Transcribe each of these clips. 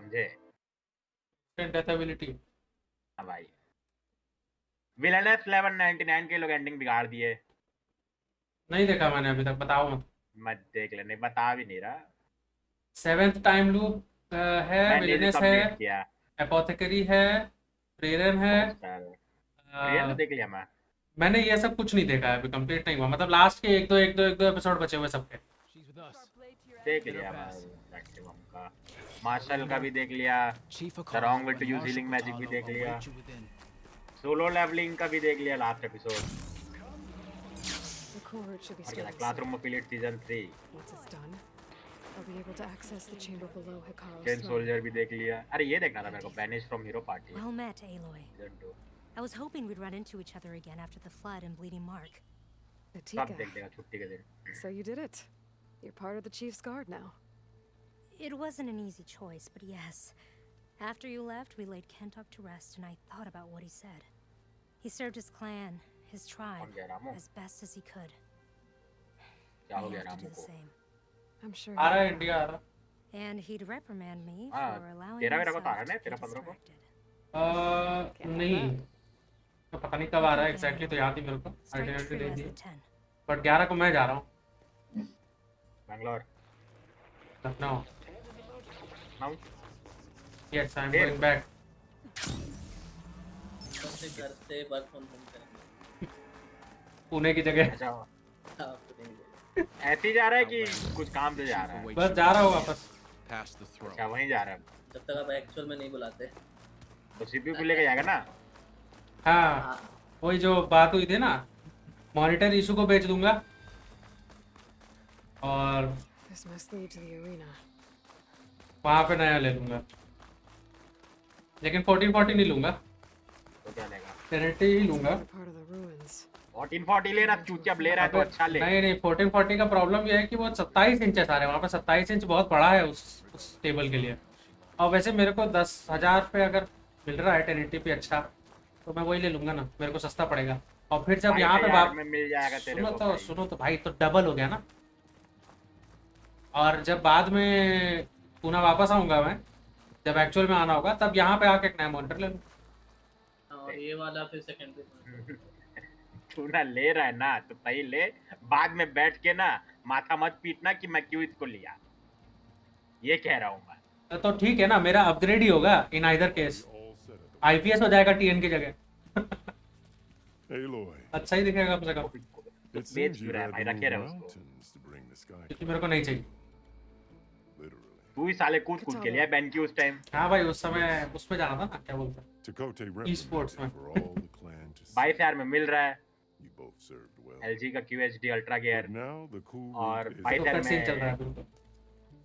समझे? Death ability हाँ भाई, विलेनस लेवल 99 के लोग एंडिंग बिगाड़ दिए। नहीं देखा मैंने अभी तक, बताओ मत। मत देख लेने, बता भी नहीं रहा। 7th टाइम लूप है, मैंने ये विलेनस है, कंप्लीट किया। एपोथेकरी है, फ्रेरन है। बहुत सारे। फ्रेयर तो अ, देख लिया मैं। मैंने ये सब कुछ नहीं देखा है, अभी कंप्लीट नहीं हुआ, मतलब लास्ट के एक दो एपिसोड बचे हुए सबके। She's with us. देख Let her लिया मैं pass. मैक्सिमम का। मार्शल का Commander, भी देख लिया। Chief the wrong Akalo way to and use Marshal healing magic भी Kotalo देख लिया। await you within. Solo leveling का भी देख लिया last episode. The cohort should be और क्या था, starting classroom soon. of Elite season 3। Once it's done, I'll be able to access the chamber below Hikaru's chain throne. Soldier भी देख लिया। अरे ये देखना था मेरे को, banish from hero party Well met, Aloy. Season 2। I was hoping we'd run into each other again after the flood and Bleeding Mark. सब Atika, देख देगा छुट्टी के दिन। so you did it. You're part of the Chief's Guard now. It wasn't an easy choice, but yes. After you left, we laid Kentuck to rest, and I thought about what he said. He served his clan, his tribe, कौन कह रहा हूँ? as best as he could. क्या हो I गया have to Ramu do the को? same. I'm sure. आ रहा है you इंडिया, आ रहा। And he'd reprimand me हाँ, for allowing 13 को तो आ रहा myself है ना, to get 13-15 को? distracted. नहीं, तो पता नहीं कब आ रहा है एग्जैक्टली, तो याद नहीं मेरे को। Strike अल्टरनेटिव true दे as दिए, the 10. बट 11 को मैं जा रहा हूँ Bangalore. Lucknow. Now yes, I am फिर? Going back. अपने घर से वर्क फ्रॉम होम करेंगे। पुणे की जगह अच्छा, हाँ, करेंगे। ऐसे ही जा रहा है कि कुछ काम से जा रहा है? बस जा रहा हूँ वापस। Past the throne. अच्छा, वहीं जा रहा है। जब तक आप एक्चुअल में नहीं बुलाते। तो सीपीयू भी लेके जाएगा ना? हाँ, हाँ, वही जो बात हुई थी ना, मॉनिटर इशू को बेच दूंगा और This must lead to the arena. वहाँ पे नया ले लूंगा, लेकिन 1440 नहीं लूंगा, तो क्या लेगा? टेनेटी ही लूंगा। Another part of the ruins. 1440 लेना, चूतिया ले रहा है तो अच्छा ले। नहीं नहीं, 1440 का प्रॉब्लम ये है कि वो 27 इंच है सारे, वहाँ पे 27 इंच बहुत बड़ा है उस टेबल के लिए। और वैसे मेरे को 10,000 पे अगर मिल रहा है 1080p अच्छा, तो मैं वही ले लूंगा ना, मेरे को सस्ता पड़ेगा। और फिर जब यहाँ पे 22,000 में मिल जाएगा तेरे को भाई। सुनो तो भाई, तो डबल हो गया ना। और जब बाद में पुणे वापस आऊंगा मैं, जब एक्चुअल में आना होगा, तब यहाँ पे आके एक नया मॉनिटर ले लूँ। और ये वाला फिर सेकेंडरी। तू ना ले रहा है ना, तो सही ले। बाद में बैठ के ना माथा मत पीटना कि मैं क्यों इसको लिया, ये कह रहा हूँ मैं। तो ठीक है ना, मेरा अपग्रेड ही होगा इन आइदर केस। आईपीएस हो जाएगा टीएन की जगह। Aloy, अच्छा ही दिखेगा कम से कम, it बेच seems क्यों you रहा है had भाई, to रखे move रहे उसको। mountains to bring this guy. क्योंकि मेरे को नहीं चाहिए। Literally. तू ही साले कूद कूद के लिया बैन की उस टाइम। हाँ भाई, उस समय उस पे जाना था ना, क्या बोलते हैं, Takote Esports, reprimanded man. for all the clan to see. 22,000 में मिल रहा है। You both served well. LG का QHD ultra But gear now the cool और route is 22,000 तो सीन चल रहा है में बिल्कुल।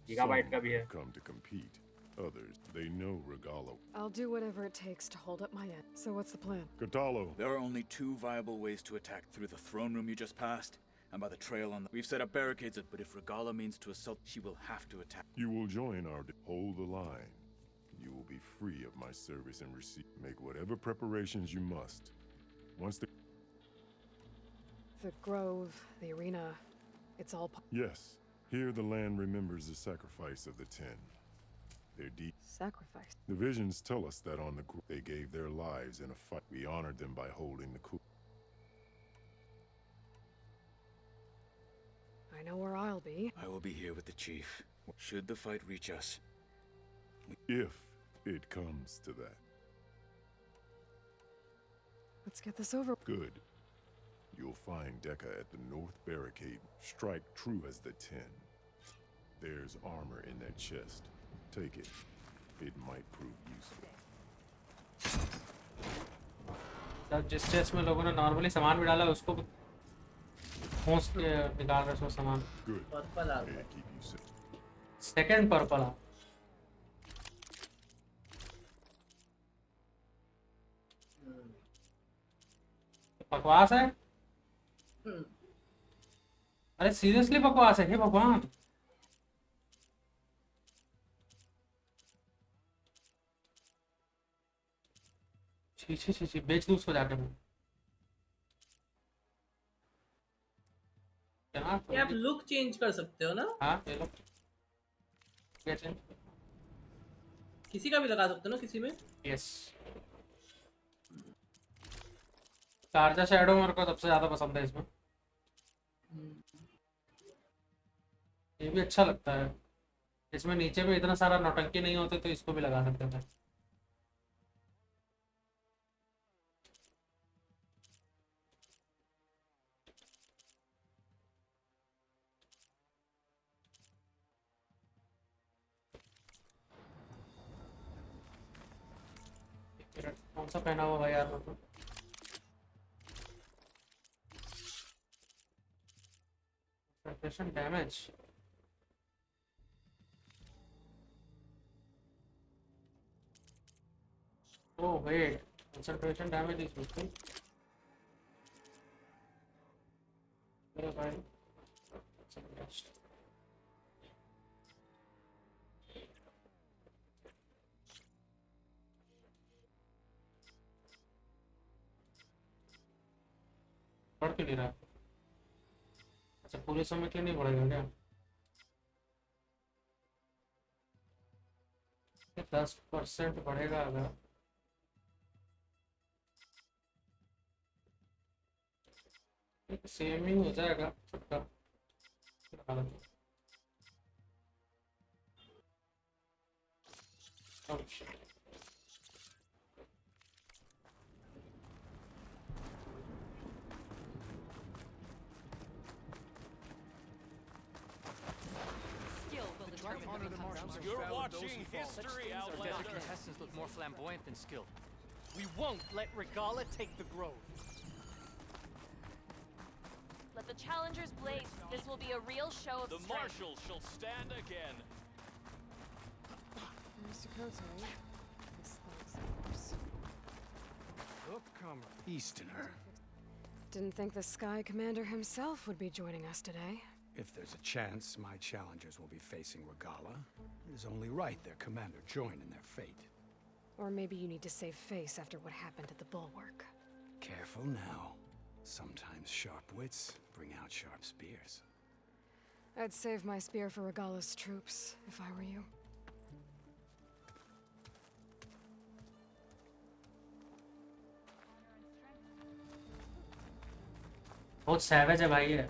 गीगाबाइट का some भी है। have come to compete. Others, they know Regalo. I'll do whatever it takes to hold up my end. So what's the plan? Katalo, There are only two viable ways to attack: through the throne room you just passed, and by the trail on the... We've set up barricades, but if Regala means to assault, she will have to attack. you will join our... Hold the line. You will be free of my service and receive... Make whatever preparations you must. Once the... The grove, the arena, it's all Yes, here the land remembers the sacrifice of the 10. Their deed... sacrifice. The visions tell us that on the they gave their lives in a fight. We honored them by holding the coup. I know where I'll be. I will be here with the chief. Should the fight reach us, If it comes to that. Let's get this over. Good. You'll find Dekka at the north barricade. Strike true as the 10. There's armor in that chest. Take it. It might prove useful. तब जिस chest में लोगों ने normally सामान भी डाला, उसको ठोस के निकाल रहे हैं सामान। Good. पर्पल आ May गया। it keep you safe. Second purple आ। बकवास है, अरे सीरियसली बकवास है, हे भगवान। छी छी छी छी, बेच दूं उसको जाके मैं। क्या ये आप लुक चेंज कर सकते हो ना? हाँ, ले लो। क्या चाहिए? किसी का भी लगा सकते हो ना किसी में। यस, टार्जा शैडो मेरे को सबसे ज्यादा पसंद है इसमें। ये भी अच्छा लगता है। इसमें नीचे में इतना सारा नौटंकी नहीं होते तो इसको भी लगा सकते थे। कौन सा पहना हुआ है यार मैं तो? Concentration damage. Oh wait, concentration damage is useful. अरे भाई, बढ़ क्यों नहीं रहा? अच्छा, पूरे समय के लिए नहीं बढ़ेगा क्या? 10% बढ़ेगा अगर सेम ही हो जाएगा सबका। Oh, shit. You're watching history, Outlander. Contestants look more flamboyant than skilled. We won't let Regala take the grove. Let the challengers blaze. This will be a real show of The strength. marshals shall stand again. Mr. Kote, this thing's yours. Upcomer. Easterner. Didn't think the Sky Commander himself would be joining us today. If there's a chance my challengers will be facing Regala, it is only right their commander join in their fate. Or maybe you need to save face after what happened at the Bulwark. Careful now. Sometimes sharp wits bring out sharp spears. I'd save my spear for Regala's troops, if I were you. बहुत savage है भाई ये।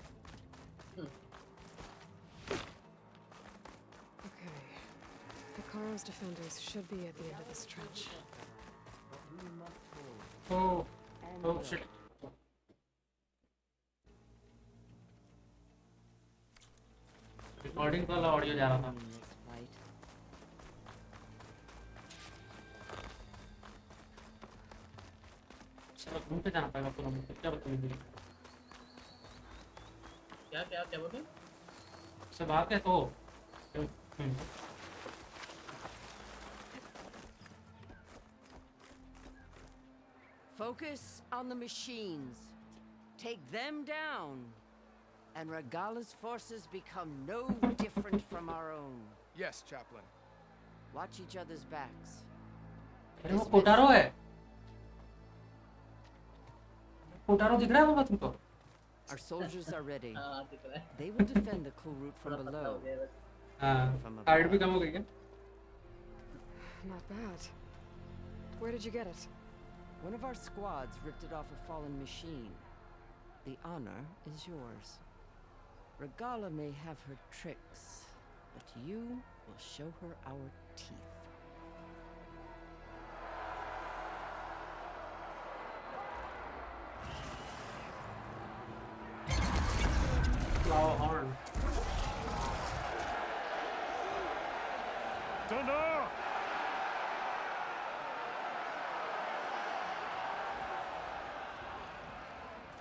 Okay. Hikaru's defenders should be at the end of this trench. Oh, oh shit. Recording वाला audio जा रहा था। चलो घूम के जाना पड़ेगा पूरा मुझे। क्या बताऊँ? क्या क्या क्या बोले? से बात है तो Focus on the machines. Take them down. And Regala's forces become no different from our own. Yes, Chaplain. Watch each other's backs. अरे वो कोटारो है। कोटारो दिख रहा है बाबा तुमको? Our soldiers are ready. हाँ दिख रहा है। They will defend the cool route from थोड़ा पतला below. हो गया बस। हाँ, हाइट भी कम हो गई है। Not bad. Where did you get it? One of our squads ripped it off a fallen machine. The honor is yours. Regala may have her tricks, but you will show her our teeth. Flower horn. Thunder!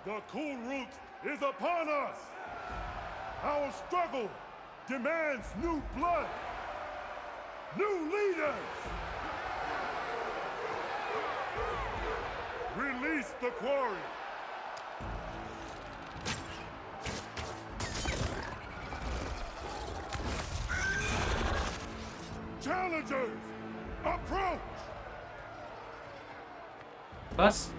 The cool route is upon us! Our struggle demands new blood! New leaders! Release the quarry! Challengers, approach! बस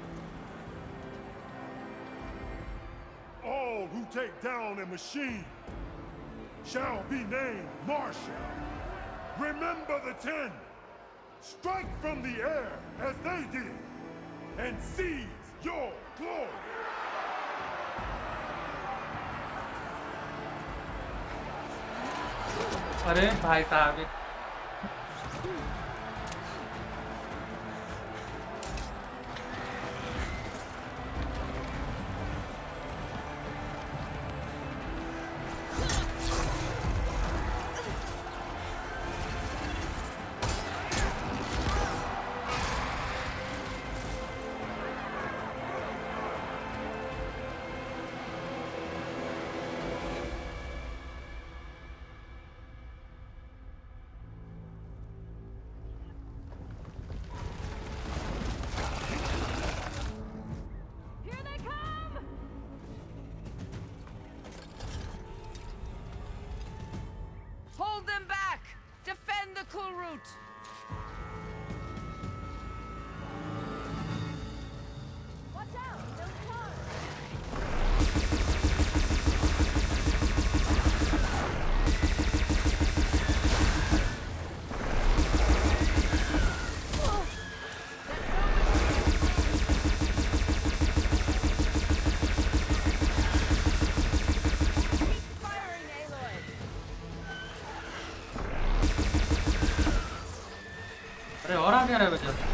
All who take down a machine shall be named Marshal. Remember the 10. Strike from the air as they did, and seize your glory! अरे भाई साहब Hold them back! Defend the Kulrut! Watch out! Those cars! Firing, Aloy! अरे और आ क्या रहा है बच्चा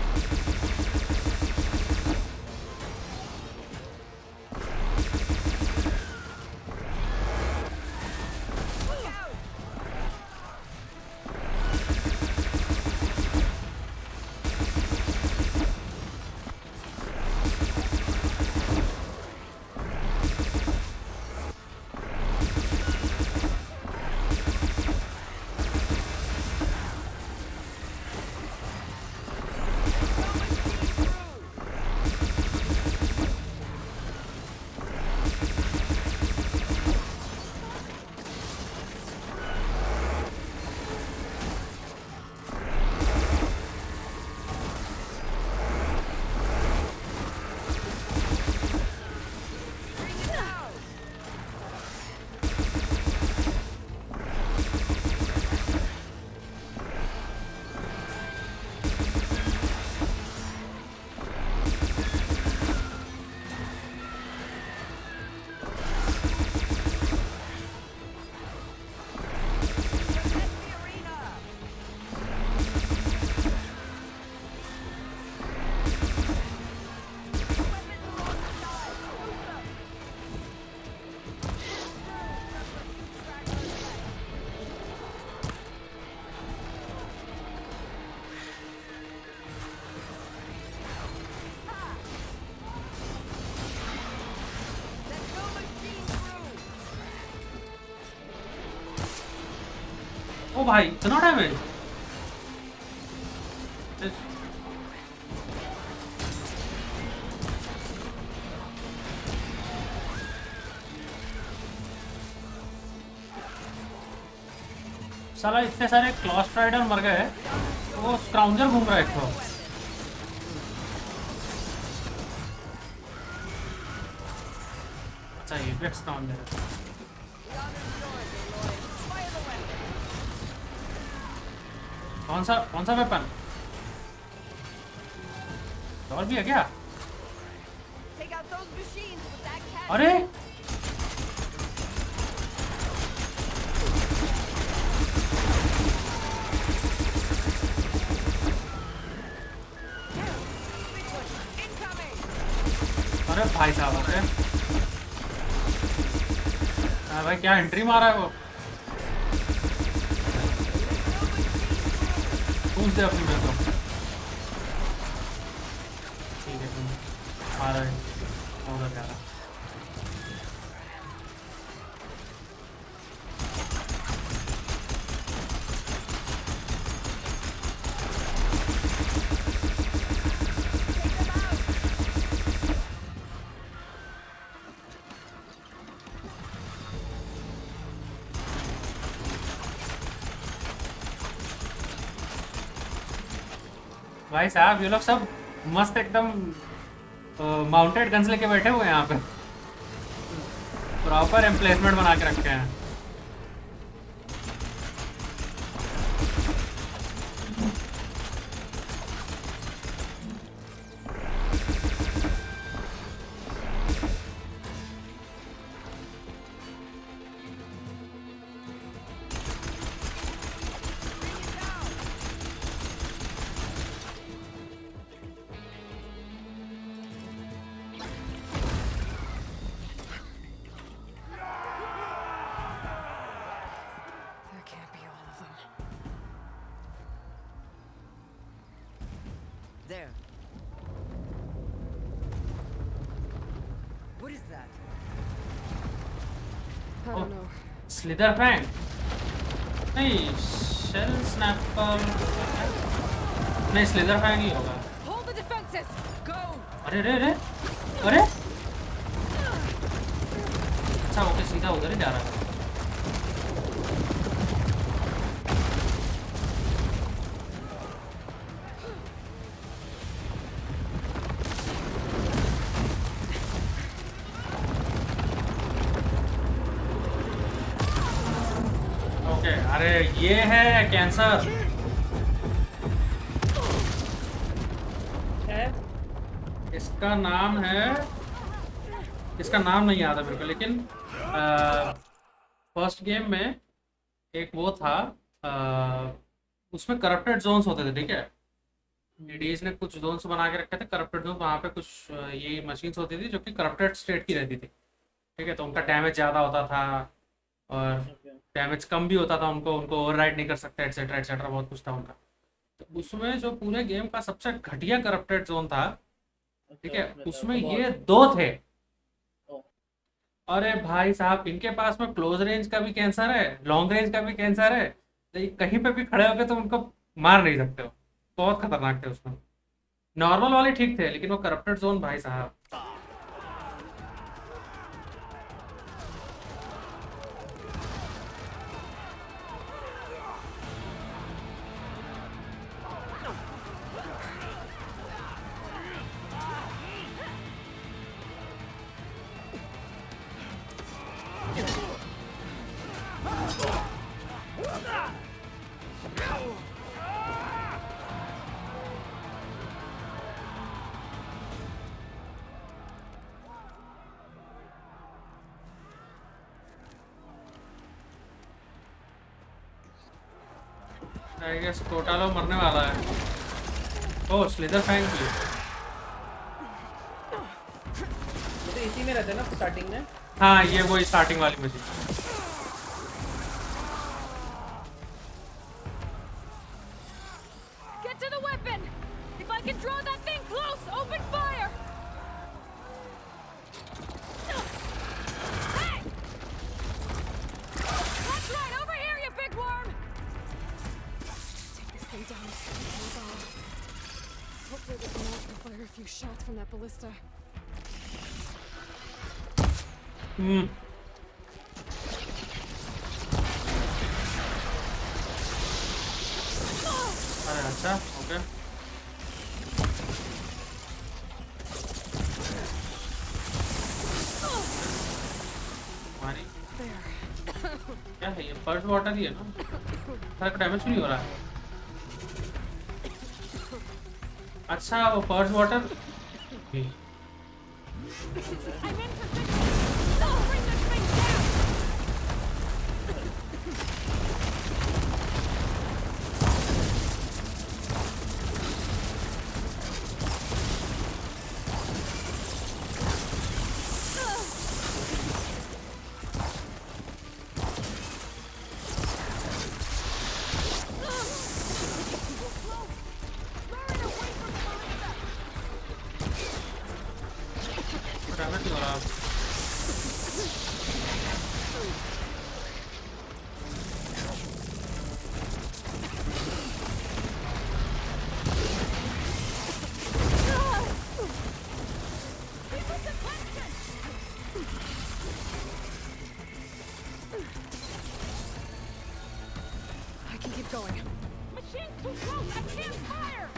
ओ भाई इतना डैमेज साला इतने सारे क्लॉस्ट राइडर मर गए वो स्क्राउंजर घूम रहा है एक तो अच्छा ये स्क्राउंजर कौन सा वेपन और भी है क्या अरे अरे भाई साहब ओके भाई क्या एंट्री मारा है वो पूछ दे अपनी मेरे को ठीक है तुम आ रहे होगा क्या भाई साहब ये लोग सब मस्त एकदम माउंटेड गन्स लेके बैठे हुए हैं यहाँ पे प्रॉपर एम्प्लेसमेंट बना के रखे हैं There. What is that? I don't know. Slither fang नहीं, शेल स्नैपर नहीं, स्लिदर फैंग ही होगा। Hold the defenses. Go. अरे अरे अरे अरे, अच्छा ओके, सीधा उधर ही जा रहा है। ओके, अरे ये है कैंसर। इसका नाम है, इसका नाम नहीं याद है मेरे को, लेकिन फर्स्ट गेम में एक वो था, उसमें करप्टेड जोन्स होते थे, ठीक है। एडीज ने कुछ जोन्स बना के रखे थे करप्टेड जोन्स, वहाँ पे कुछ ये मशीन्स होती थी जो कि करप्टेड स्टेट की रहती थी, ठीक है। तो उनका डैमेज ज़्यादा होता था और डैमेज कम भी होता था, उनको ओवरराइड नहीं कर सकते, एटसेट्रा एटसेट्रा, बहुत कुछ था उनका। तो उसमें जो पूरे गेम का सबसे घटिया करप्टेड जोन था, ठीक है, उसमें ये 2 थे। अरे भाई साहब, इनके पास में क्लोज रेंज का भी कैंसर है, लॉन्ग रेंज का भी कैंसर है, तो कहीं पे भी खड़े होके तो उनको मार नहीं सकते हो, बहुत खतरनाक थे उसमें। नॉर्मल वाले ठीक थे, लेकिन वो करप्टेड जोन भाई साहब। आई गेस कोटालो मरने वाला है। ओह, स्लिदर फैंग भी। तो इसी में रहते हैं ना स्टार्टिंग में। हाँ, ये वही स्टार्टिंग वाली machine. Get to the weapon. If I can draw that thing close, open fire. Hey! That's right, over here, you big worm. Take this thing down as quick as possible. Hopefully the Gnomes can fire a few shots from that ballista. अरे अच्छा, okay. क्या है ये? Purse water ही है ना? सारा damage नहीं हो रहा है। अच्छा, वो पर्स वाटर भी। डैमेज नहीं हो रहा। I can keep going. Machine's too close. I can't fire.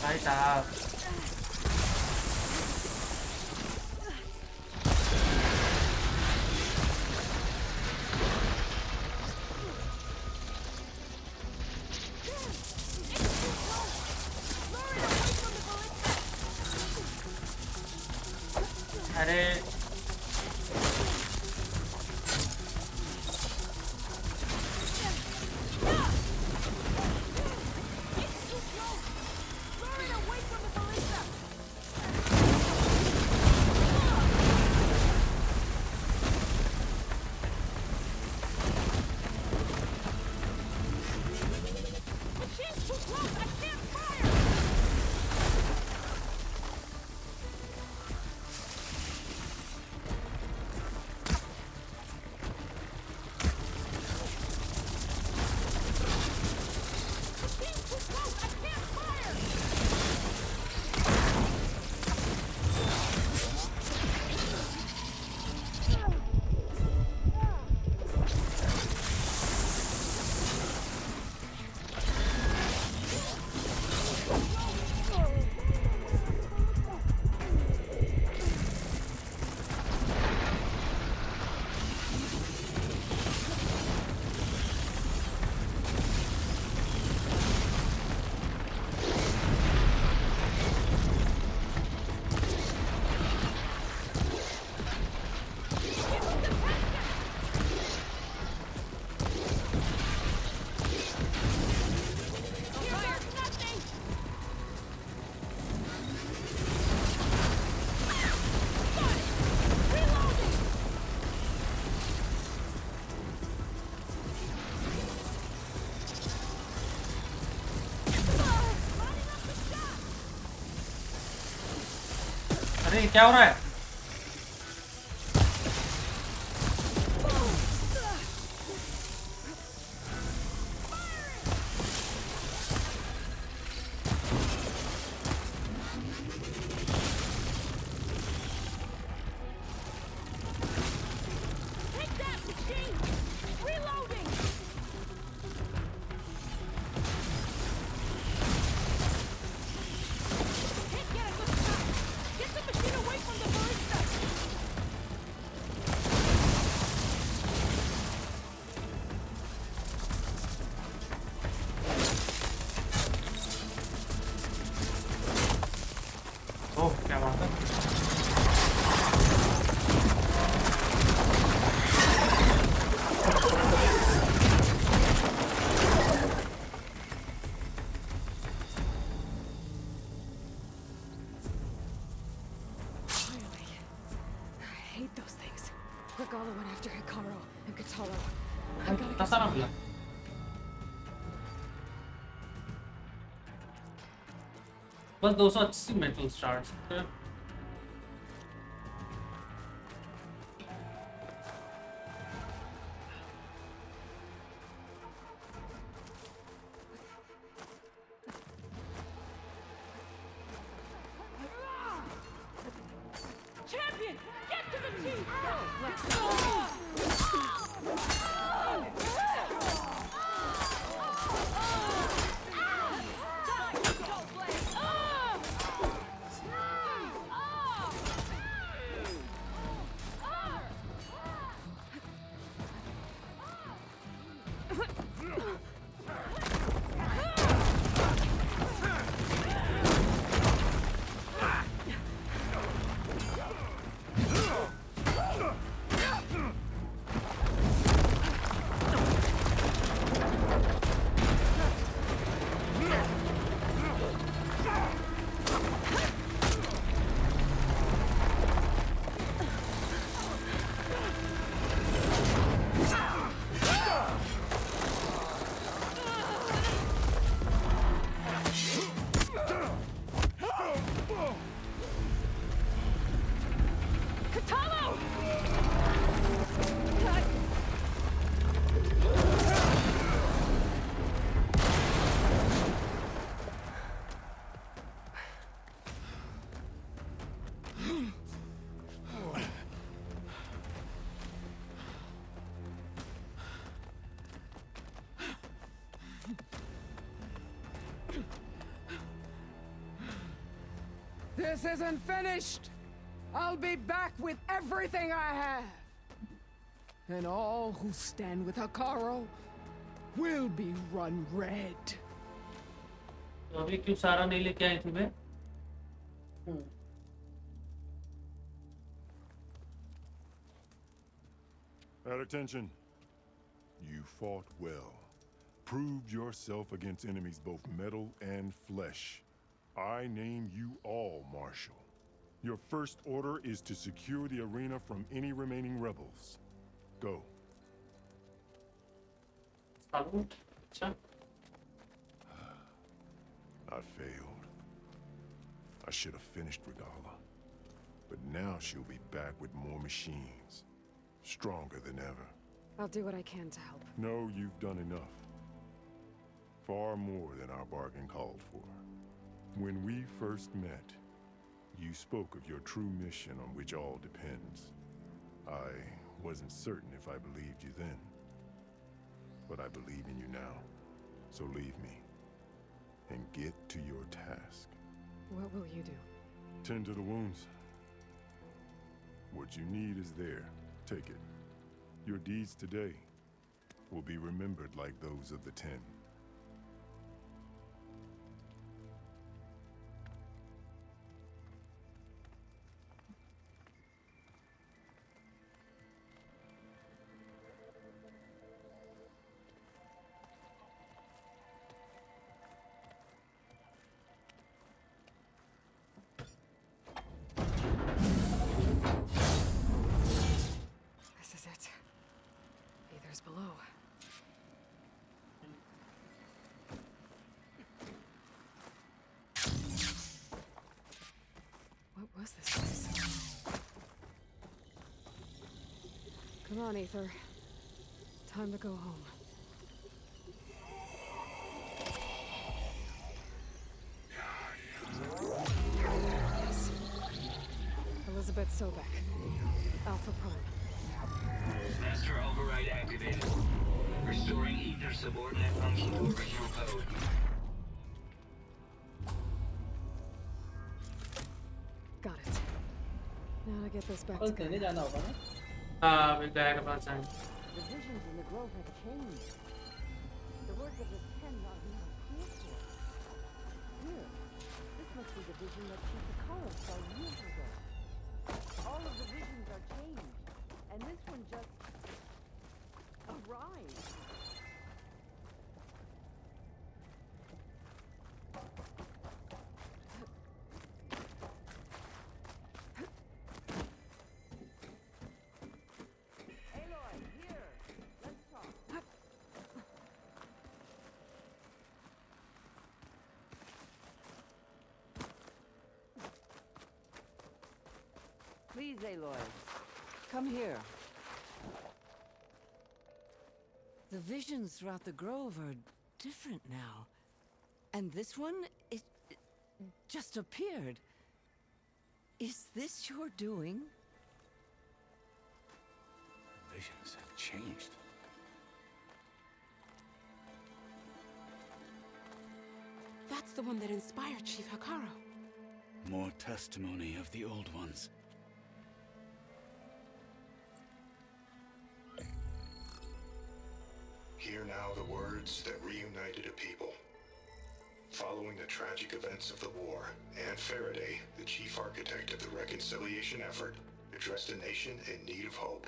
भाई साहब, अरे अरे क्या हो रहा है? ओह क्या बात है। I hate those things. Regala went after Hikaru and Katalo. I gotta कितना get सारा मिला? बस 280 metal starts. Champion, get to the team! Let's go! This isn't finished! I'll be back with everything I have! And all who stand with Hikaru will be run red. तो अभी क्यों सारा नहीं लेके आई थी मैं? At attention. You fought well. Proved yourself against enemies both metal and flesh. I name you all Marshal. Your first order is to secure the arena from any remaining rebels. Go. अच्छा I failed. I should have finished Regala. But now she'll be back with more machines. Stronger than ever. I'll do what I can to help. No, you've done enough. Far more than our bargain called for. When we first met, you spoke of your true mission on which all depends. I wasn't certain if I believed you then. But I believe in you now. So leave me. And get to your task. What will you do? Tend to the wounds. What you need is there. Take it. Your deeds today will be remembered like those of the Ten. This is it. Aether's below. What was this place? Come on, Aether. Time to go home. Yes. Elizabeth Sobek. Alpha Prime. Master override activated. Restoring Ether subordinate function to original code. Got it. Now to get this back to कल देने जाना होगा ना हाँ अभी गाय के पास जाएंगे The visions in the grove have changed. The words of the Ten are now clear to us. Here, this must be the vision that Chief Akara saw years ago. All of the visions are changed, and this one just arrived. Aloy, here. Let's talk. Please, Aloy. Come here. The visions throughout the grove are different now. And this one, it just appeared. Is this your doing? Visions have changed. That's the one that inspired Chief Hakaro. More testimony of the old ones. Hear now the words that reunited a people. Following the tragic events of the war, Anne Faraday, the chief architect of the reconciliation effort, addressed a nation in need of hope.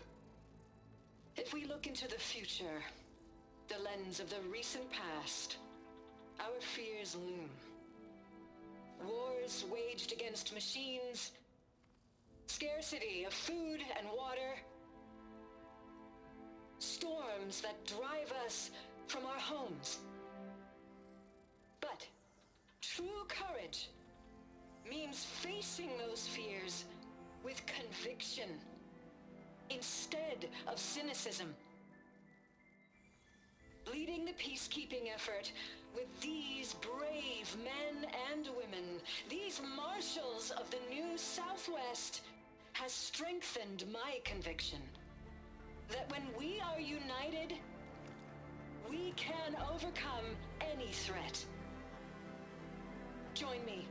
If we look into the future, the lens of the recent past, our fears loom. Wars waged against machines, scarcity of food and water, storms that drive us from our homes. But true courage means facing those fears with conviction instead of cynicism. Leading the peacekeeping effort with these brave men and women, these marshals of the new Southwest, has strengthened my conviction that when we are united, we can overcome any threat. Join me.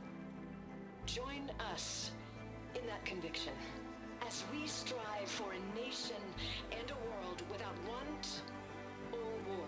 Join us in that conviction as we strive for a nation and a world without want or war.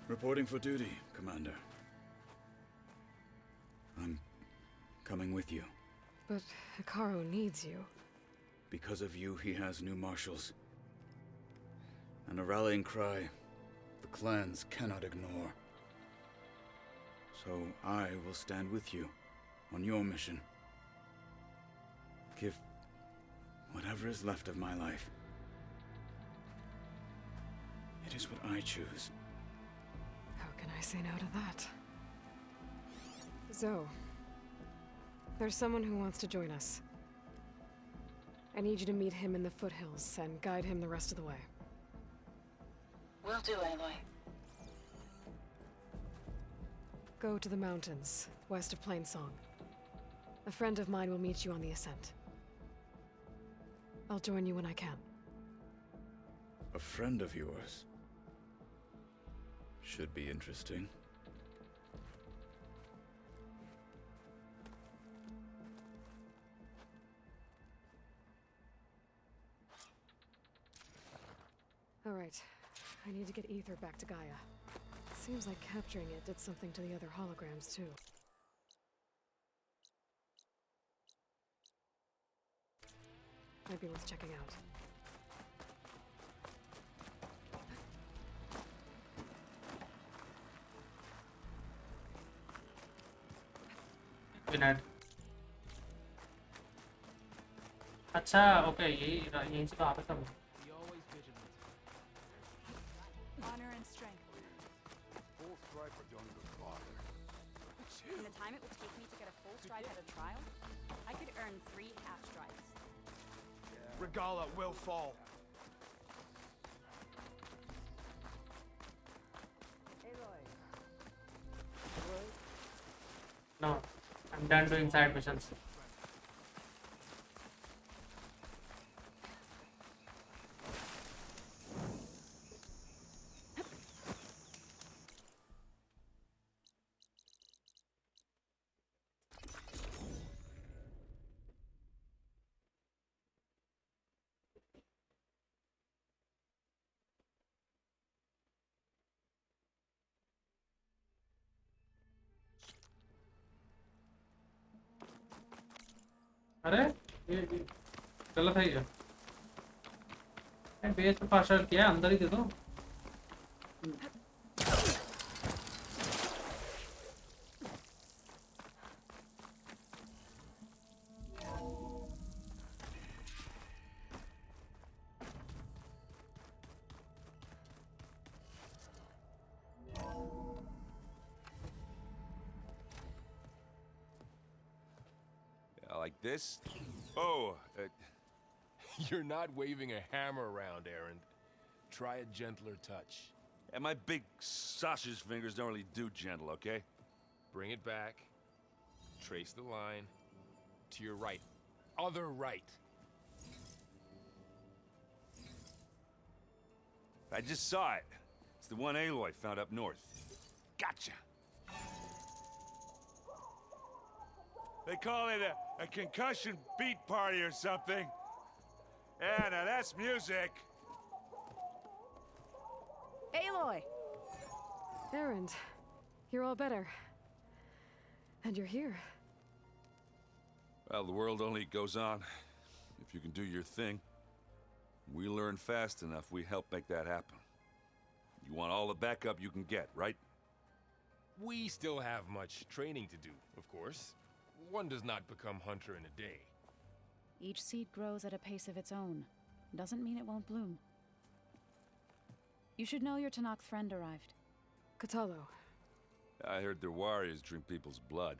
Reporting for duty, Commander. I'm coming with you. But Hikaru needs you. Because of you, he has new marshals. And a rallying cry the clans cannot ignore. So I will stand with you on your mission. Give whatever is left of my life. It is what I choose. How can I say no to that? Zoe, there's someone who wants to join us. I need you to meet him in the foothills and guide him the rest of the way. Will do, Aloy. Go to the mountains, west of Plainsong. A friend of mine will meet you on the ascent. I'll join you when I can. A friend of yours? Should be interesting. All right. I need to get Ether back to Gaia. Seems like capturing it did something to the other holograms, too. Might be worth checking out. Vinayak अच्छा okay यहीं से तो आता था Honor and strength. Full striper don't go bother. In the time it would take me to get a full stride at a trial, I could earn 3 half strides. Regala will fall. No, I'm done doing side missions. अरे ये गलत है ये base पे fast किया है अंदर ही दे दो Like this? Oh, you're not waving a hammer around, Erend. Try a gentler touch. And my big sausage fingers don't really do gentle, okay? Bring it back. Trace the line. To your right. Other right. I just saw it. It's the one Aloy found up north. Gotcha! They call it a concussion beat party or something. Yeah, now that's music. Aloy! Erend, you're all better. And you're here. Well, the world only goes on if you can do your thing. We learn fast enough, we help make that happen. You want all the backup you can get, right? We still have much training to do, of course. One does not become hunter in a day. Each seed grows at a pace of its own. Doesn't mean it won't bloom. You should know your Tanakh friend arrived. Kotallo. I heard their warriors drink people's blood.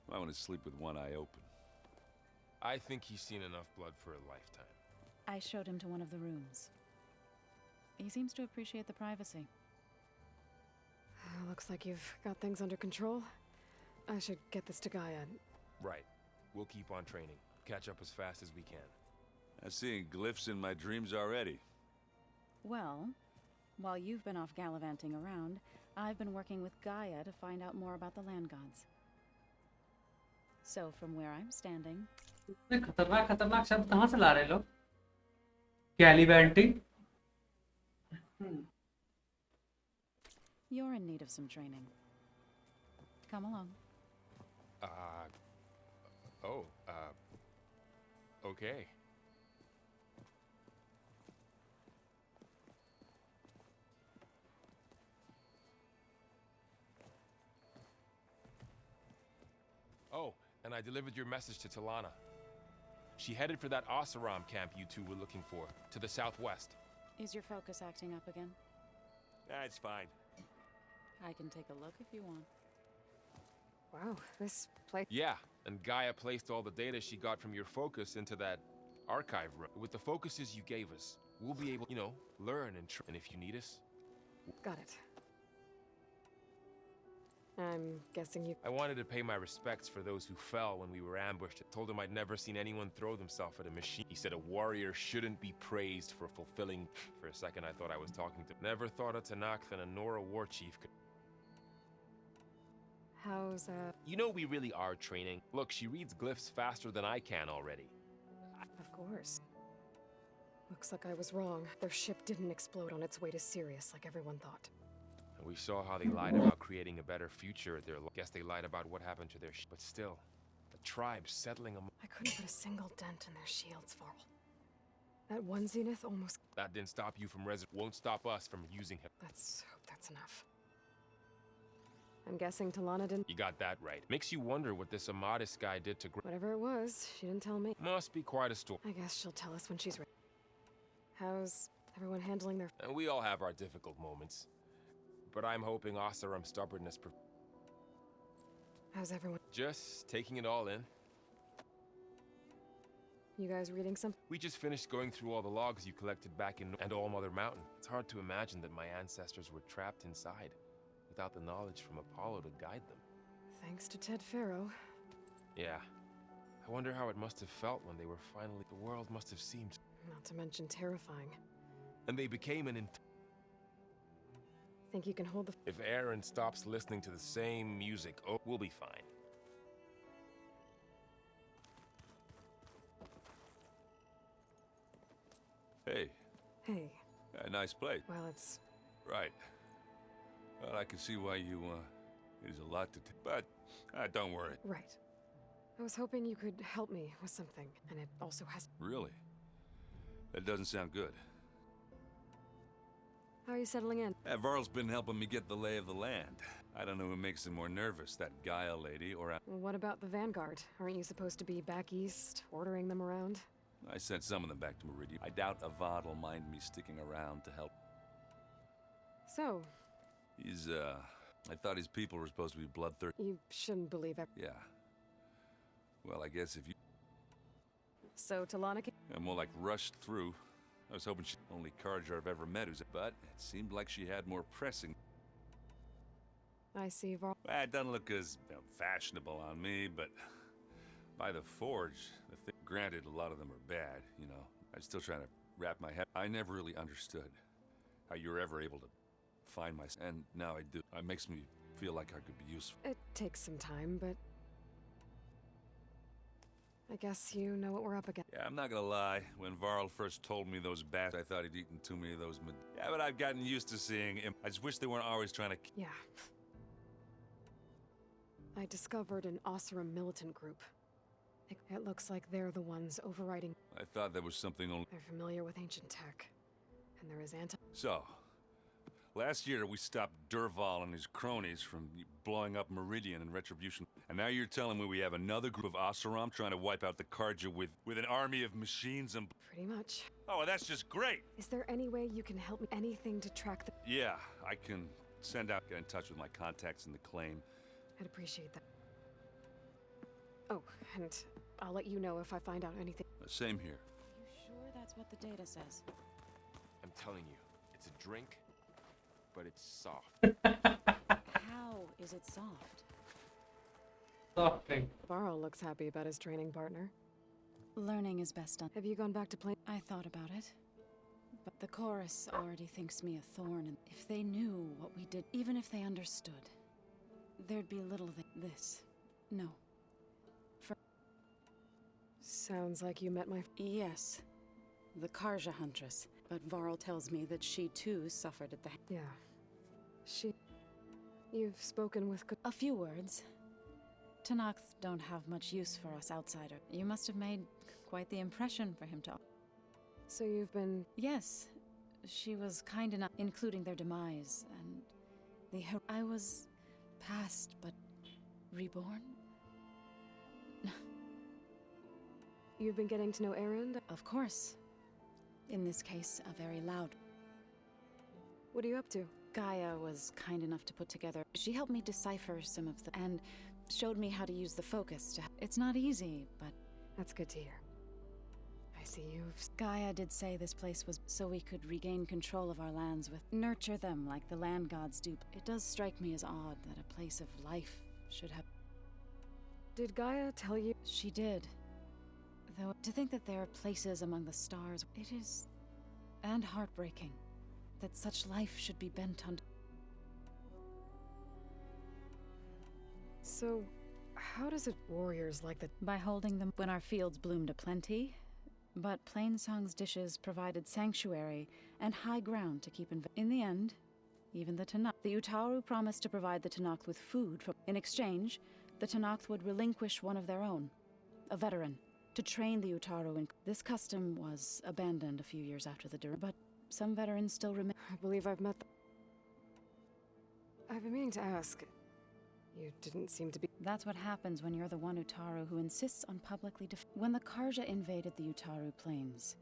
I want to sleep with one eye open. I think he's seen enough blood for a lifetime. I showed him to one of the rooms. He seems to appreciate the privacy. Looks like you've got things under control. I should get this to Gaia. Right. We'll keep on training. Catch up as fast as we can. I'm seeing glyphs in my dreams already. Well, while you've been off gallivanting around, I've been working with Gaia to find out more about the land gods. So from where I'm standing... खतरनाक खतरनाक शब्द कहाँ से ला रहे लोग? Gallivanting? You're in need of some training. Come along. Okay. Oh, and I delivered your message to Talana. She headed for that Oseram camp you two were looking for, to the southwest. Is your focus acting up again? That's fine. I can take a look if you want. Wow, this place. Yeah, and Gaia placed all the data she got from your focus into that archive room. With the focuses you gave us, we'll be able, learn and if you need us. Got it. I'm guessing you. I wanted to pay my respects for those who fell when we were ambushed. I told him I'd never seen anyone throw themselves at a machine. He said a warrior shouldn't be praised for fulfilling. For a second, I thought I was talking to. Never thought a Tanakh than a Nora war chief could. How's You know we really are training. Look, she reads glyphs faster than I can already. Of course. Looks like I was wrong. Their ship didn't explode on its way to Sirius like everyone thought. And we saw how they lied about creating a better future. Guess they lied about what happened to their but still, the tribe settling them. I couldn't put a single dent in their shields, Varl. That one Zenith almost. That didn't stop you from won't stop us from using him. Let's hope that's enough. I'm guessing Talana didn't. You got that right. Makes you wonder what this Amadis guy did to Whatever it was, she didn't tell me. Must be quite a story. I guess she'll tell us when she's ready. How's everyone handling their... And we all have our difficult moments. But I'm hoping Oseram's stubbornness... How's everyone? Just taking it all in. You guys reading some? We just finished going through all the logs you collected back in... and All Mother Mountain. It's hard to imagine that my ancestors were trapped inside, without the knowledge from Apollo to guide them. Thanks to Ted Faro. Yeah. I wonder how it must have felt when they were finally... The world must have seemed... Not to mention terrifying. And they became an... Think you can hold the... If Aaron stops listening to the same music, we'll be fine. Hey. Hey. Nice plate. Well, it's... Right. Well, I can see why you, it is a lot to take, but don't worry. Right. I was hoping you could help me with something, and it also has... Really? That doesn't sound good. How are you settling in? Varl's been helping me get the lay of the land. I don't know who makes him more nervous, that Gaia lady or... Well, what about the Vanguard? Aren't you supposed to be back east, ordering them around? I sent some of them back to Meridian. I doubt Avad will mind me sticking around to help. So? He's, I thought his people were supposed to be bloodthirsty. You shouldn't believe it. Yeah. Well, I guess if you... So, Talana... I'm more like rushed through. I was hoping she'd only Carja I've ever met who's... But it seemed like she had more pressing. I see, Varl. Well, it doesn't look as fashionable on me, but... By the Forge, granted, a lot of them are bad, you know. I'm still trying to wrap my head... I never really understood how you were ever able to find myself, and now I do. It makes me feel like I could be useful. It takes some time, but... I guess you know what we're up against. Yeah, I'm not gonna lie. When Varl first told me those bats, I thought he'd eaten too many of those Yeah, but I've gotten used to seeing him. I just wish they weren't always trying to... Yeah. I discovered an Oseram militant group. It looks like they're the ones overriding... I thought there was something only... They're familiar with ancient tech. And there is So, last year we stopped Durval and his cronies from blowing up Meridian and Retribution. And now you're telling me we have another group of Oseram trying to wipe out the Carja with an army of machines and... Pretty much. Oh, well, that's just great! Is there any way you can help me? Anything to track the... Yeah, I can get in touch with my contacts in the claim. I'd appreciate that. Oh, and I'll let you know if I find out anything. Same here. Are you sure that's what the data says? I'm telling you, it's a drink, but it's soft. How is it soft? Soft drink. Varl looks happy about his training partner. Learning is best done. Have you gone back to play? I thought about it. But the chorus already thinks me a thorn, and if they knew what we did, even if they understood, there'd be little this. No. Sounds like you met my... Yes. The Carja Huntress. But Varl tells me that she too suffered at the... Yeah. She... You've spoken with good. A few words. Tanakh don't have much use for us outsider. You must have made quite the impression for him to. So you've been. Yes, she was kind enough, including their demise and I was past, but reborn. You've been getting to know Erend? Of course. In this case, a very loud. What are you up to? Gaia was kind enough to put together. She helped me decipher some of the and showed me how to use the focus to. It's not easy, but that's good to hear. I see you've. Gaia did say this place was so we could regain control of our lands with nurture them like the land gods do. It does strike me as odd that a place of life should have. Did Gaia tell you? She did. Though to think that there are places among the stars, it is, and heartbreaking, that such life should be bent on. So, how does it warriors like that? By holding them when our fields bloomed aplenty, but Plainsong's dishes provided sanctuary and high ground to keep in the end, even the Tenakth. The Utaru promised to provide the Tenakth with food. In exchange, the Tenakth would relinquish one of their own, a veteran, to train the Utaru in. This custom was abandoned a few years after the Dur, but some veterans still remain. I believe I've met them. I've been meaning to ask. You didn't seem to be. That's what happens when you're the one Utaru who insists on publicly When the Karja invaded the Utaru plains,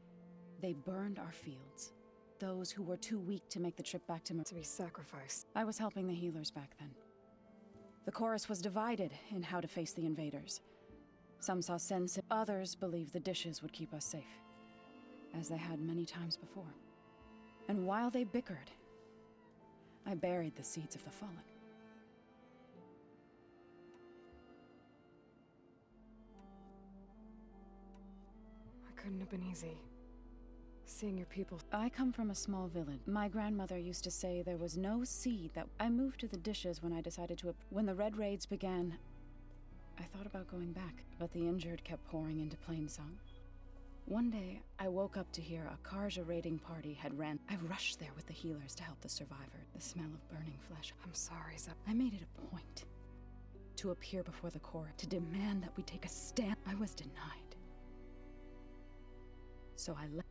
they burned our fields. Those who were too weak to make the trip back to be sacrificed. I was helping the healers back then. The chorus was divided in how to face the invaders. Some saw sense, others believed the dishes would keep us safe, as they had many times before. And while they bickered, I buried the seeds of the fallen. It couldn't have been easy. Seeing your people. I come from a small village. My grandmother used to say there was no seed that. I moved to the dishes when I decided to. When the Red Raids began, I thought about going back, but the injured kept pouring into Plainsong. One day, I woke up to hear a Karja raiding party had ran. I rushed there with the healers to help the survivor. The smell of burning flesh. I'm sorry, Zep. I made it a point to appear before the court to demand that we take a stand. I was denied. So I left.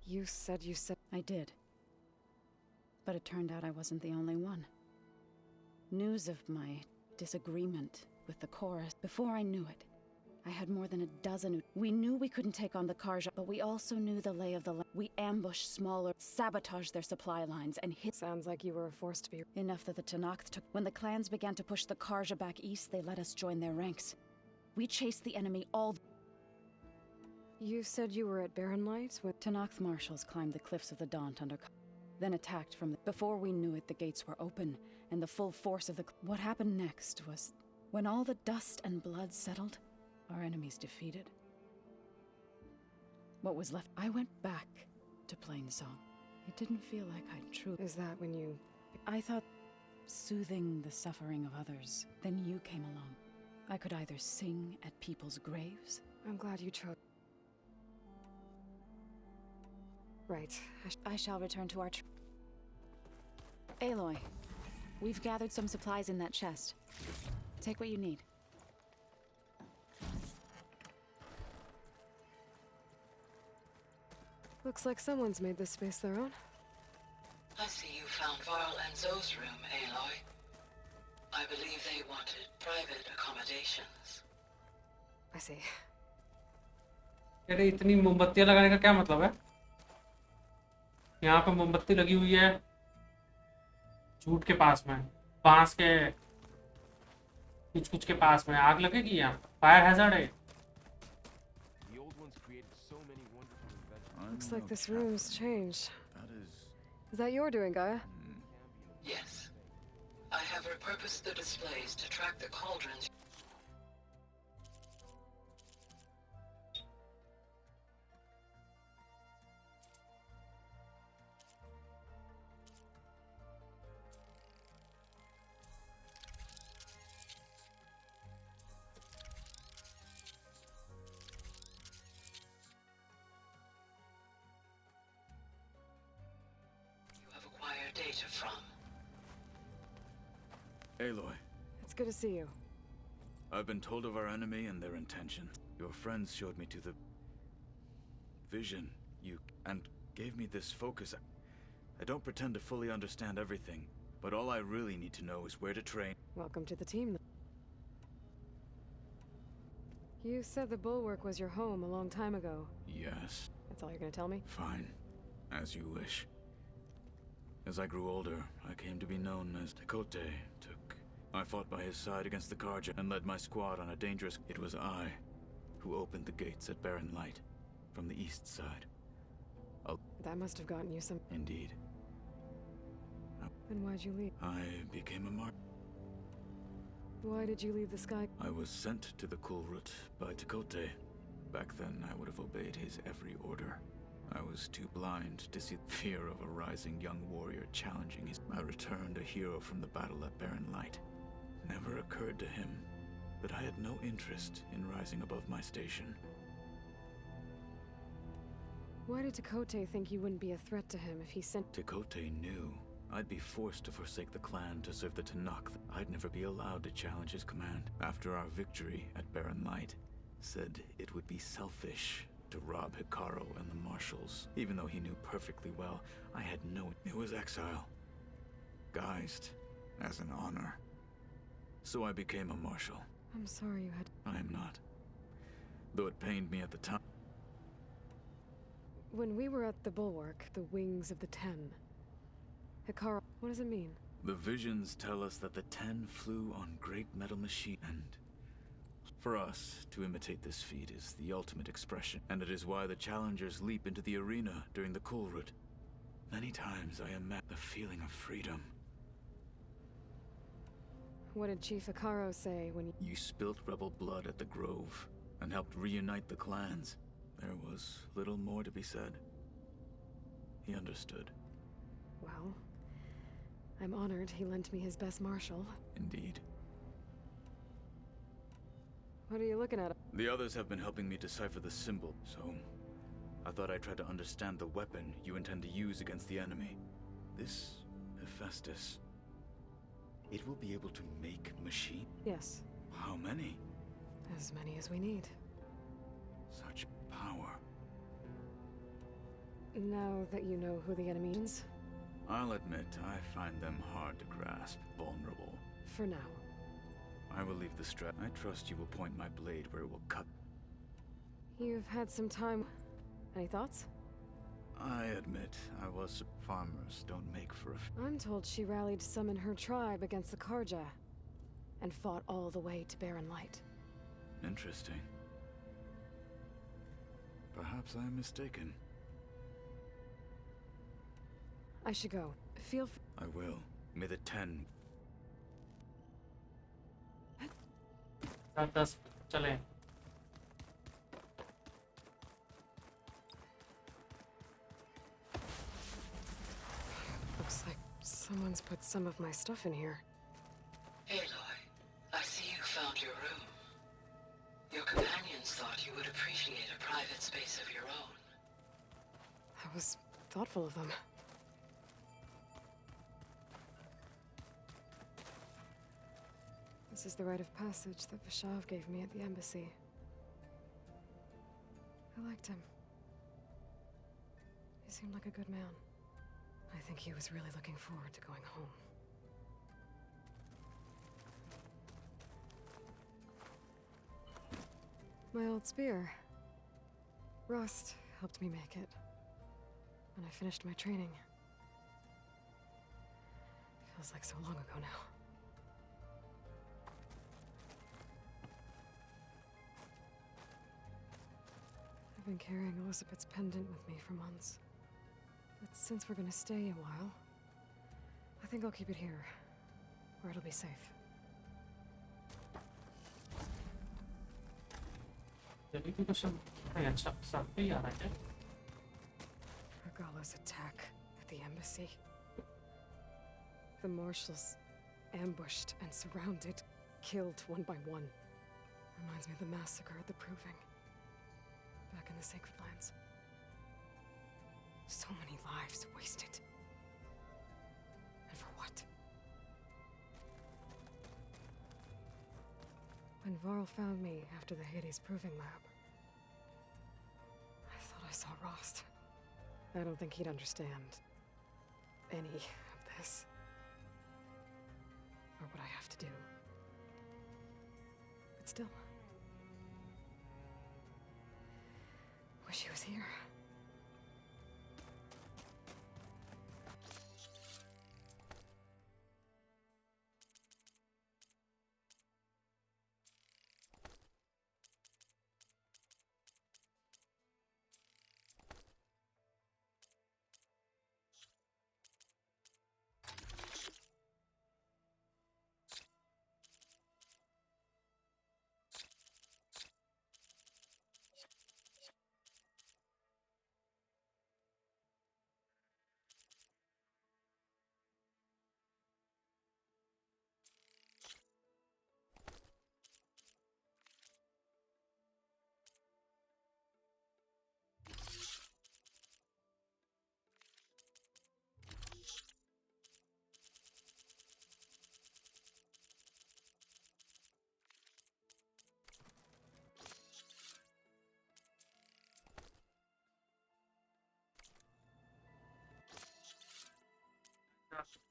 You said. I did. But it turned out I wasn't the only one. News of my disagreement with the chorus. Before I knew it, I had more than a dozen. We knew we couldn't take on the Karja, but we also knew the lay of the land. We ambushed smaller, sabotaged their supply lines, and hit. Sounds like you were forced to be. Enough that the Tenakth took. When the clans began to push the Karja back east, they let us join their ranks. We chased the enemy all. You said you were at Barren Light with. Tenakth marshals climbed the cliffs of the Daunt under. Then attacked from the. Before we knew it, the gates were open, and the full force of the. What happened next was, when all the dust and blood settled, our enemies defeated. What was left? I went back to Plainsong. It didn't feel like I'd truly. Is that when you? I thought soothing the suffering of others. Then you came along. I could either sing at people's graves. I'm glad you chose. Right. I shall return to our. Aloy, we've gathered some supplies in that chest. Take what you need. Looks like someone's made this space their own. I see you found Varl and Zoe's room, Aloy. I believe they wanted private accommodations. I see. अरे इतनी मोमबत्तियां लगाने का क्या मतलब है? यहाँ पे मोमबत्ती लगी हुई है झूठ के पास में, बांस के कुछ के पास में आग लगेगी यहाँ. फायर हैजर्ड है. Looks like this room's changed. Is that your doing, Gaia? Yes. I have repurposed the displays to track the cauldrons. Data from. Aloy, It's good to see you. I've been told of our enemy and their intention. Your friends showed me to the vision and gave me this focus. I don't pretend to fully understand everything, but all I really need to know is where to train. Welcome to the team. You said the Bulwark was your home a long time ago. Yes. That's all you're gonna tell me? Fine. As you wish. As I grew older, I came to be known as Tekote. I fought by his side against the Carja and led my squad on a dangerous... It was I who opened the gates at Barren Light from the east side. That must have gotten you some... Indeed. Then why'd you leave? I became a martyr. Why did you leave the sky? I was sent to the Kulrut by Tekote. Back then, I would have obeyed his every order. I was too blind to see the fear of a rising young warrior challenging his... I returned a hero from the battle at Barren Light. Never occurred to him that I had no interest in rising above my station. Why did Tekote think you wouldn't be a threat to him if he sent... Tekote knew I'd be forced to forsake the clan to serve the Tenakth. I'd never be allowed to challenge his command. After our victory at Barren Light, said it would be selfish to rob Hikaru and the Marshals. Even though he knew perfectly well, I had no... It was exile. Guised as an honor. So I became a Marshal. I'm sorry you had... I am not. Though it pained me at the time. When we were at the Bulwark, the Wings of the Ten, Hikaru... What does it mean? The visions tell us that the Ten flew on great metal machine, and for us to imitate this feat is the ultimate expression, and it is why the challengers leap into the arena during the Kulrut. Many times I imagine the feeling of freedom. What did Chief Hikaru say when You spilt rebel blood at the Grove and helped reunite the clans. There was little more to be said. He understood. Well, I'm honored he lent me his best marshal. Indeed. What are you looking at? The others have been helping me decipher the symbol, so I thought I'd try to understand the weapon you intend to use against the enemy. This Hephaestus, it will be able to make machine? Yes. How many? As many as we need. Such power. Now that you know who the enemy is, I'll admit, I find them hard to grasp, vulnerable. for now. I will leave the strap. I trust you will point my blade where it will cut. You've had some time. Any thoughts? I admit, I was... Farmers don't make for a... I'm told she rallied some in her tribe against the Carja, and fought all the way to Barren Light. Interesting. Perhaps I am mistaken. I should go. Feel free. I will. May the 10... 10 चलें. Looks like someone's put some of my stuff in here. Aloy, I see you found your room. Your companions thought you would appreciate a private space of your own. That was thoughtful of them. This is the rite of passage that Vishav gave me at the embassy. I liked him. He seemed like a good man. I think he was really looking forward to going home. My old spear. Rust helped me make it. When I finished my training. Feels like so long ago now. I've been carrying Elizabeth's pendant with me for months. But since we're gonna stay a while, I think I'll keep it here, where it'll be safe. Regala's attack at the embassy. The marshals ambushed and surrounded, killed one by one. Reminds me of the massacre at the Proving. Back in the Sacred Lands. So many lives wasted. And for what? When Varl found me after the Hades Proving Lab, I thought I saw Rost. I don't think he'd understand any of this. Or what I have to do. But still, wish he was here.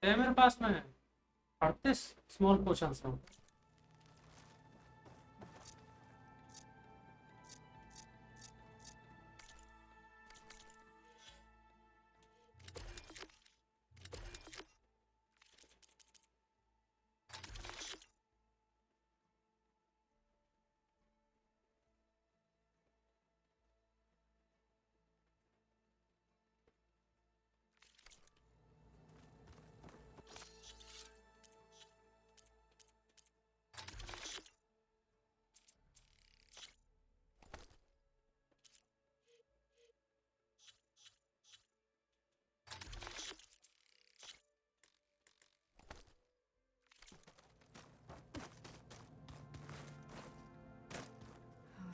है मेरे पास में 38 small potions हैं।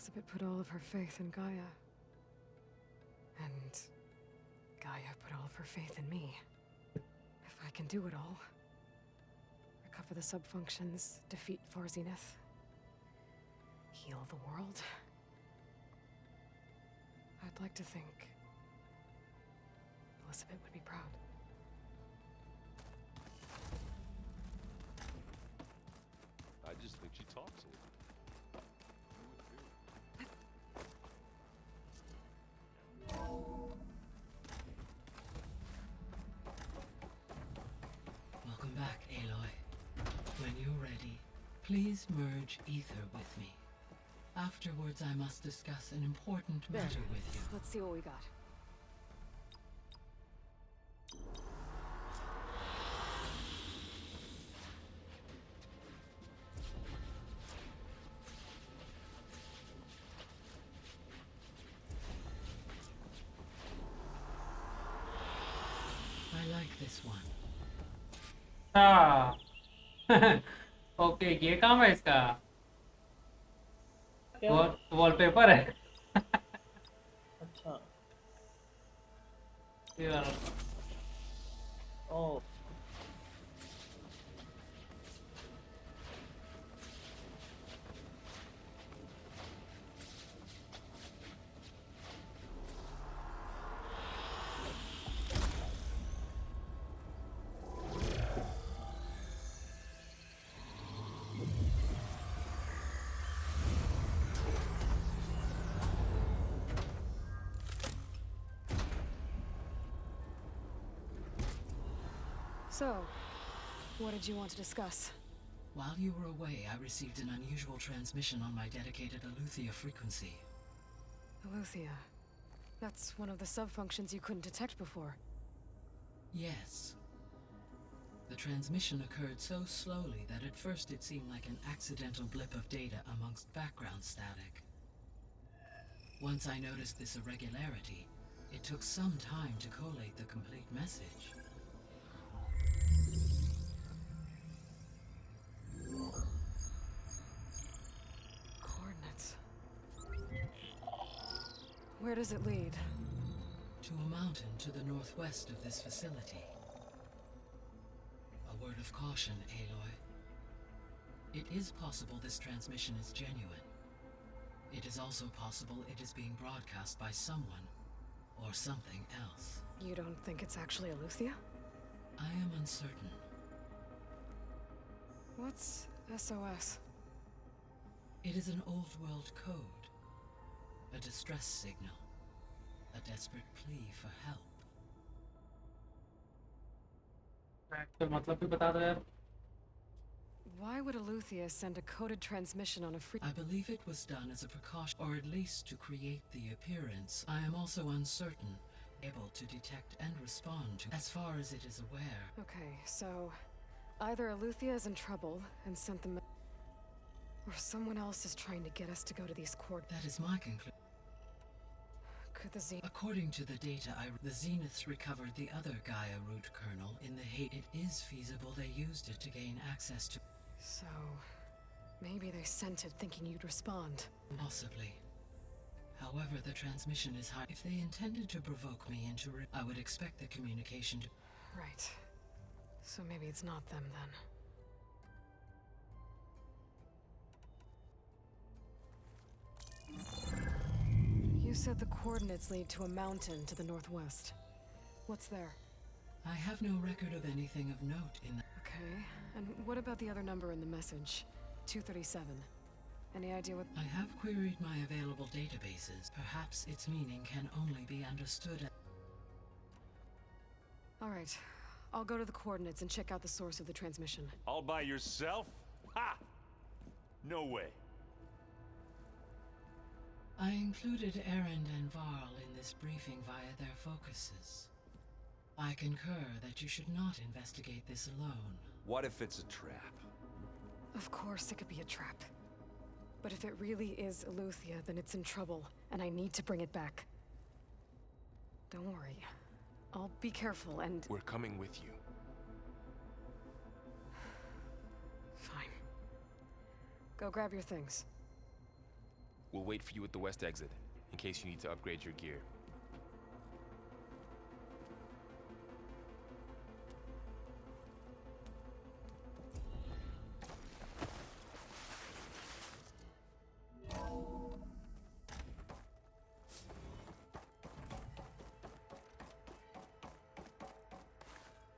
Elizabeth put all of her faith in Gaia. And Gaia put all of her faith in me. If I can do it all, recover the sub-functions, defeat Far Zenith, heal the world, I'd like to think Elizabeth would be proud. I just think she talks a little. Welcome back, Aloy. When you're ready, please merge ether with me. Afterwards, I must discuss an important matter with you. Let's see what we got. I like this one. हाँ okay ये काम है इसका wallpaper है अच्छा ये वाला ओ So, what did you want to discuss? While you were away, I received an unusual transmission on my dedicated Eleuthia frequency. Eleuthia. That's one of the sub-functions you couldn't detect before. Yes. The transmission occurred so slowly that at first it seemed like an accidental blip of data amongst background static. Once I noticed this irregularity, it took some time to collate the complete message. Coordinates. Where does it lead? To a mountain to the northwest of this facility. A word of caution, Aloy. It is possible this transmission is genuine. It is also possible it is being broadcast by someone or something else. You don't think it's actually Eleuthia? I am uncertain. What's SOS? It is an old world code. A distress signal. A desperate plea for help. Actual मतलब भी बता दो यार. Why would Eleuthia send a coded transmission on a free... I believe it was done as a precaution, or at least to create the appearance. I am also uncertain, able to detect and respond to, as far as it is aware. Okay, so either Eleuthia is in trouble and sent them, or someone else is trying to get us to go to these coordinates. That is my conclusion. Could the Zenith... According to the data the Zeniths recovered the other Gaia root kernel in the It is feasible they used it to gain access to... So, maybe they sent it thinking you'd respond. Possibly. However, the transmission is high. If they intended to provoke me into I would expect the communication to... Right. So maybe it's not them then. You said the coordinates lead to a mountain to the northwest. What's there? I have no record of anything of note in the... Okay, and what about the other number in the message? 237. Any idea what... I have queried my available databases. Perhaps its meaning can only be understood. All right. I'll go to the coordinates and check out the source of the transmission. All by yourself? Ha! No way. I included Erend and Varl in this briefing via their focuses. I concur that you should not investigate this alone. What if it's a trap? Of course it could be a trap. But if it really is Eleuthia, then it's in trouble, and I need to bring it back. Don't worry. I'll be careful and... We're coming with you. Fine. Go grab your things. We'll wait for you at the west exit, in case you need to upgrade your gear.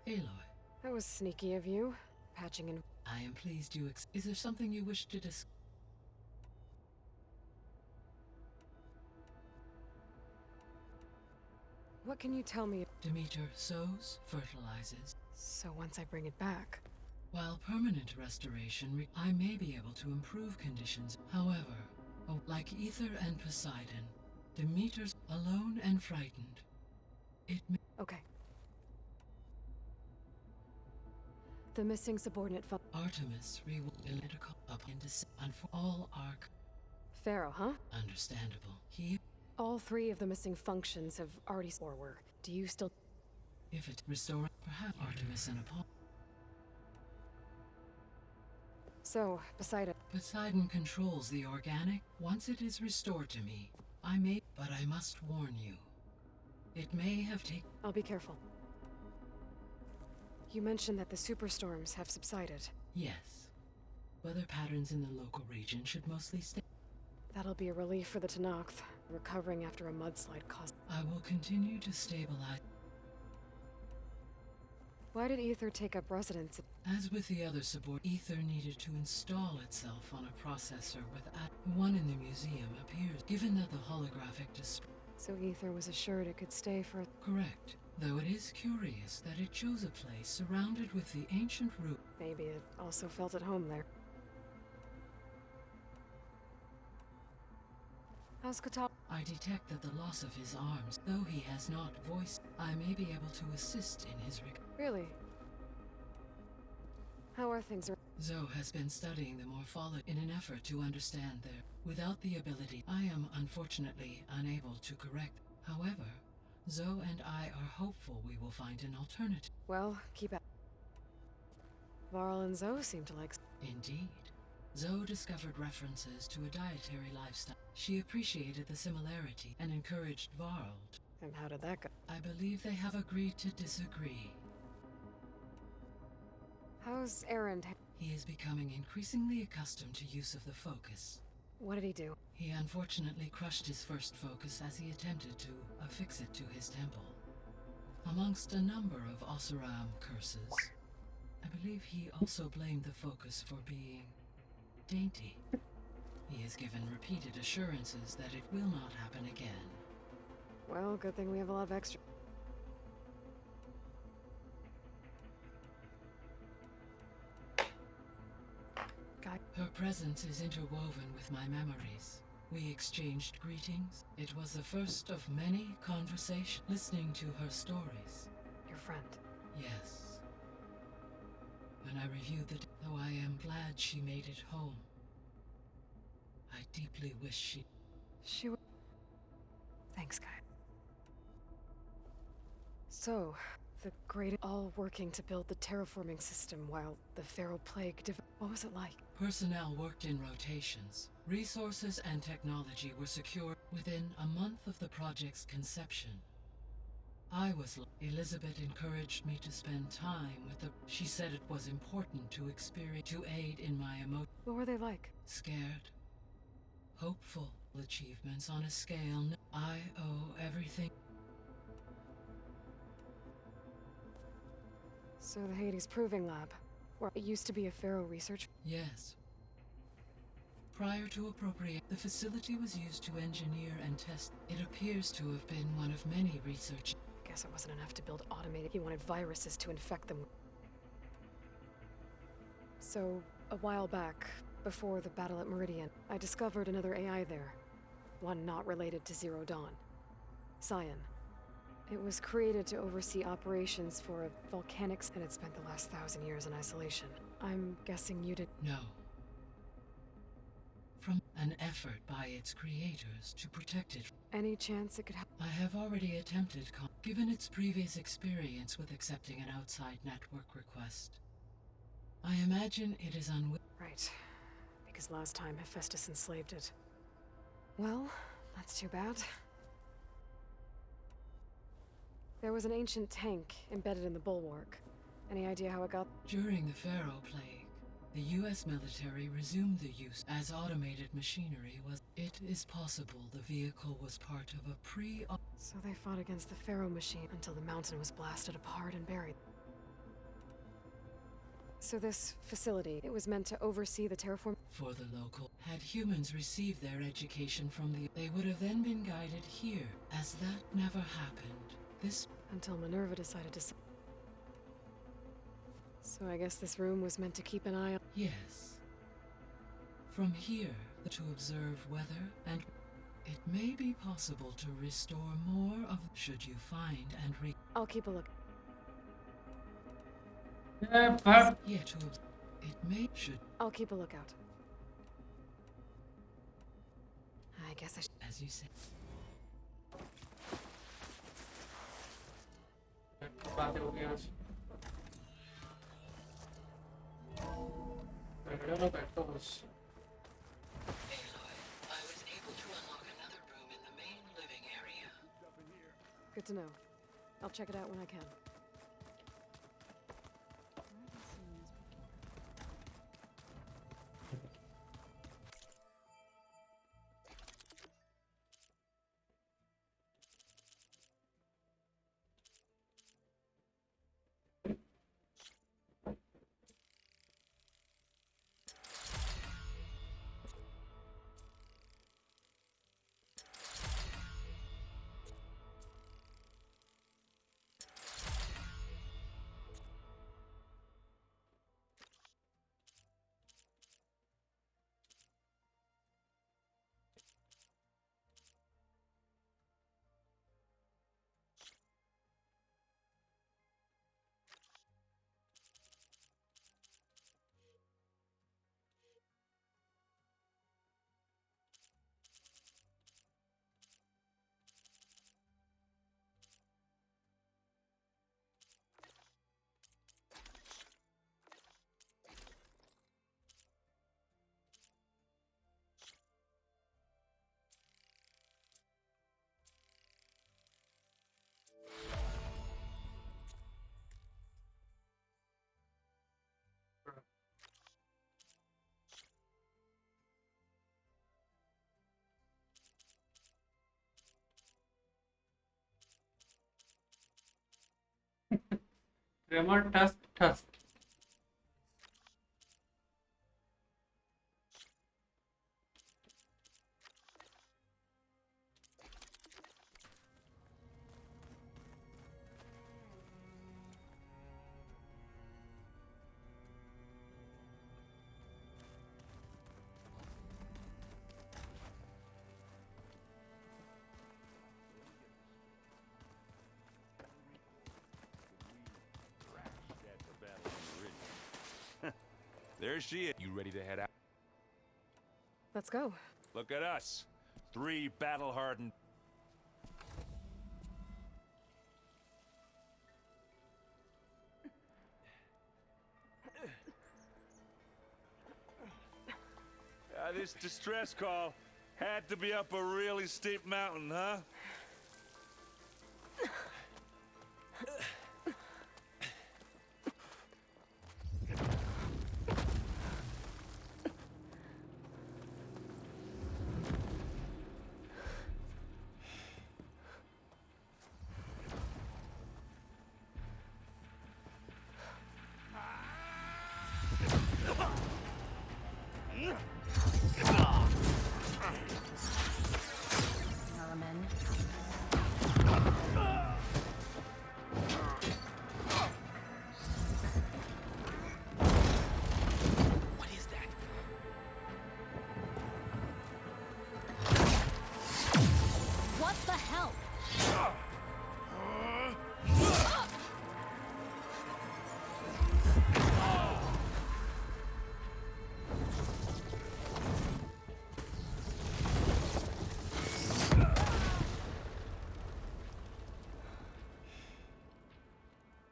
Aloy. That was sneaky of you, patching in... I am pleased you Is there something you wish to discuss? What can you tell me? Demeter sows, fertilizes. So once I bring it back... While permanent restoration, I may be able to improve conditions. However, like Ether and Poseidon, Demeter's alone and frightened. It may... Okay. The missing subordinate Artemis re-electrical up into and for all arc. Pharaoh, huh? Understandable. He... All three of the missing functions have already or were. Do you still... If it restore, perhaps Artemis and Apollo. So, Poseidon... Poseidon controls the organic. Once it is restored to me, I may... But I must warn you. It may have taken... I'll be careful. You mentioned that the superstorms have subsided. Yes. Weather patterns in the local region should mostly stay. That'll be a relief for the Tenakth, recovering after a mudslide caused... I will continue to stabilize... Why did Ether take up residence? As with the other Ether needed to install itself on a processor with the one in the museum appears, given that the holographic display... So Ether was assured it could stay for... Correct. Though it is curious that it chose a place surrounded with the ancient root. Maybe it also felt at home there. How's Katal? I detect that the loss of his arms, though he has not voiced, I may be able to assist in his Really? How are things? Zoe has been studying the morphology in an effort to understand their... Without the ability, I am unfortunately unable to correct. However, Zoe and I are hopeful we will find an alternative. Well, keep at. Varl and Zoe seem to like... Indeed. Zoe discovered references to a dietary lifestyle. She appreciated the similarity and encouraged Varl. And how did that go? I believe they have agreed to disagree. How's Erend? He is becoming increasingly accustomed to use of the focus. What did he do? He unfortunately crushed his first focus as he attempted to affix it to his temple. Amongst a number of Oseram curses, I believe he also blamed the focus for being dainty. He has given repeated assurances that it will not happen again. Well, good thing we have a lot of extra. Her presence is interwoven with my memories. We exchanged greetings. It was the first of many conversations, listening to her stories. Your friend? Yes. When I reviewed though I am glad she made it home. I deeply wish she would. Thanks, Guy. So, the Great all working to build the terraforming system while the Feral Plague what was it like? Personnel worked in rotations. Resources and technology were secured within a month of the project's conception. Elizabeth encouraged me to spend time with the... She said it was important to aid in my emotion. What were they like? Scared. Hopeful. Achievements on a scale I owe everything. So the Hades Proving Lab, where it used to be a Pharaoh research... Yes. Prior to appropriate, the facility was used to engineer and test. It appears to have been one of many research... Guess it wasn't enough to build automated. He wanted viruses to infect them. So, a while back, before the battle at Meridian, I discovered another AI there. One not related to Zero Dawn. Cyan. It was created to oversee operations for a volcanics, and it spent the last 1,000 years in isolation. I'm guessing you did... No. From an effort by its creators to protect it. Any chance it could help? I have already attempted, given its previous experience with accepting an outside network request. I imagine it is unwilling. Right. Because last time Hephaestus enslaved it. Well, that's too bad. There was an ancient tank embedded in the bulwark. Any idea how it got... During the Pharaoh Plague, the U.S. military resumed the use as automated machinery was... It is possible the vehicle was part of a So they fought against the Pharaoh machine until the mountain was blasted apart and buried. So this facility, it was meant to oversee the terraform... For the local. Had humans received their education from the... They would have then been guided here. As that never happened. This... Until Minerva decided to... So I guess this room was meant to keep an eye on... Yes. From here, to observe weather and... It may be possible to restore more of... Should you find and I'll keep a look. Yeah, to... It may... Should... I'll keep a lookout. I guess I should... As you said... बातें हो गई आज video में बैठो बस Good to know. I'll check it out when I can. Tremor ठस ठस। There she is. You ready to head out? Let's go. Look at us. 3 battle-hardened... this distress call had to be up a really steep mountain, huh? Herman. What is that? What the hell?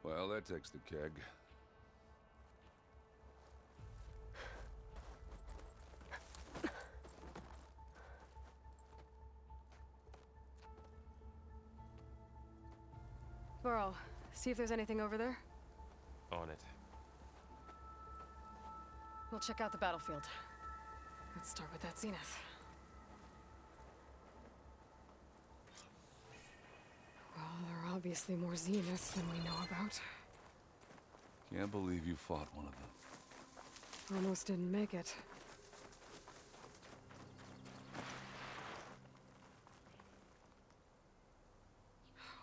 Well, that takes the keg. Burrow, see if there's anything over there. On it. We'll check out the battlefield. Let's start with that zenith. Well, there are obviously more zeniths than we know about. Can't believe you fought one of them. Almost didn't make it.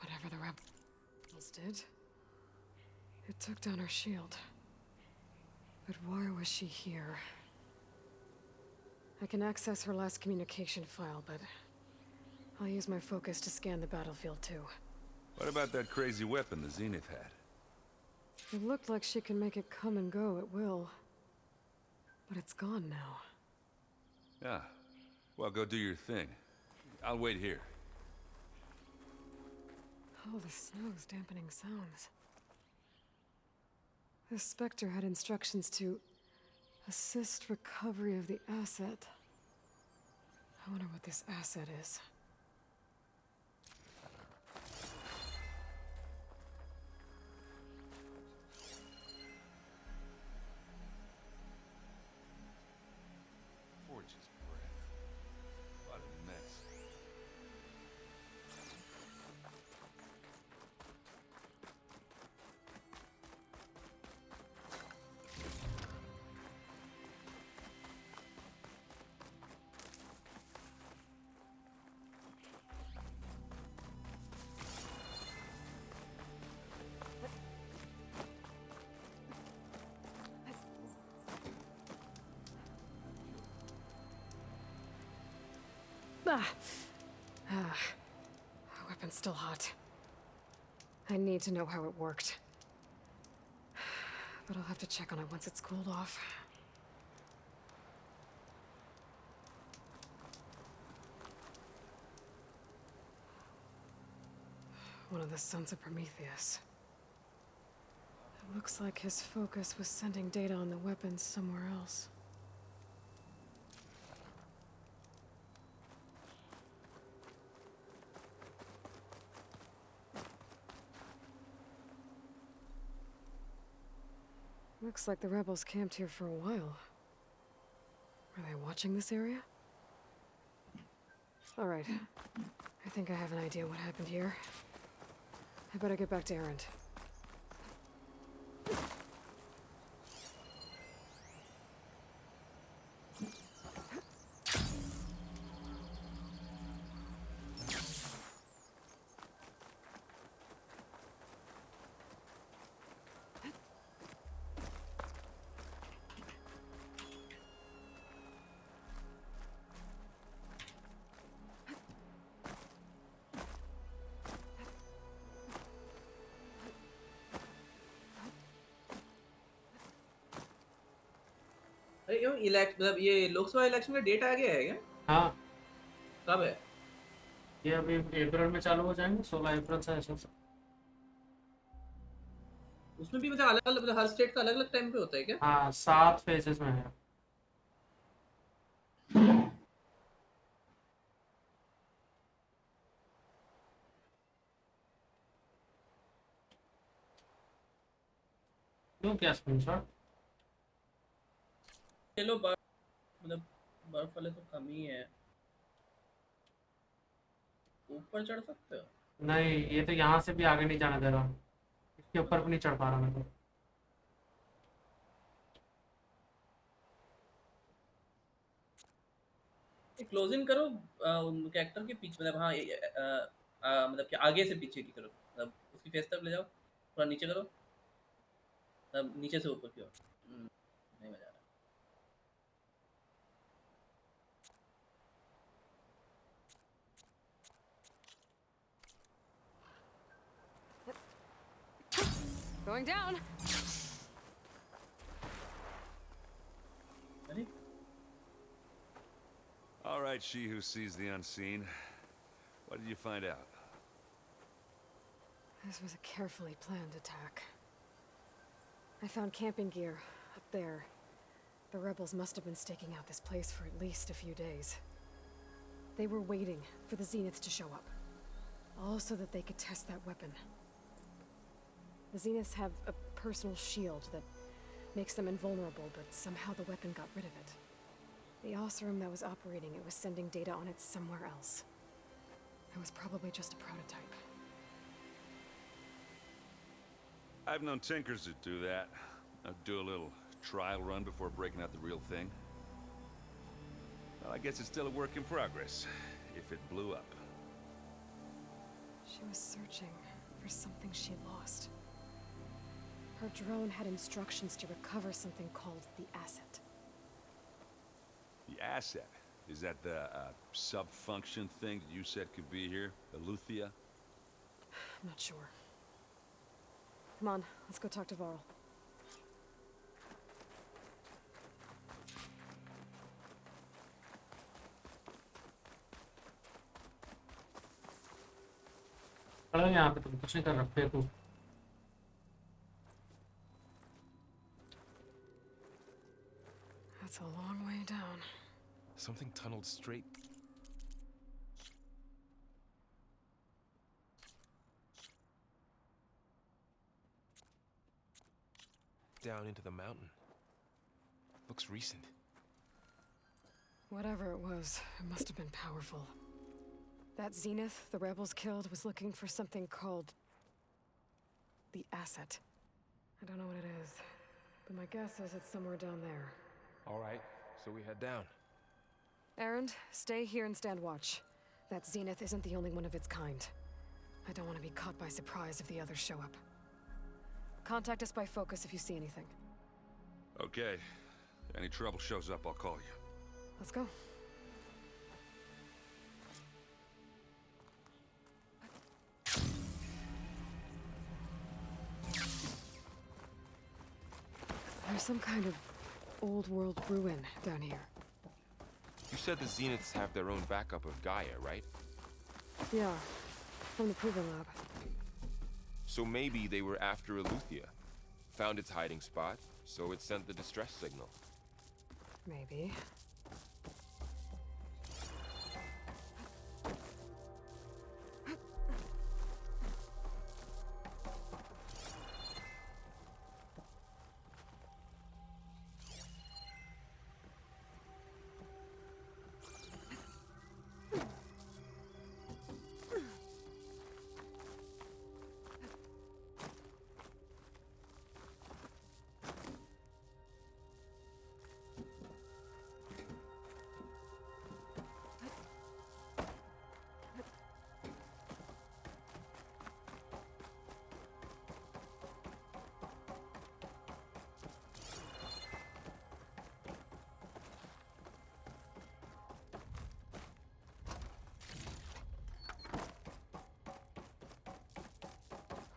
Whatever the rebels did, it took down her shield. But why was she here? I can access her last communication file, but I'll use my focus to scan the battlefield too. What about that crazy weapon the Zenith had? It looked like she can make it come and go at will. But it's gone now. Yeah. Well, go do your thing. I'll wait here. Oh, the snow's dampening sounds. The Spectre had instructions to assist recovery of the asset. I wonder what this asset is. Forge's breath. What a mess. Weapon's still hot. I need to know how it worked. But I'll have to check on it once it's cooled off. One of the Sons of Prometheus. It looks like his focus was sending data on the weapons somewhere else. Looks like the rebels camped here for a while. Are they watching this area? All right. I think I have an idea what happened here. I better get back to Erend. Election मतलब ये Lok Sabha election का date आ गया है क्या? हाँ कब है? ये अभी अप्रैल में चालू हो जाएंगे, 16 अप्रैल से ऐसा। उसमें भी मतलब अलग अलग मतलब हर स्टेट का अलग अलग टाइम पे होता है क्या? हाँ 7 फेजेस में है। क्यों, क्या स्क्रीनशॉट? चलो मतलब बर्फ वाले तो कम ही है, ऊपर चढ़ सकते हो? नहीं, ये तो यहाँ से भी आगे नहीं जाने दे रहा, इसके ऊपर भी नहीं चढ़ पा रहा मैं तो। क्लोज इन करो उन कैरेक्टर के पीछे, मतलब हाँ मतलब कि आगे से पीछे की तरफ, मतलब उसकी फेस तक ले जाओ, थोड़ा नीचे करो, मतलब नीचे से ऊपर की ओर। नहीं मजा आ रहा। Going down. Ready? All right, she who sees the unseen. What did you find out? This was a carefully planned attack. I found camping gear up there. The rebels must have been staking out this place for at least a few days. They were waiting for the Zeniths to show up, all so that they could test that weapon. The Zeniths have a personal shield that makes them invulnerable, but somehow the weapon got rid of it. The Oseram that was operating it was sending data on it somewhere else. It was probably just a prototype. I've known tinkers that do that. I'd do a little trial run before breaking out the real thing. Well, I guess it's still a work in progress, if it blew up. She was searching for something she lost. Her drone had instructions to recover something called the Asset. The asset? Is that the sub-function thing that you said could be here? Eleuthia? I'm not sure. Come on, let's go talk to Varl. खड़ा यहाँ पे, तुम कुछ नहीं कर रखे तू। That's a long way down. Something tunneled straight. Down into the mountain. Looks recent. Whatever it was, it must have been powerful. That Zenith the rebels killed was looking for something called the Asset. I don't know what it is, but my guess is it's somewhere down there. All right, so we head down. Erend, stay here and stand watch. That Zenith isn't the only one of its kind. I don't want to be caught by surprise if the others show up. Contact us by focus if you see anything. Okay. Any trouble shows up, I'll call you. Let's go. There's some kind of old world ruin down here. You said the Zeniths have their own backup of Gaia, right? Yeah, from the Proving Lab. So maybe they were after Eleuthia. Found its hiding spot, so it sent the distress signal. Maybe.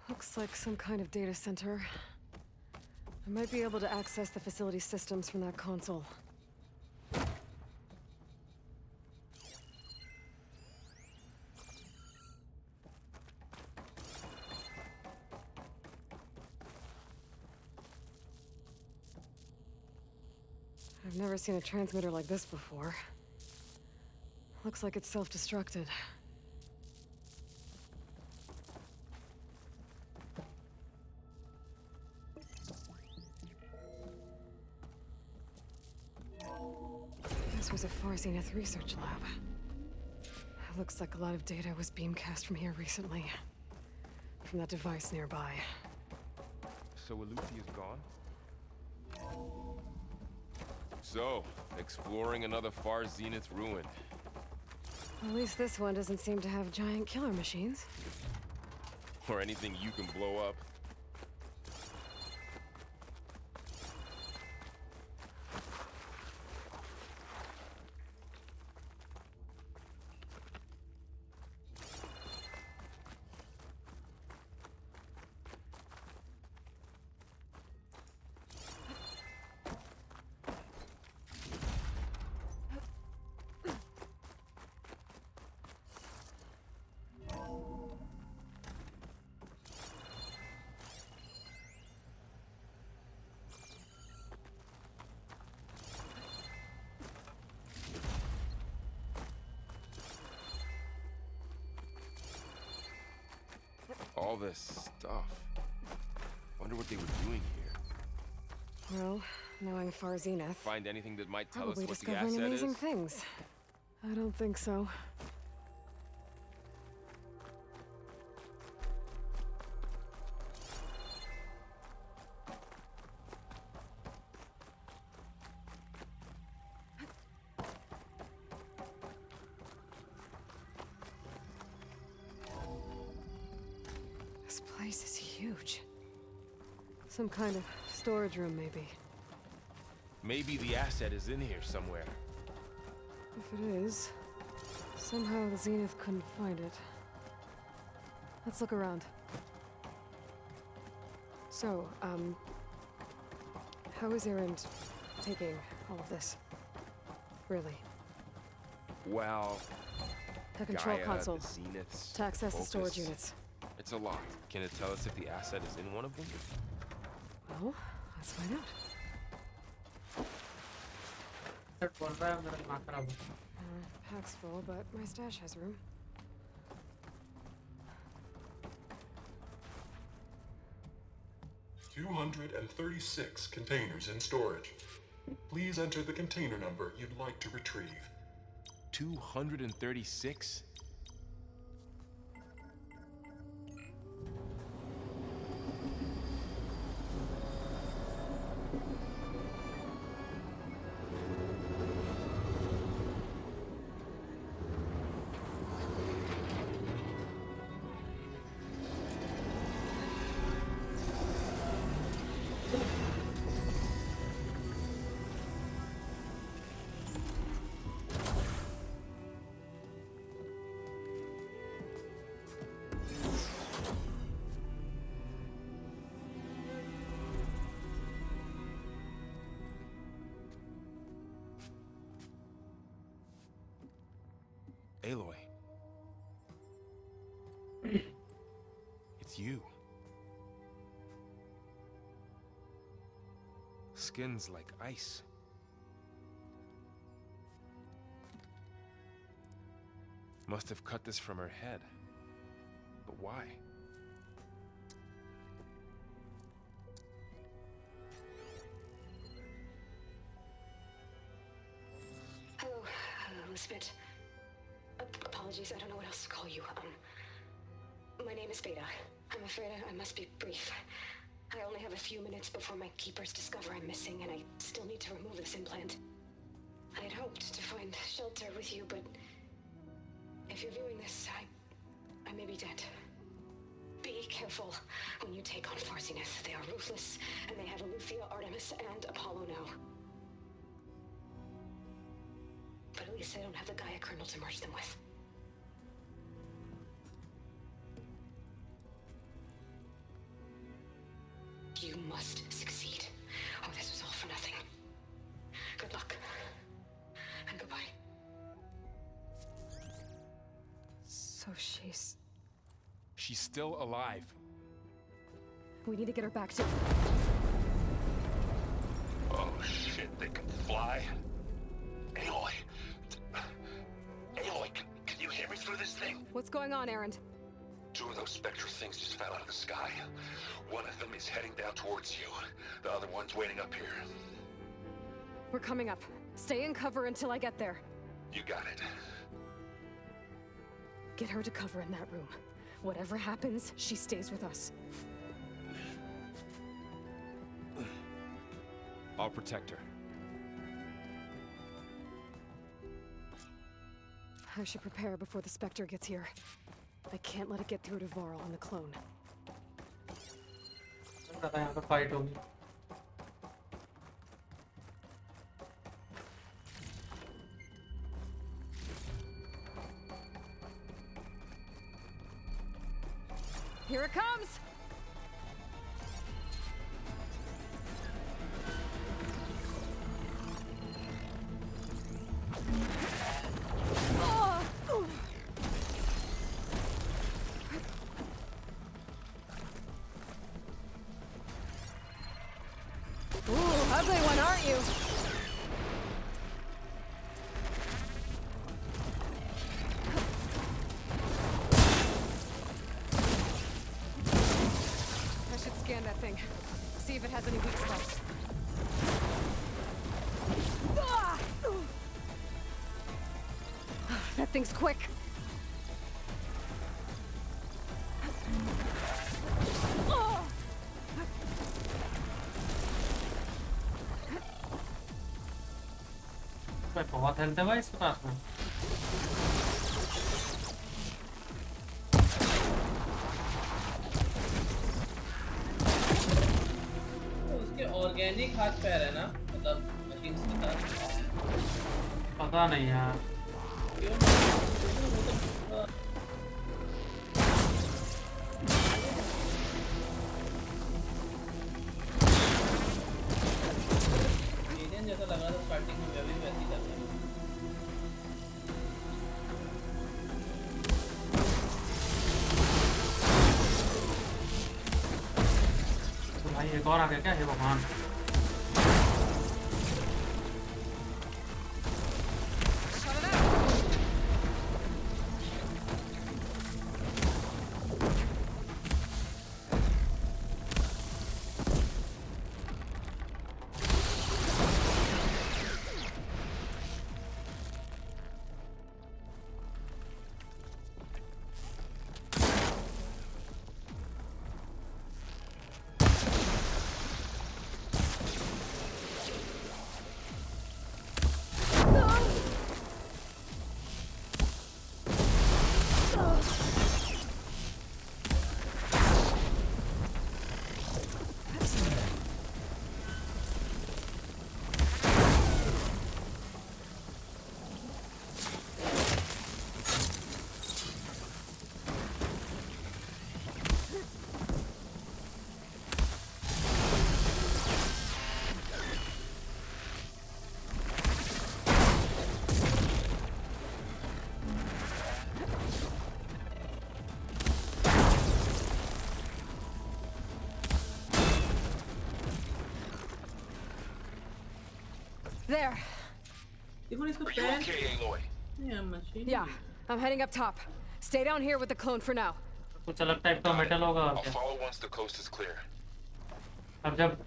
Looks like some kind of data center. I might be able to access the facility systems from that console. I've never seen a transmitter like this before. Looks like it's self-destructed. This was a Far Zenith research lab. It looks like a lot of data was beamcast from here recently. From that device nearby. So Aluthi is gone? So, exploring another Far Zenith ruin. At least this one doesn't seem to have giant killer machines. Or anything you can blow up. All this stuff. Wonder what they were doing here. Well, knowing Far Zenith, Find anything that might tell us probably what the discovering asset amazing is? things. I don't think so. This place is huge. Some kind of storage room, maybe. Maybe the asset is in here somewhere. If it is, somehow the Zenith couldn't find it. Let's look around. So, how is Erend taking all of this? Really? Well, The control Gaia, console. the Zeniths, To access the storage focus. units. It's a lot. Can it tell us if the asset is in one of them? Well, let's find out. बोल रहा है मेरा दिमाग खराब हो Pack's full, but my stash has room. $236 containers in storage. Please enter the container number you'd like to retrieve. 236? Aloy. It's you. Skin's like ice. Must have cut this from her head. But why? Hello, Elizabeth. Apologies, I don't know what else to call you. My name is Beta. I'm afraid I must be brief. I only have a few minutes before my keepers discover I'm missing, and I still need to remove this implant. I had hoped to find shelter with you, but if you're viewing this, I may be dead. Be careful when you take on Far Zenith. They are ruthless, and they have Aletheia, Artemis, and Apollo now. But at least they don't have the Gaia kernel to merge them with. You must succeed, or this was all for nothing. Good luck. And goodbye. So she's... She's still alive. We need to get her back to... Oh shit, they can fly? Aloy! Aloy, can you hear me through this thing? What's going on, Erend? 2 of those spectral things just fell out of the sky. One of them is heading down towards you. The other one's waiting up here. We're coming up. Stay in cover until I get there. You got it. Get her to cover in that room. Whatever happens, she stays with us. I'll protect her. I should prepare before the Spectre gets here. I can't let it get through to Varl and the clone. लग रहा था यहाँ पे fight होगी. Here it comes! Ooh, ugly one, aren't you? I should scan that thing. See if it has any weak spots. Ah! That thing's quick. Oh! भाई बहुत health है भाई इसके पास में. तो उसके ऑर्गेनिक हाथ पैर है ना, मतलब मशीन्स के साथ. पता नहीं यार. एलियन जैसा लगा था स्टार्टिंग में, मैं भी वैसे ही कर रहा हूँ. तो भाई एक और आ गया क्या? हे भगवान. There. देखो इसका Are you पैर. okay, Aloy? Yeah, machine. Yeah, I'm heading up top. Stay down here with the clone for now. कुछ अलग टाइप का मेटल होगा और I'll क्या. follow once the coast is clear. अब जब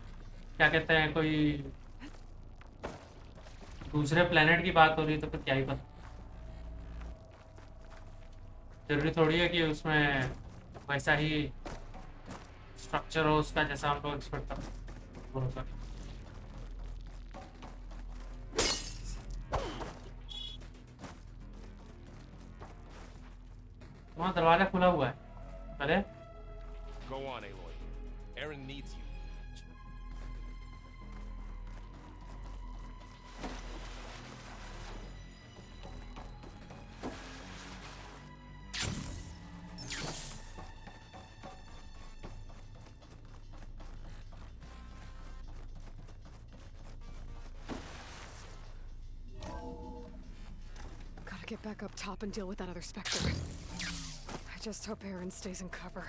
क्या कहते हैं कोई दूसरे प्लेनेट की बात हो रही है तो फिर क्या ही पता. जरूरी थोड़ी है कि उसमें वैसा ही स्ट्रक्चर हो उसका जैसा हम लोग एक्सपेक्ट करते हैं. वहाँ दरवाजा खुला हुआ है. अरे Go on, Aloy. Aaron needs you. Gotta get back up top and deal with that other Spectre. I just hope Aaron stays in cover.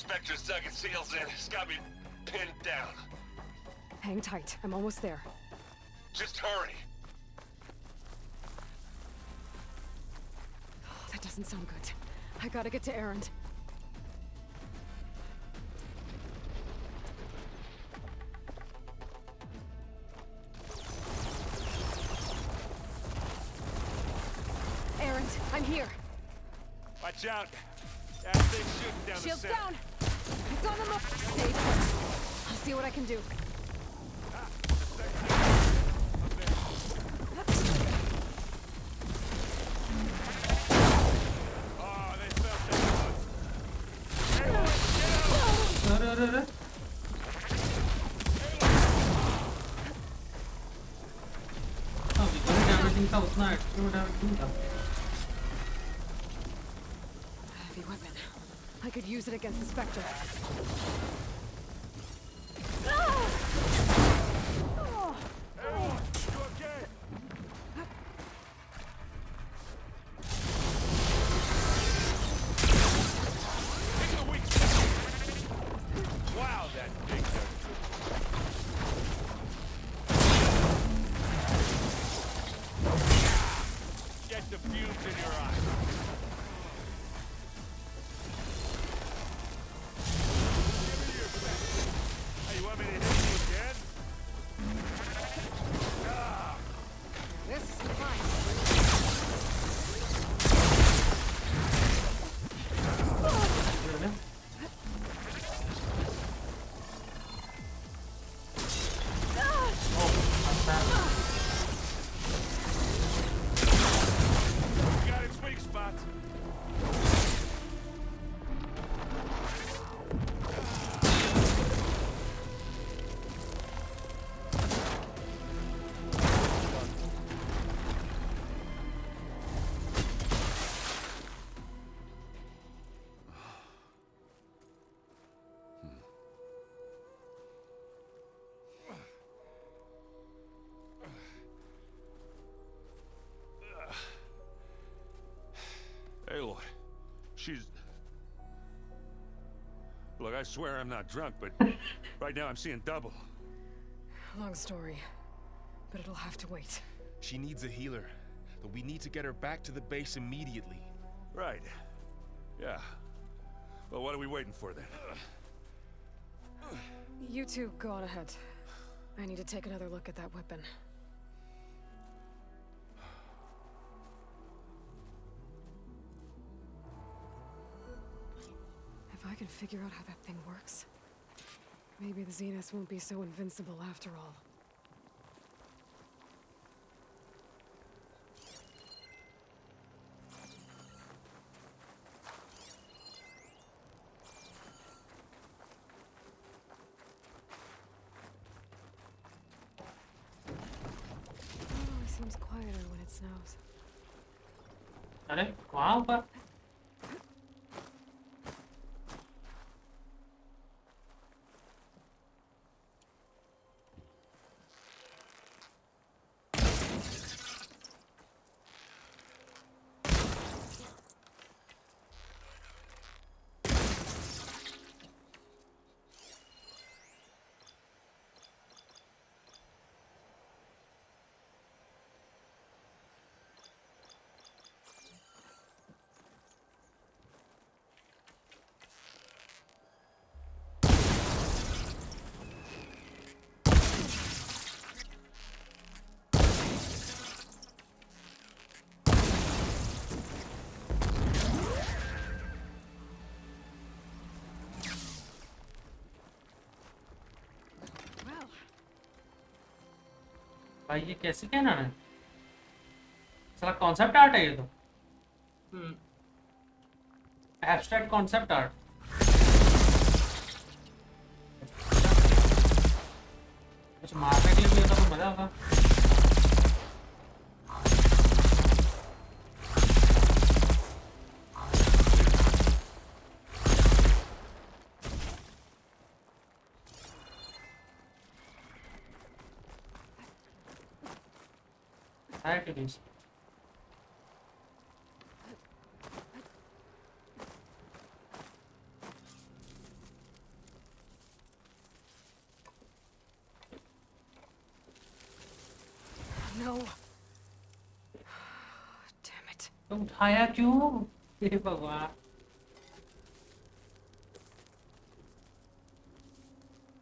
Spectre's dug its heels in. It's got me pinned down. Hang tight. I'm almost there. Just hurry. That doesn't sound good. I gotta get to Erend. Erend, I'm here. Watch out. That thing's shooting down the Shield center. down. It's on the move. Stay put. I'll see what I can do. Oh, they felt that one. अरे विकल damaging था उतना extra damage नहीं था. Heavy weapon. I could use it against the Spectre. Wow, that thing Get the fumes in your eyes. Hey, you want me to hit you again? Ah. This is fine. You got its weak spots. Aloy, she's... Look, I swear I'm not drunk, but right now I'm seeing double. Long story, but it'll have to wait. She needs a healer, but we need to get her back to the base immediately. Right. Yeah. Well, what are we waiting for then? You two go on ahead. I need to take another look at that weapon. If I can figure out how that thing works, maybe the Zeniths won't be so invincible after all. It always seems quieter when it snows. अरे वहाँ ऊपर भाई ये कैसे कहना है साला concept art है ये तो एब्स्ट्रैक्ट कॉन्सेप्ट आर्ट कुछ मारने के लिए भी होता तो मजा आता activities. no. Damn it. तो उठाया क्यों? हे भगवान.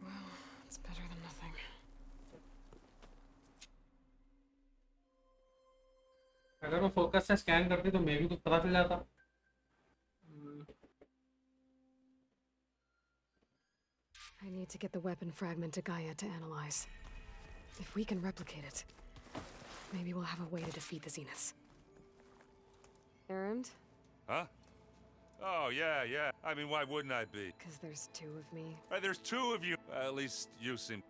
Well, it's better than nothing. अगर मैं फोकस से स्कैन करती तो मे भी कुछ पता चल जाता. I need to get the weapon fragment to Gaia to analyze. If we can replicate it, maybe we'll have a way to defeat the Zeniths. Errand? Huh? Oh, yeah. I mean, why wouldn't I be? Because there's two of me. There's two of you. At least you seem...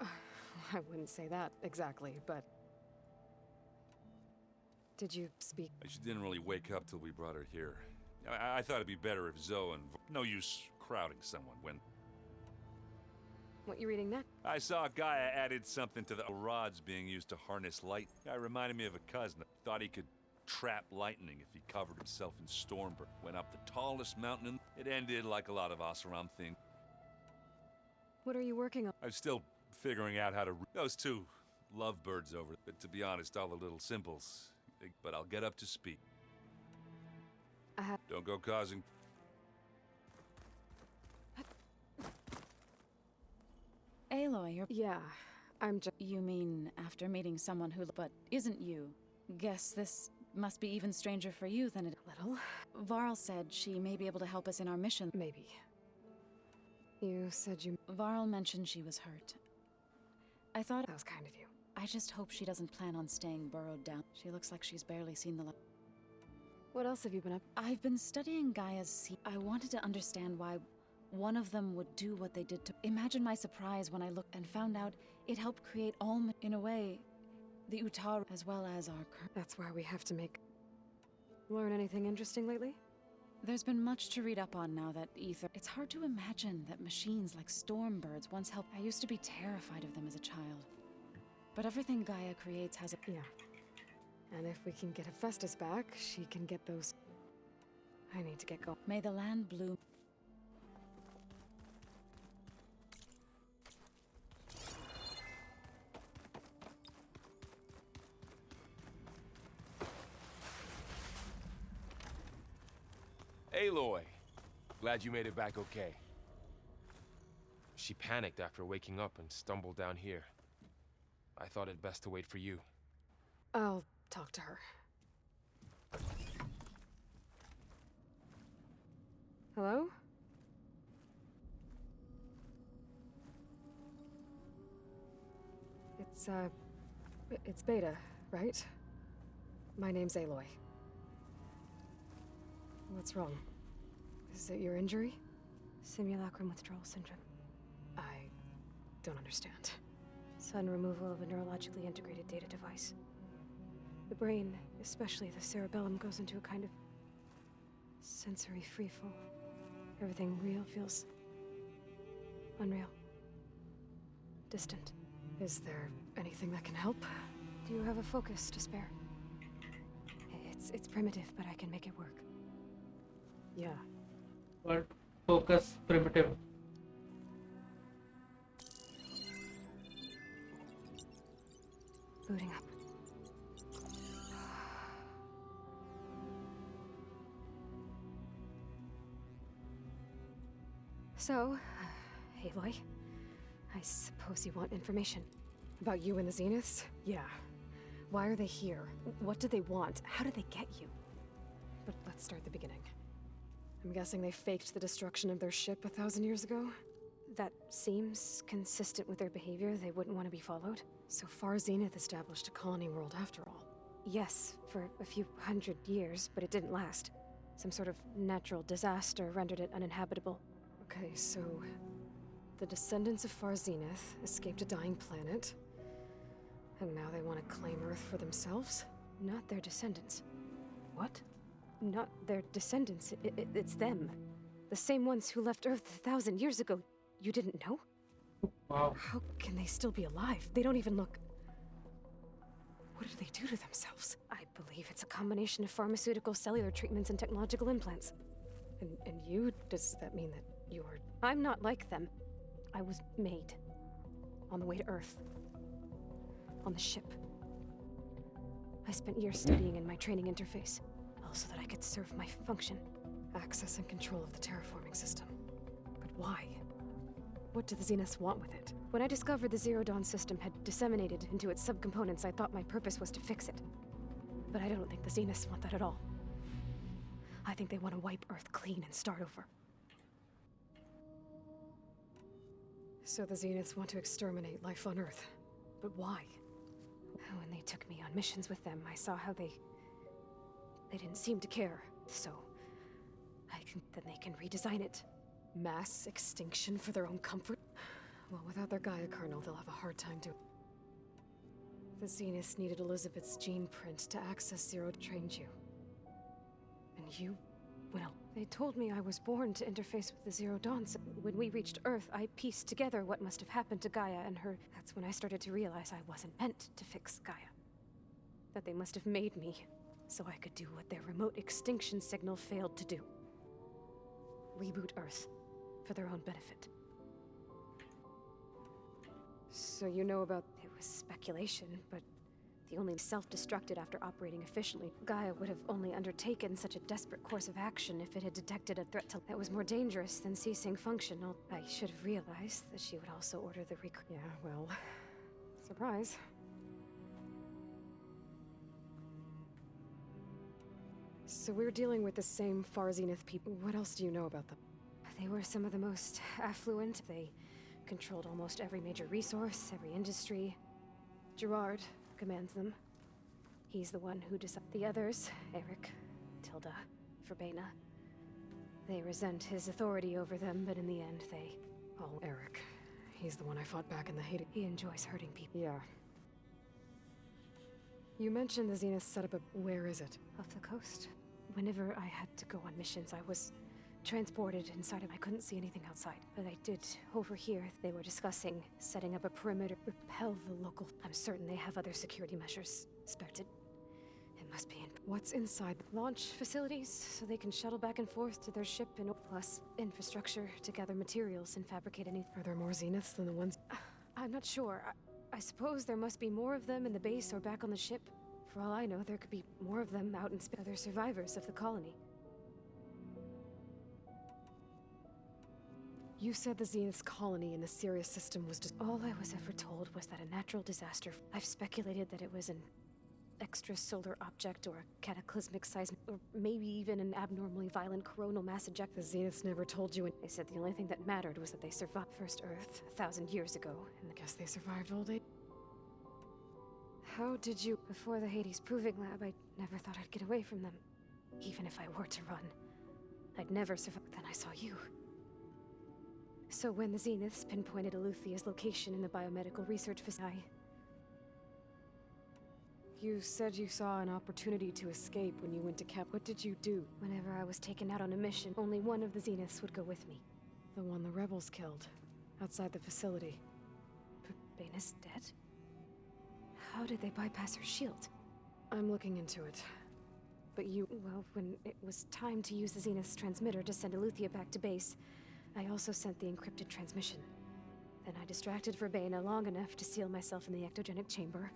I wouldn't say that exactly, but... Did you speak? She didn't really wake up till we brought her here. I thought it'd be better if Zoe and... No use crowding someone when... What you reading next? I saw Gaia added something to the rods being used to harness light. Guy reminded me of a cousin. Thought he could trap lightning if he covered himself in Stormbird. Went up the tallest mountain and it ended like a lot of Oseram things. What are you working on? I'm still figuring out how to... Those two lovebirds over. But to be honest, all the little symbols. But I'll get up to speed. Don't go causing... Aloy, you're... Yeah, I'm just... You mean after meeting someone who... But isn't you? Guess this must be even stranger for you than it... Little? Varl said she may be able to help us in our mission. Maybe. You said you... Varl mentioned she was hurt. I thought... That was kind of you. I just hope she doesn't plan on staying burrowed down. She looks like she's barely seen the light. What else have you been up? I've been studying Gaia's sea. I wanted to understand why one of them would do what they did to... Imagine my surprise when I looked and found out it helped create all... In a way, the Utaru as well as our... That's why we have to make... Learn anything interesting lately? There's been much to read up on now that Ether... It's hard to imagine that machines like Stormbirds once helped... I used to be terrified of them as a child. But everything Gaia creates has a... Yeah. And if we can get Hephaestus back, she can get those... I need to get going. May the land bloom. Aloy! Glad you made it back okay. She panicked after waking up and stumbled down here. I thought it best to wait for you. I'll talk to her. Hello? It's Beta, right? My name's Aloy. What's wrong? Is it your injury? Simulacrum withdrawal syndrome. I don't understand. Sudden removal of a neurologically integrated data device. The brain, especially the cerebellum, goes into a kind of sensory freefall. Everything real feels unreal. Distant. Is there anything that can help? Do you have a focus to spare? It's primitive, but I can make it work. Yeah. But focus primitive. Booting up. So, Aloy, I suppose you want information. About you and the Zeniths? Yeah. Why are they here? What do they want? How did they get you? But let's start at the beginning. I'm guessing they faked the destruction of their ship 1,000 years ago? That seems consistent with their behavior. They wouldn't want to be followed. So far, Zenith established a colony world after all. Yes, for a few hundred years, but it didn't last. Some sort of natural disaster rendered it uninhabitable. Okay, so... the descendants of Far Zenith escaped a dying planet, and now they want to claim Earth for themselves? Not their descendants. What? Not their descendants. It's them. The same ones who left Earth 1,000 years ago. You didn't know? Wow. How can they still be alive? They don't even look... What did they do to themselves? I believe it's a combination of pharmaceutical, cellular treatments, and technological implants. And you? Does that mean that you're... I'm not like them. I was made. On the way to Earth. On the ship. I spent years studying in my training interface, also that I could serve my function. Access and control of the terraforming system. But why? What do the Zeniths want with it? When I discovered the Zero Dawn system had disseminated into its subcomponents, I thought my purpose was to fix it. But I don't think the Zeniths want that at all. I think they want to wipe Earth clean and start over. So the Zeniths want to exterminate life on Earth. But why? When they took me on missions with them, I saw how they didn't seem to care. So then they can redesign it. Mass extinction for their own comfort? Well, without their Gaia kernel, they'll have a hard time doing. The Zeniths needed Elizabeth's gene print to access Zero trained you. And you, well, they told me I was born to interface with the Zero Dawn. So when we reached Earth, I pieced together what must have happened to Gaia and her. That's when I started to realize I wasn't meant to fix Gaia. That they must have made me so I could do what their remote extinction signal failed to do. Reboot Earth for their own benefit. So you know about... It was speculation, but the only self-destructed after operating efficiently. Gaia would have only undertaken such a desperate course of action if it had detected a threat that was more dangerous than ceasing function. I should have realized that she would also order the Yeah, well... Surprise. So we're dealing with the same Far Zenith people. What else do you know about them? They were some of the most affluent. They controlled almost every major resource, every industry. Gerard commands them. He's the one who decides. The others, Eric, Tilda, Verbena, they resent his authority over them, but in the end, they all... Eric. He's the one I fought back in the Haiti. He enjoys hurting people. Yeah. You mentioned the Zenith set up a... Where is it? Off the coast. Whenever I had to go on missions, I was transported inside of... I couldn't see anything outside, but I did overhear they were discussing setting up a perimeter, repel the local... I'm certain they have other security measures. It must be in... What's inside? Launch facilities, so they can shuttle back and forth to their ship, and plus infrastructure to gather materials and fabricate any... Are there more Zeniths than the ones... I'm not sure. I suppose there must be more of them in the base or back on the ship. For all I know, there could be more of them out in space. Other survivors of the colony. You said the Zenith's colony in the Sirius system was just... All I was ever told was that a natural disaster... I've speculated that it was an extrasolar object or a cataclysmic seismic... or maybe even an abnormally violent coronal mass eject. The Zeniths never told you... They said the only thing that mattered was that they survived First Earth 1,000 years ago, and I guess they survived all day. How did you... Before the Hades Proving Lab, I never thought I'd get away from them. Even if I were to run. I'd never survive. Then I saw you. So when the Zeniths pinpointed Eluthia's location in the biomedical research facility... You said you saw an opportunity to escape when you went to Cap. What did you do? Whenever I was taken out on a mission, only one of the Zeniths would go with me. The one the rebels killed. Outside the facility. Baina's dead? How did they bypass her shield? I'm looking into it. But you... Well, when it was time to use the Zenith's transmitter to send Eluthia back to base, I also sent the encrypted transmission. Then I distracted Verbena long enough to seal myself in the ectogenic chamber,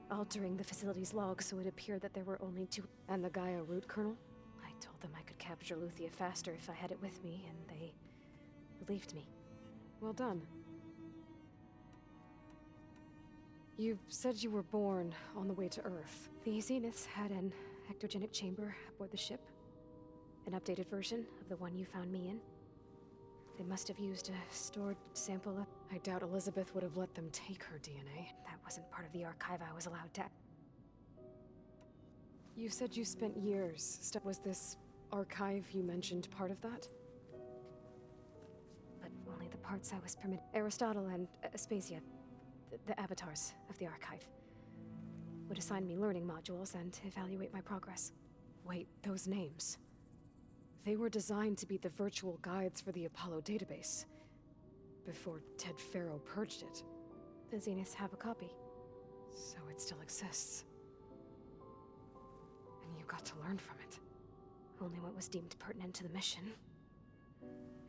altering the facility's log so it appeared that there were only 2... And the Gaia root kernel? I told them I could capture Eluthia faster if I had it with me, and they believed me. Well done. You said you were born on the way to Earth. The Zeniths had an ectogenic chamber aboard the ship. An updated version of the one you found me in. They must have used a stored sample of... I doubt Elizabeth would have let them take her DNA. That wasn't part of the archive I was allowed to... You said you spent years... Was this archive you mentioned part of that? But only the parts I was permitted... Aristotle and Aspasia, the avatars of the archive, would assign me learning modules and evaluate my progress. Wait, those names... They were designed to be the virtual guides for the Apollo database. Before Ted Faro purged it. The Zeniths have a copy. So it still exists. And you got to learn from it. Only what was deemed pertinent to the mission.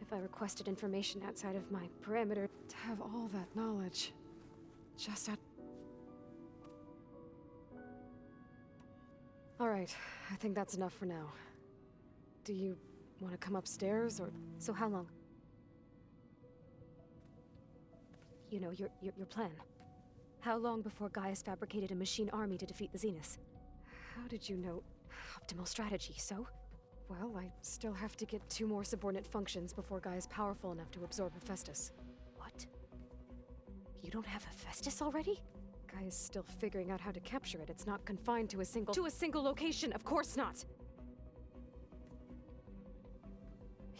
If I requested information outside of my parameter... To have all that knowledge... Just at... All right, I think that's enough for now. Do you want to come upstairs, or... So how long? You know, your plan. How long before Gaius fabricated a machine army to defeat the Zeniths? How did you know? Optimal strategy, so? Well, I still have to get 2 more subordinate functions before Gaia's powerful enough to absorb Hephaestus. What? You don't have Hephaestus already? Gaia's still figuring out how to capture it. It's not confined to a single... To a single location, of course not!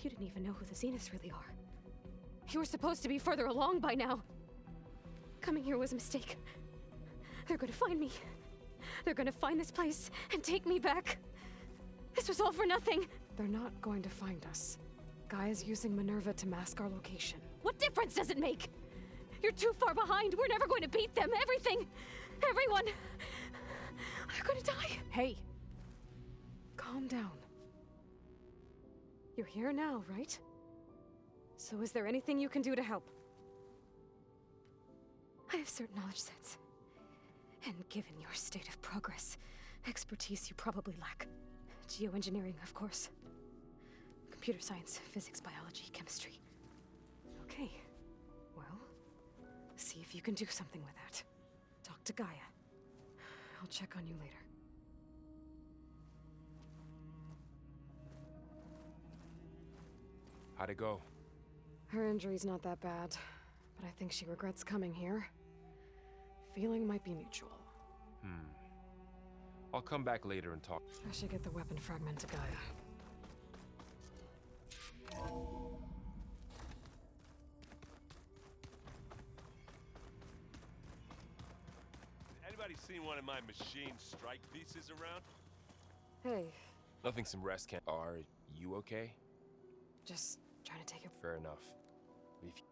You didn't even know who the Zeniths really are. You were supposed to be further along by now! Coming here was a mistake. They're gonna find me. They're gonna find this place and take me back. This was all for nothing. They're not going to find us. Gaia's using Minerva to mask our location. What difference does it make? You're too far behind. We're never going to beat them. Everything, everyone, are gonna die. Hey, calm down. You're here now, right? So is there anything you can do to help? I have certain knowledge sets. And given your state of progress, expertise you probably lack. Geoengineering, of course. Computer science, physics, biology, chemistry. Okay. Well, see if you can do something with that. Talk to Gaia. I'll check on you later. How'd it go? Her injury's not that bad, but I think she regrets coming here. Feeling might be mutual. I'll come back later and talk. I should get the weapon fragment to Gaia. Anybody seen one of my machine strike pieces around? Hey, Nothing some rest can. Are you okay? just trying to take it. Fair enough. If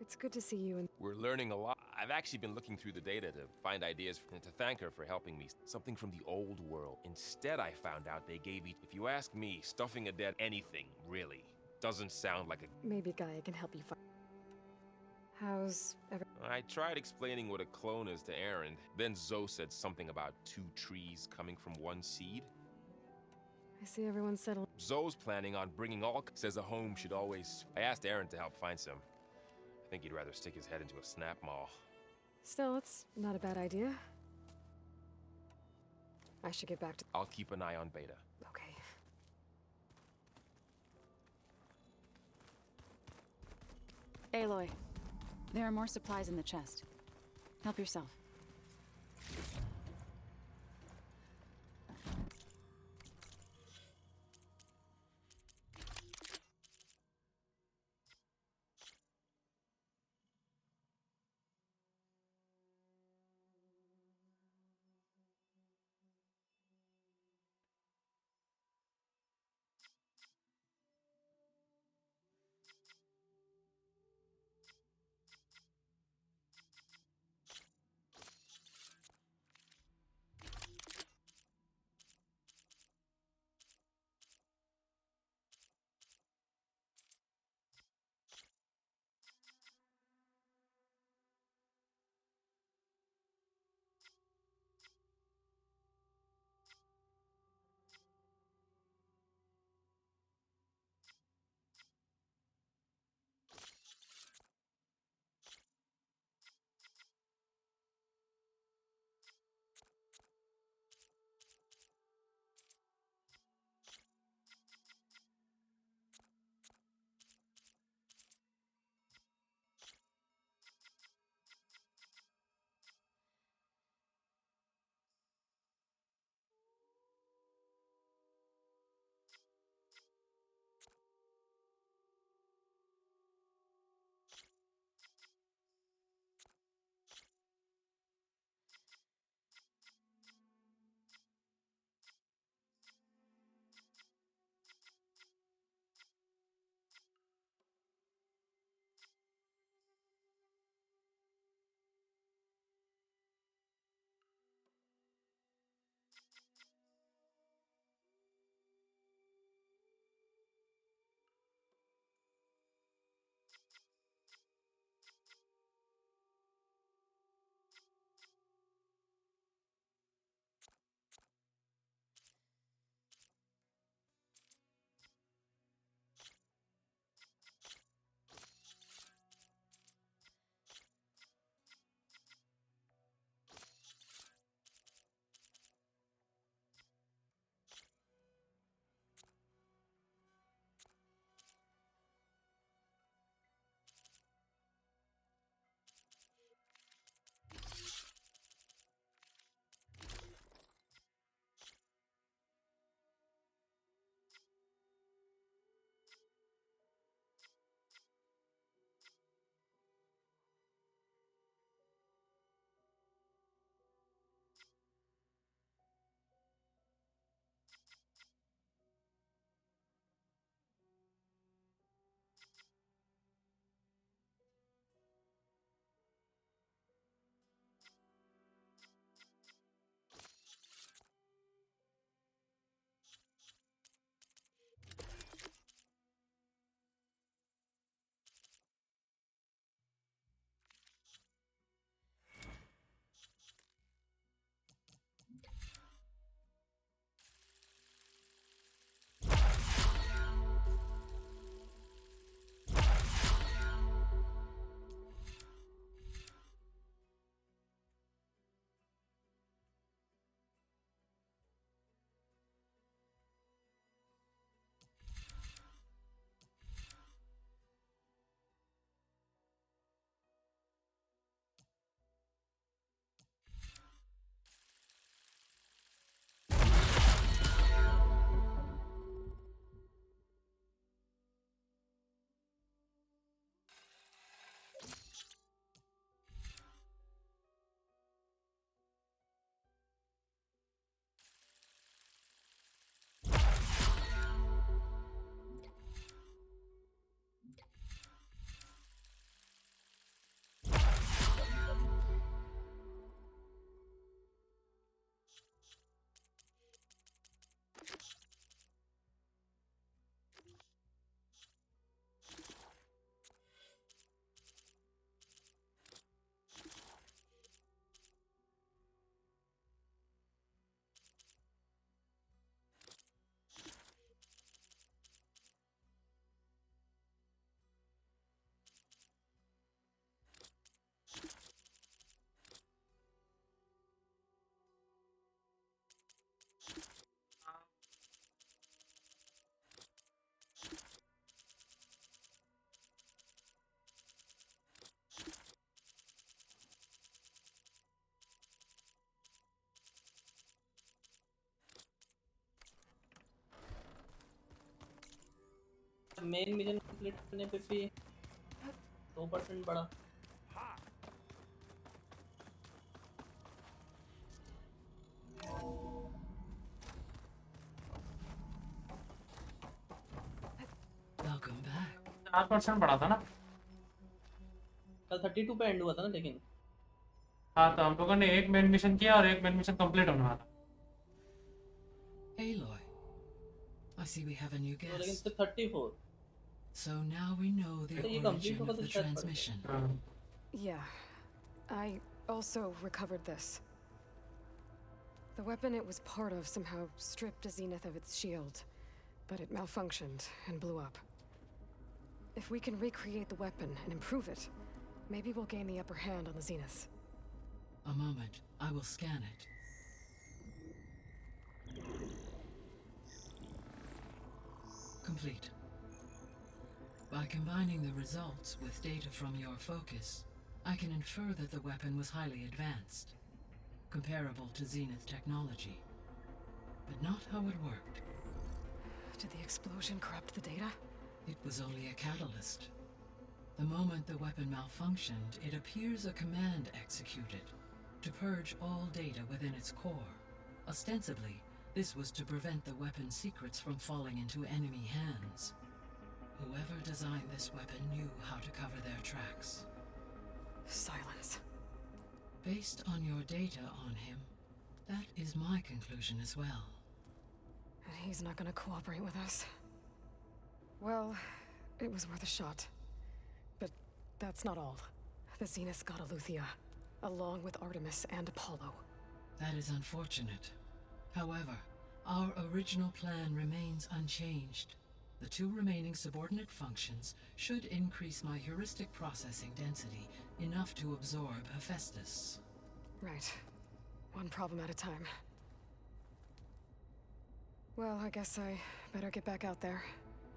It's good to see you and We're learning a lot. I've actually been looking through the data to find ideas and to thank her for helping me. Something from the old world. Instead, I found out they gave each. If you ask me, stuffing a dead anything, really, doesn't sound like a. maybe Gaia can help you find. How's I tried explaining what a clone is to Aaron. Then Zoe said something about 2 trees coming from 1 seed. I see everyone's settled. Zoe's planning on bringing all. Says a home should always. I asked Aaron to help find some. I think he'd rather stick his head into a snap maw. Still, it's not a bad idea. I should get back to. I'll keep an eye on Beta. Okay. Aloy, there are more supplies in the chest. Help yourself. Main mission complete करने पे भी 2% बढ़ा। Welcome back. 4% बढ़ा था ना? कल 32 पे and हुआ था ना लेकिन। हाँ तो हम लोगों ने एक मेन मिशन किया और एक मेन मिशन कंप्लीट होने वाला। Aloy, I see we have a new तो लेकिन guest. सिर्फ 34। So now we know the तो ये कंप्लीट origin होगा of तो the शायद पड़ transmission. Yeah. I also recovered this. The weapon it was part of somehow stripped Zenith of its shield, but it malfunctioned and blew up. If we can recreate the weapon and improve it, maybe we'll gain the upper hand on the Zeniths. A moment, I will scan it. Complete. By combining the results with data from your focus, I can infer that the weapon was highly advanced, comparable to Zenith technology, but not how it worked. Did the explosion corrupt the data? It was only a catalyst. The moment the weapon malfunctioned, it appears a command executed to purge all data within its core. Ostensibly, this was to prevent the weapon's secrets from falling into enemy hands. Whoever designed this weapon knew how to cover their tracks. Silence. Based on your data on him, that is my conclusion as well. And he's not gonna cooperate with us. Well, it was worth a shot. But that's not all. The Zeniths got Eleuthia, along with Artemis and Apollo. That is unfortunate. However, our original plan remains unchanged. The 2 remaining subordinate functions should increase my heuristic processing density enough to absorb Hephaestus. Right. One problem at a time. Well, I guess I better get back out there.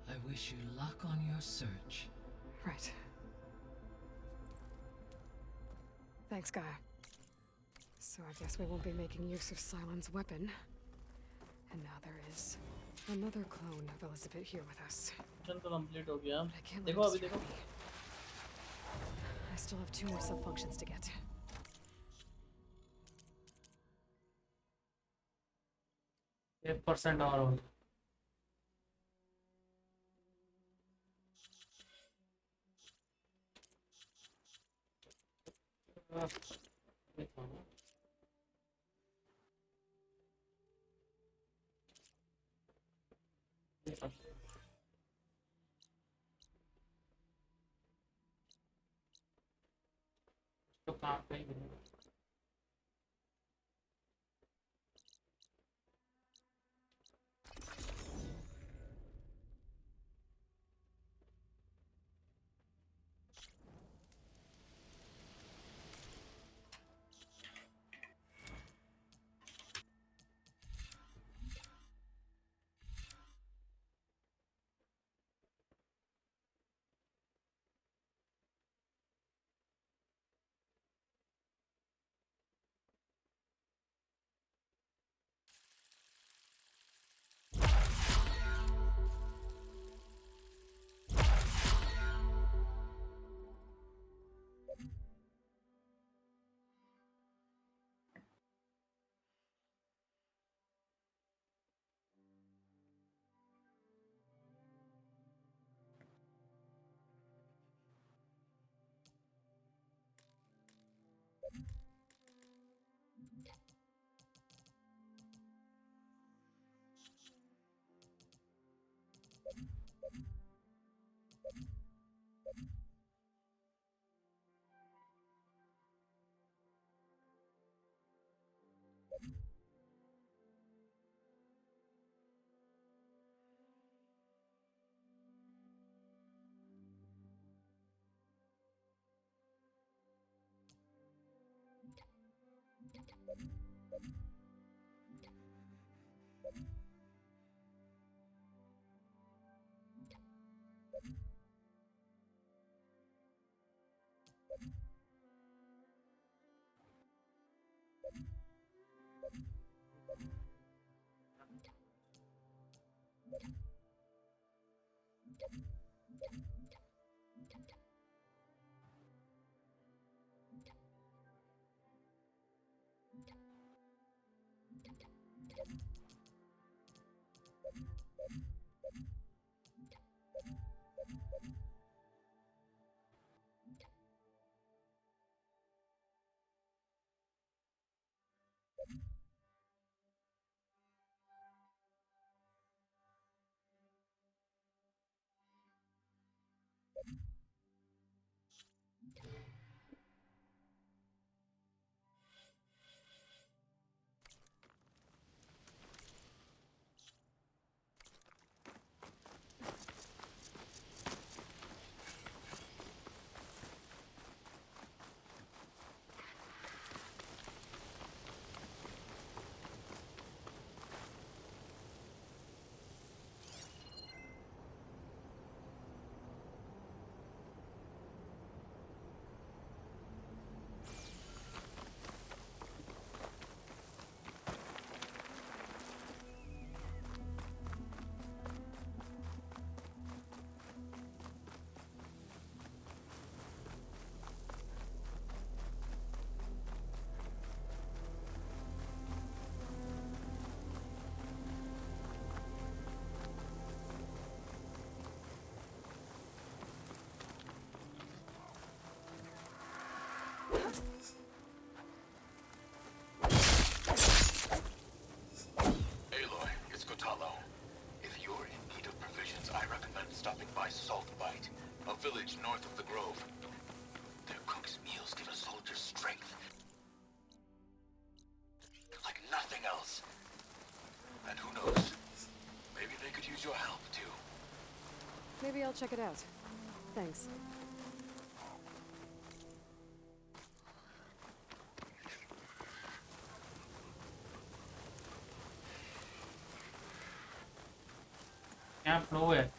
I wish you luck on your search. Right. Thanks, Gaia. So I guess we won't be making use of Cylon's weapon. And now there is another clone of Elizabeth here with us. Mission तो complete हो गया। But I can't let देखो him अभी start देखो। me. I still have 2 more sub-functions to get. %1 और हो गया। तो काम पे ही मिलेगा। you Aloy, it's Kotallo. If you're in need of provisions, I recommend stopping by Saltbite, a village north of the Grove. Their cook's meals give a soldier strength like nothing else. And who knows, maybe they could use your help too. Maybe I'll check it out. Thanks. यहाँ flow है.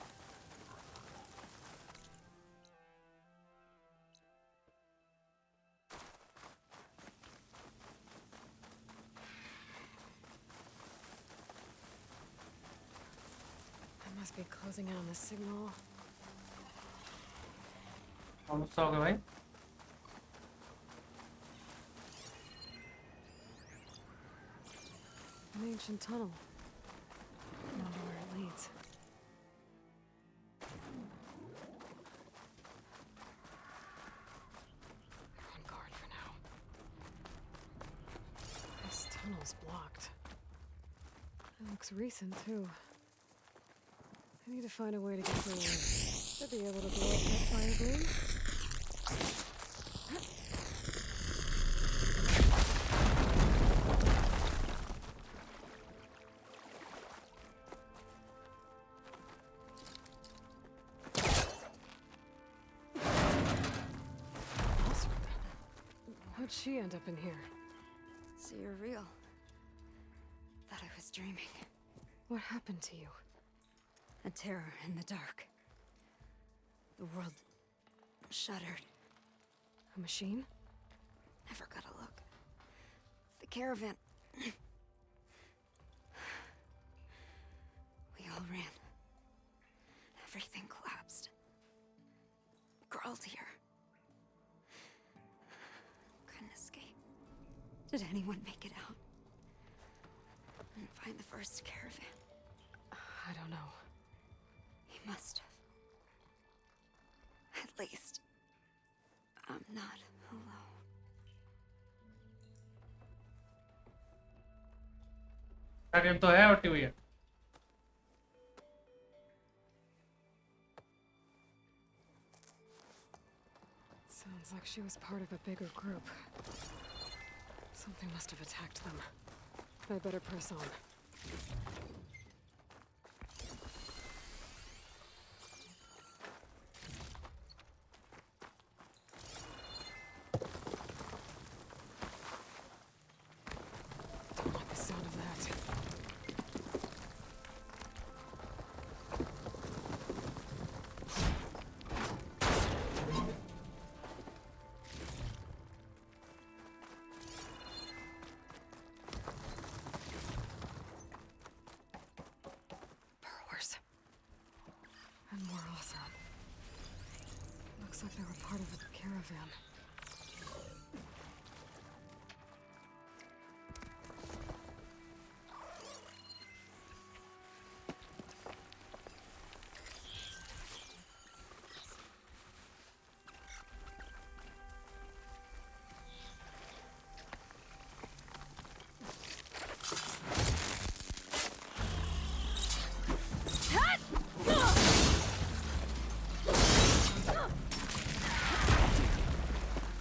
I must be closing in on the signal. Almost हो गए भाई. An ancient tunnel. I wonder where it leads. They're on guard for now. This tunnel's blocked. It looks recent, too. I need to find a way to get through. Should be able to blow up that fire green. How'd she end up in here? So you're real. Thought I was dreaming. What happened to you? A terror in the dark. The world shuddered. A machine? Never got a look. The caravan. We all ran. Everything collapsed. Crawled here. Couldn't escape. Did anyone make it out? And find the first caravan? I don't know. He must have. At least, I'm not alone. Game तो है हटी हुई है. Sounds like she was part of a bigger group. Something must have attacked them. I better press on. Don't like the sound of that. Burrowers. And more also. Looks like they were part of a caravan.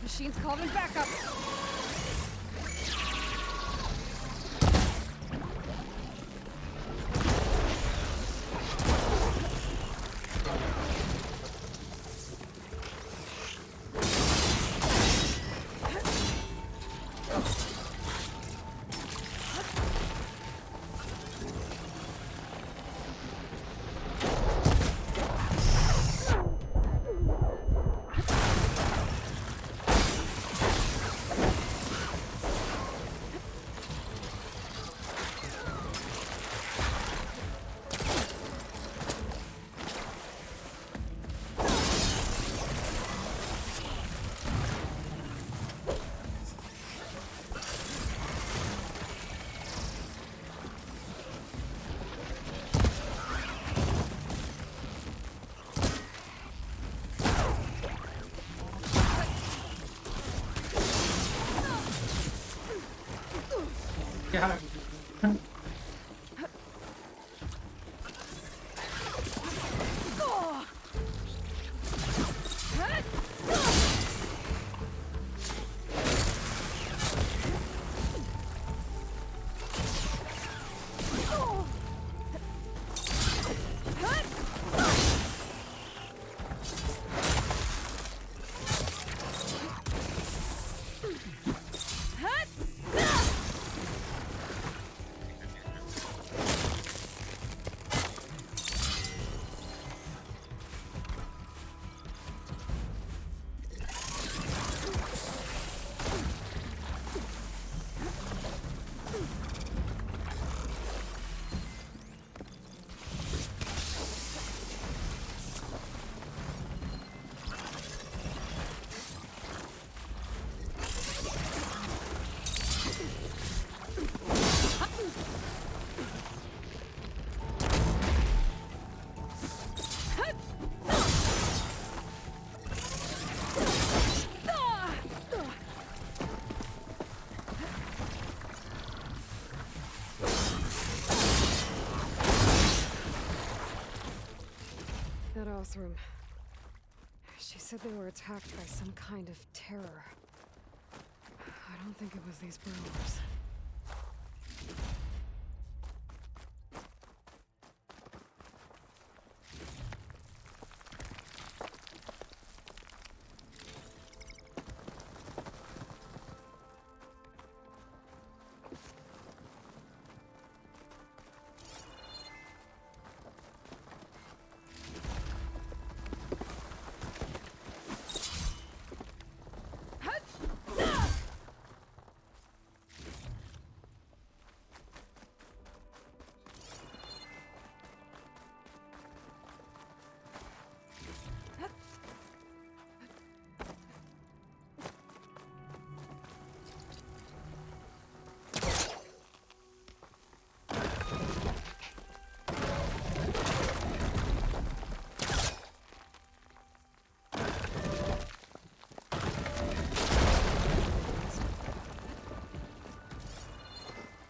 Machine's called in backup. क्या That Othram. She said they were attacked by some kind of terror. I don't think it was these burrowers.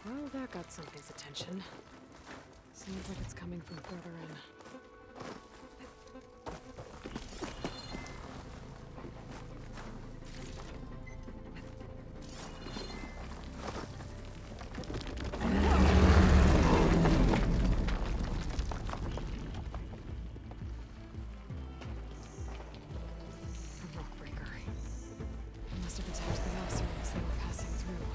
Well, that got somebody's attention. Seems like it's coming from further in. A rockbreaker. They must have attacked the Othram as they were passing through.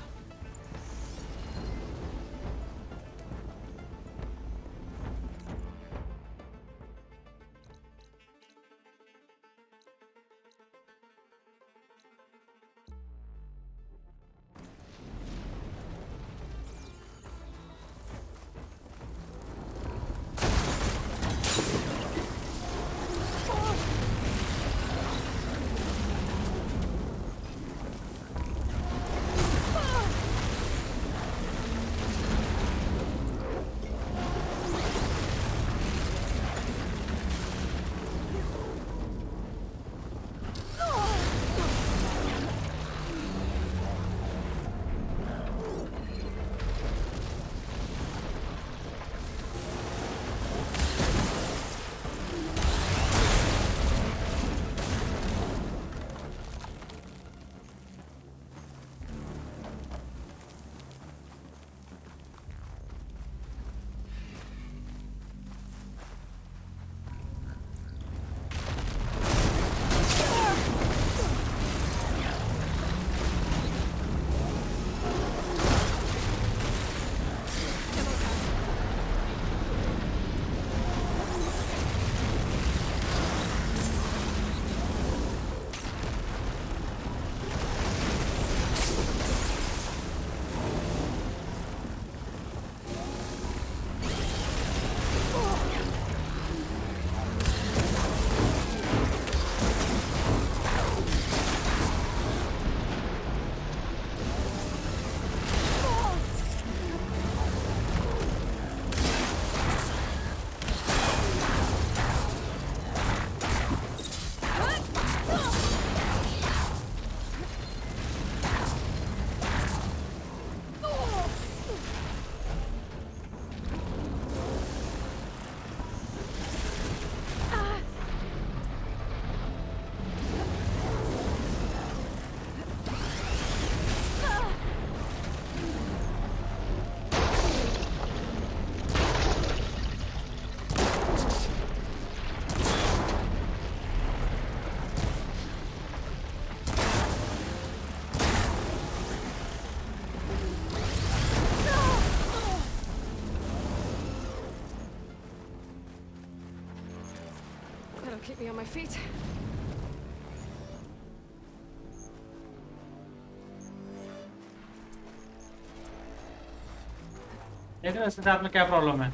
That'll keep me on my feet. देख रहे हो इसके साथ में क्या problem है?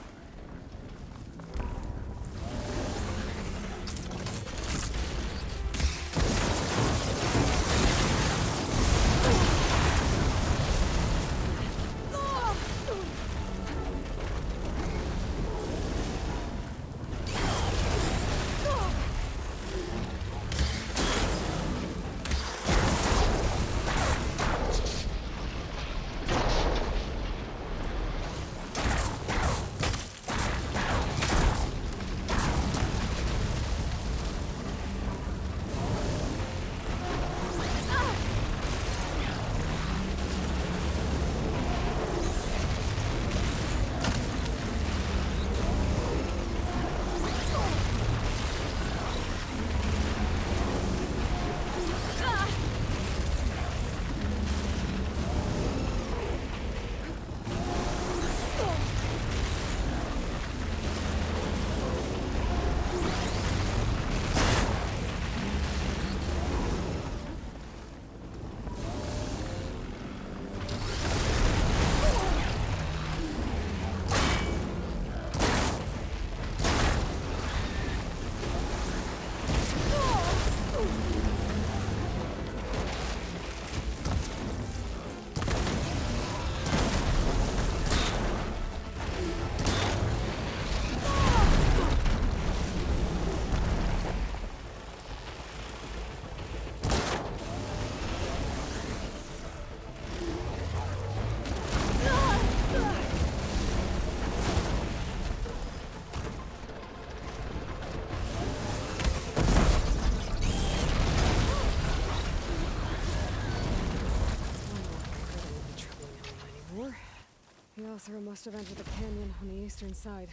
The Othra must have entered the canyon on the eastern side.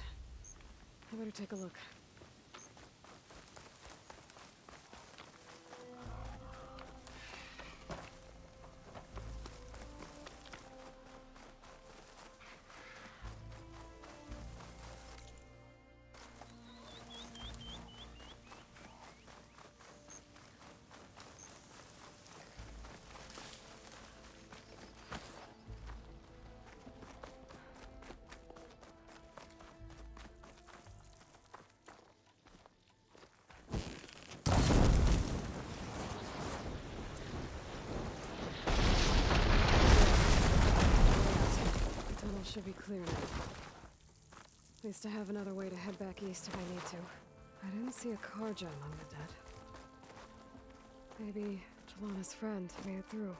I better take a look. Should be clear now. At least I have another way to head back east if I need to. I didn't see a Carja among the dead. Maybe Jelana's friend made it through.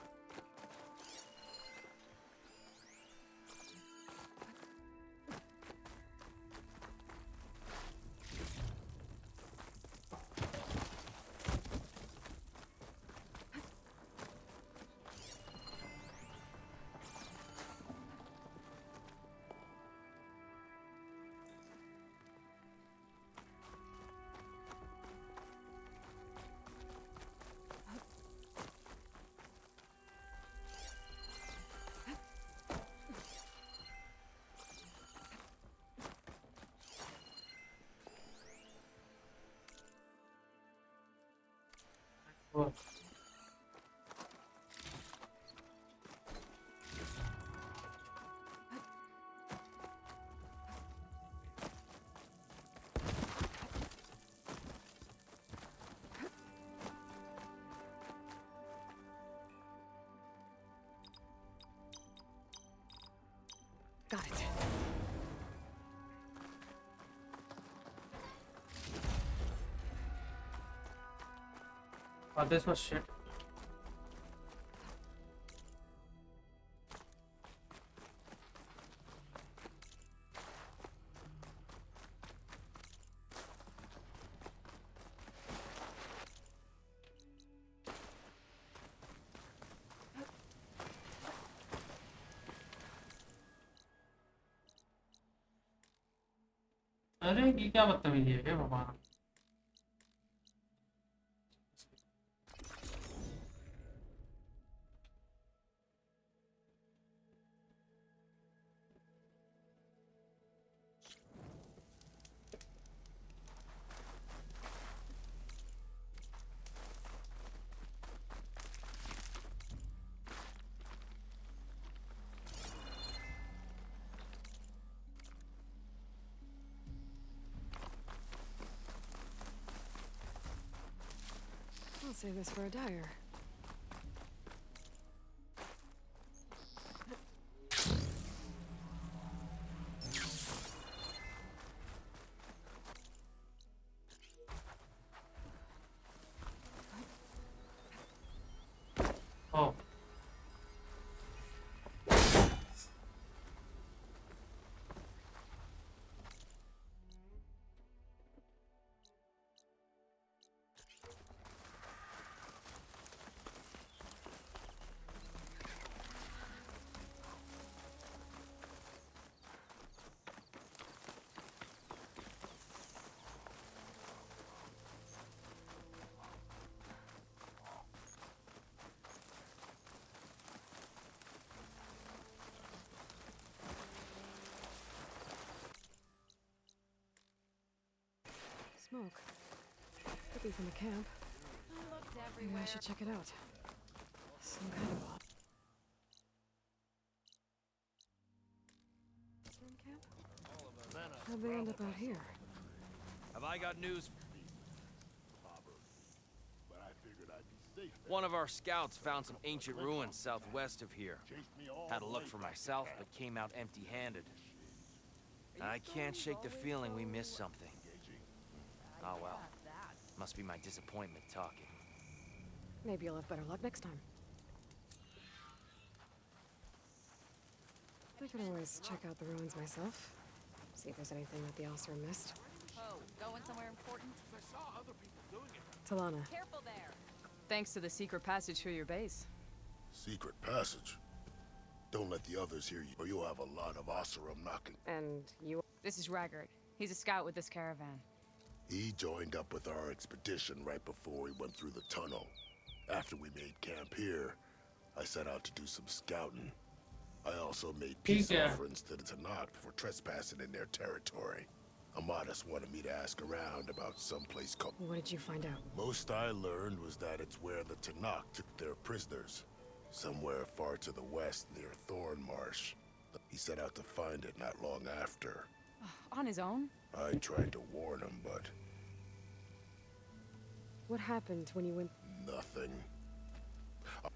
Oh. Got it. Oh, this was shit. अरे ये क्या बदतमीजी है क्या बाबा? I'll save this for a dyer. Oh. Smoke. Could be from the camp. Maybe I should check it out. Some kind of camp? How'd they end up out here? Have I got news? But I figured I'd be safe. One of our scouts found some ancient ruins southwest of here. Had a look for myself, but came out empty-handed. I can't shake the feeling we missed something. Oh well. Must be my disappointment talking. Maybe you'll have better luck next time. I could always check out the ruins myself. See if there's anything that the Oseram missed. Oh, going somewhere important? Talana. Careful there. Thanks to the secret passage through your base. Secret passage? Don't let the others hear you, or you'll have a lot of Oseram knocking. And you... This is Raggart. He's a scout with this caravan. He joined up with our expedition right before we went through the tunnel. After we made camp here, I set out to do some scouting. I also made peace offerings to the Tanakh for trespassing in their territory. Amadas wanted me to ask around about some place called... What did you find out? Most I learned was that it's where the Tanakh took their prisoners. Somewhere far to the west near Thorn Marsh. He set out to find it not long after. On his own? I tried to warn him, but... What happened when you went... Nothing.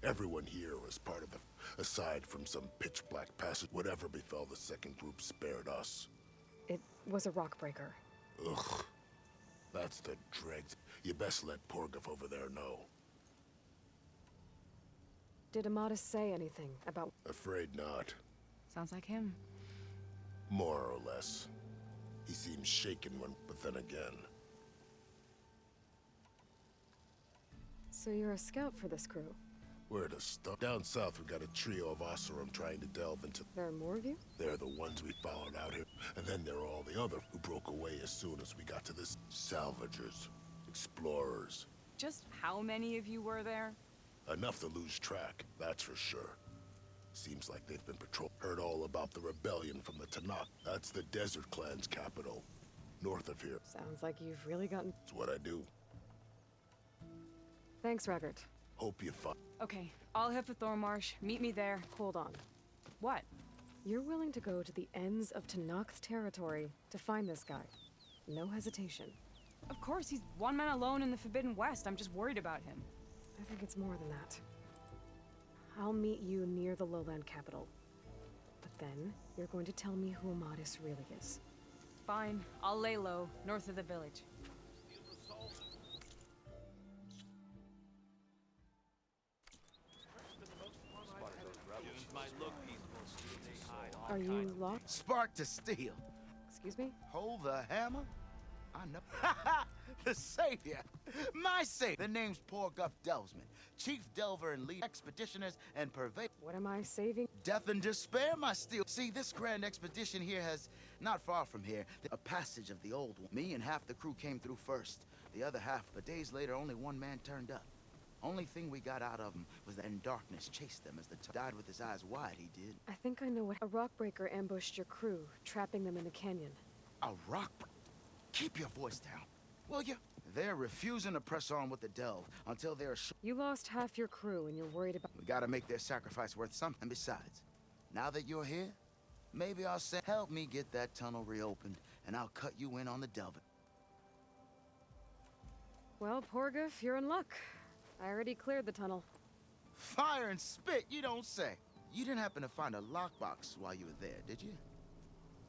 Everyone here was part of the... Aside from some pitch-black passage, whatever befell the second group spared us. It was a rock breaker. Ugh. That's the dregs. You best let Porgov over there know. Did Amadas say anything about... Afraid not. Sounds like him. More or less. He seems shaken but then again. So you're a scout for this crew? Where to start? Down south, we got a trio of Oseram trying to delve into... There are more of you? They're the ones we followed out here. And then there are all the other who broke away as soon as we got to this. Salvagers. Explorers. Just how many of you were there? Enough to lose track, that's for sure. Seems like they've been patrolling. Heard all about the rebellion from the Tanakh. That's the Desert Clan's capital. North of here. Sounds like you've really gotten... It's what I do. Thanks, Raggart. Hope you find... Okay, I'll head for Thornmarsh. Meet me there. Hold on. What? You're willing to go to the ends of Tanakh's territory to find this guy. No hesitation. Of course, he's one man alone in the Forbidden West. I'm just worried about him. I think it's more than that. I'll meet you near the lowland capital. But then, you're going to tell me who Amadas really is. Fine. I'll lay low, north of the village. Are you locked? Spark to steel. Excuse me? Hold the hammer? I know. The savior! My savior! The name's Porgov Delsman, chief delver and lead expeditioners and purveyor. What am I saving? Death and despair, my steel. See, this grand expedition here has, not far from here, a passage of the old one. Me and half the crew came through first. The other half, but days later, only one man turned up. Only thing we got out of him was that in darkness chased them as the died with his eyes wide, he did. I think I know what... A rockbreaker ambushed your crew, trapping them in the canyon. A rock... Keep your voice down, will you? They're refusing to press on with the delve until they're sure. You lost half your crew and you're worried about... We gotta make their sacrifice worth something. Besides, now that you're here, maybe I'll say, help me get that tunnel reopened, and I'll cut you in on the delving. Well, Porgov, you're in luck. I already cleared the tunnel. Fire and spit, you don't say. You didn't happen to find a lockbox while you were there, did you?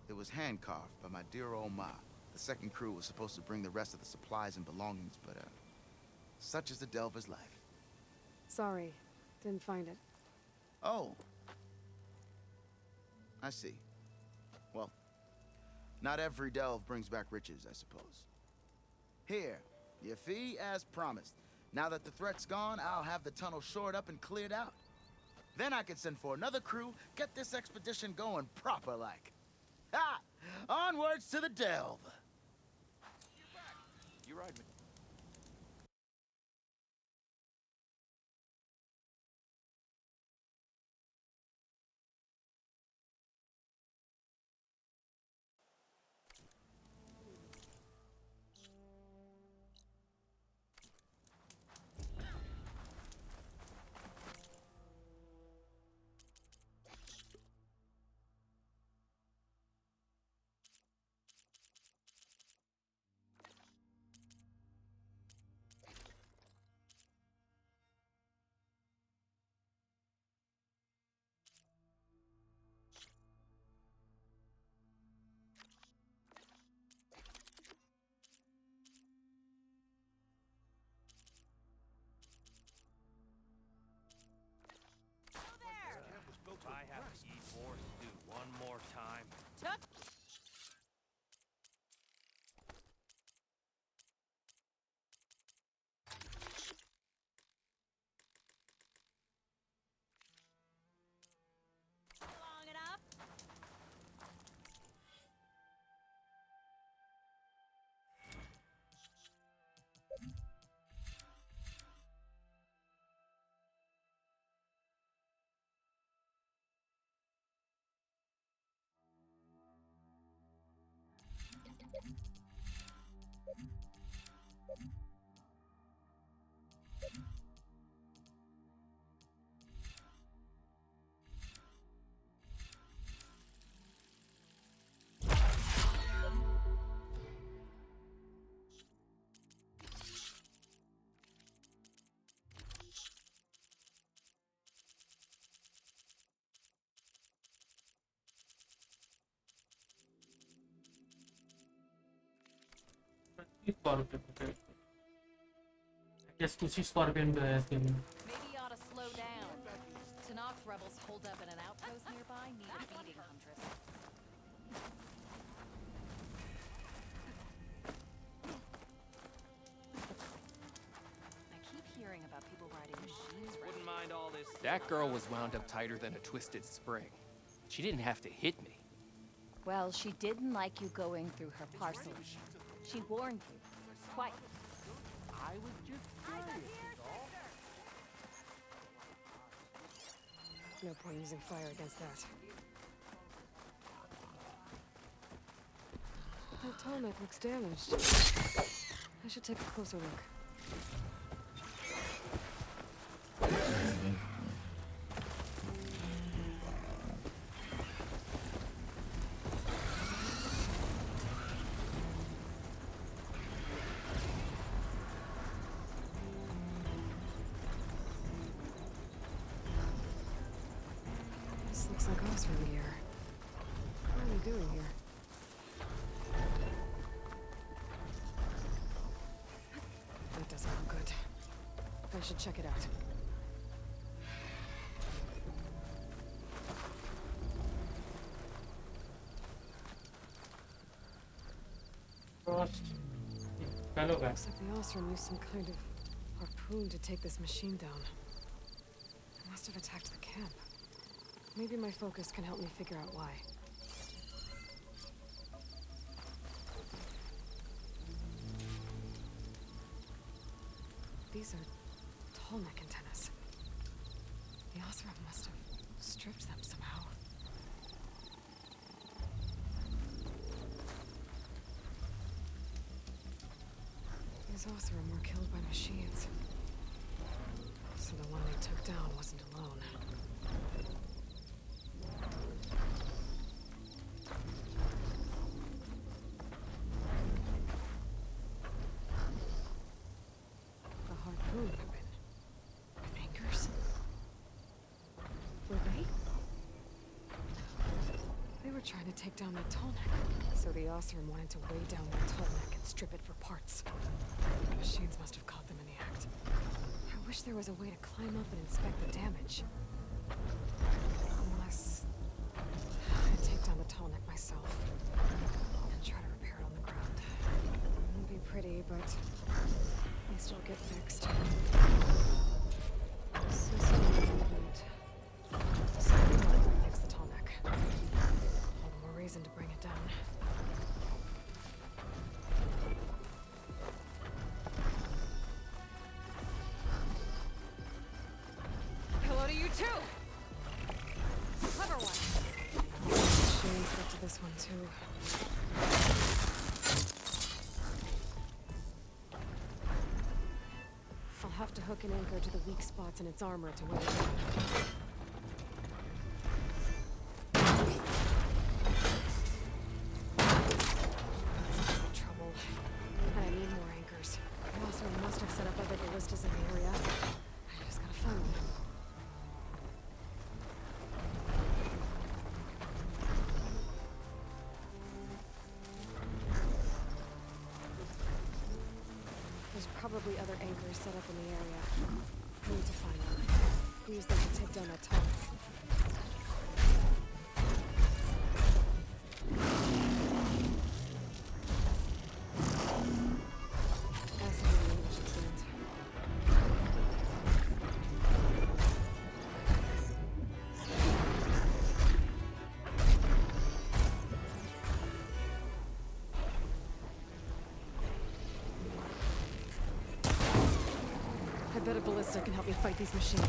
It was hand-carved by my dear old ma. The second crew was supposed to bring the rest of the supplies and belongings, but, such is the Delver's life. Sorry, didn't find it. Oh. I see. Well, not every delve brings back riches, I suppose. Here, your fee as promised. Now that the threat's gone, I'll have the tunnel shored up and cleared out. Then I can send for another crew, get this expedition going proper-like. Ha! Onwards to the delve! You ride me. I have to eat more stew one more time. Long enough? I guess कुछ ही scorpion पे है इसके लिए. Maybe you ought to slow down. Tanakh rebels holed up in an outpost nearby need a beating, Huntress. I keep hearing about people riding machines around. Wouldn't mind all this. That girl was wound up tighter than a twisted spring. She didn't have to hit me. Well, she didn't like you going through her parcels. She warned you. Twice. I was just curious. No point using fire against that. That tall neck looks damaged. I should take a closer look. This looks like Osram gear. What are you doing here? That doesn't look good. I should check it out. Frost. Fellow guy. Looks like the Osram used some kind of harpoon to take this machine down. It must have attacked the camp. Maybe my focus can help me figure out why. These are tall neck antennas. The Osram must have stripped them somehow. These Osram were killed by machines. So the one they took down wasn't alone. A harpoon weapon. were trying to take down that Tallneck. So the Oseram wanted to weigh down that Tallneck and strip it for parts. The machines must have caught them in the act. I wish there was a way to climb up and inspect the damage. Unless I take down the Tallneck myself and try to repair it on the ground. It won't be pretty, but at least it'll get fixed. System movement. Fix the Tallneck. All the more reason to bring it down. Hello to you too! Clever one. Machines get to this one too. I'll have to hook an anchor to the weak spots in its armor to weigh it down. Trouble. And I need more anchors. I also must have set up other ballistas in the area. I just gotta find them. There's probably other anchors set up in the area. I need to find them. Use them to take down that tunnel. I bet a ballista can help me fight these machines.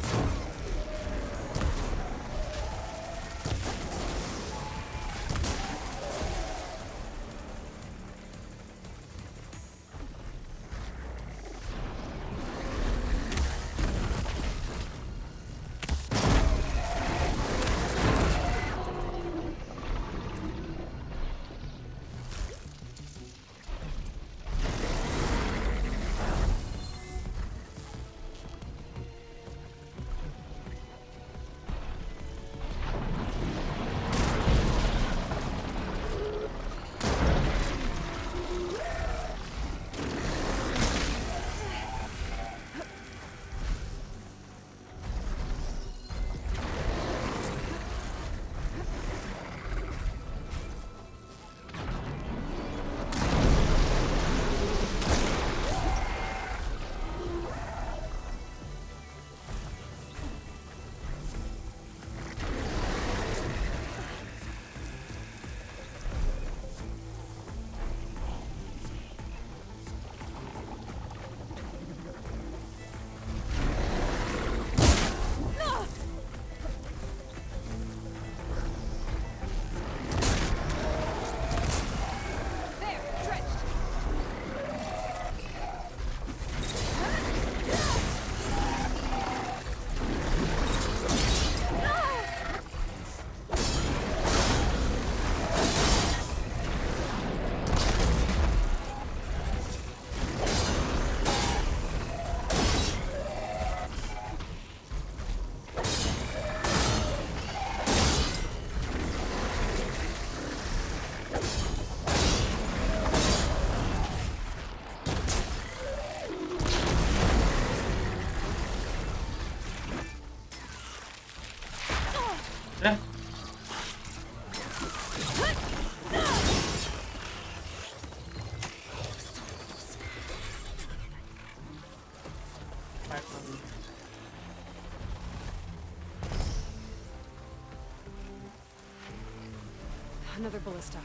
Another ballista.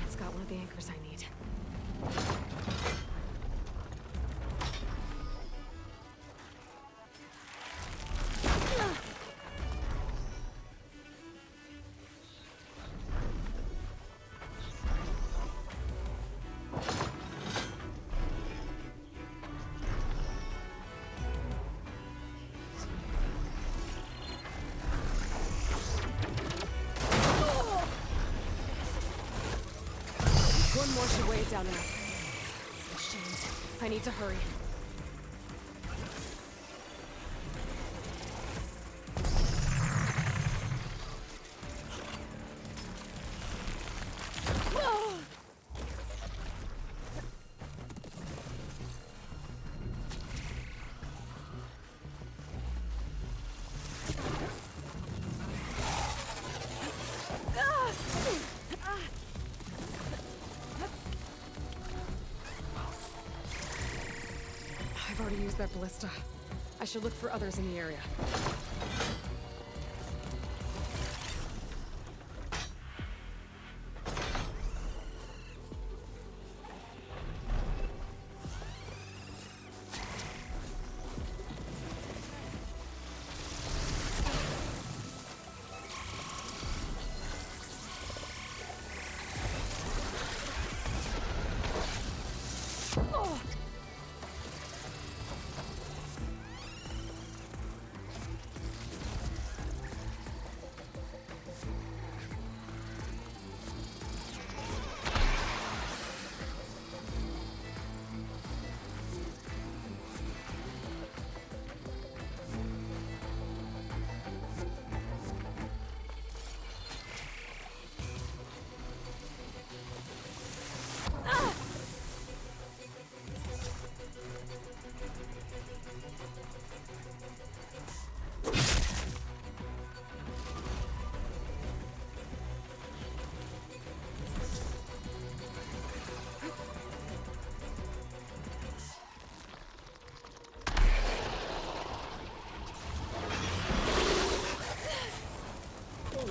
It's got one of the anchors I need. One more should weigh it down enough. Machines. I need to hurry. to use that ballista. I should look for others in the area.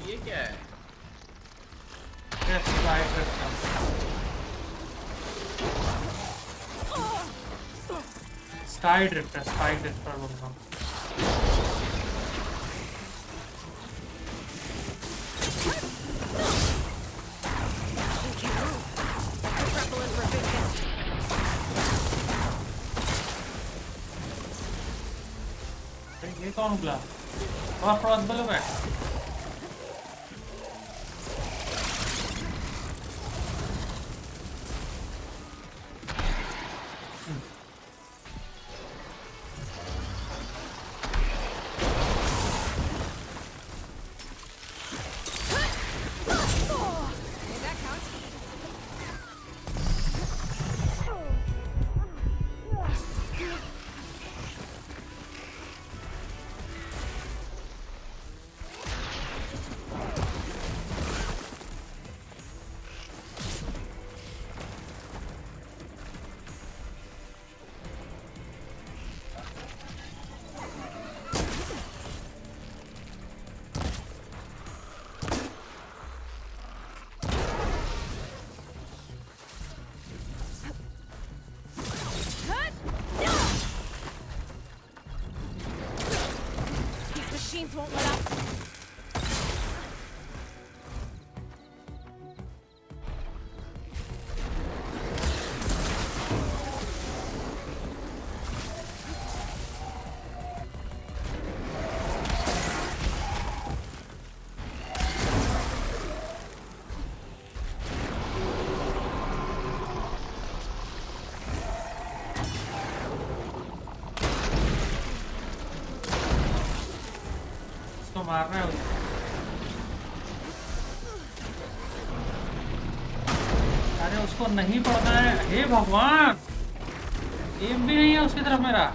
ये क्या है? Sky drifter बोलता हूँ। ये कौन उगला? वहाँ crossbow लोग हैं। Machines won't let up. मारना है उसको। अरे उसको नहीं पड़ना है। हे भगवान, एम भी नहीं है उसकी तरफ मेरा।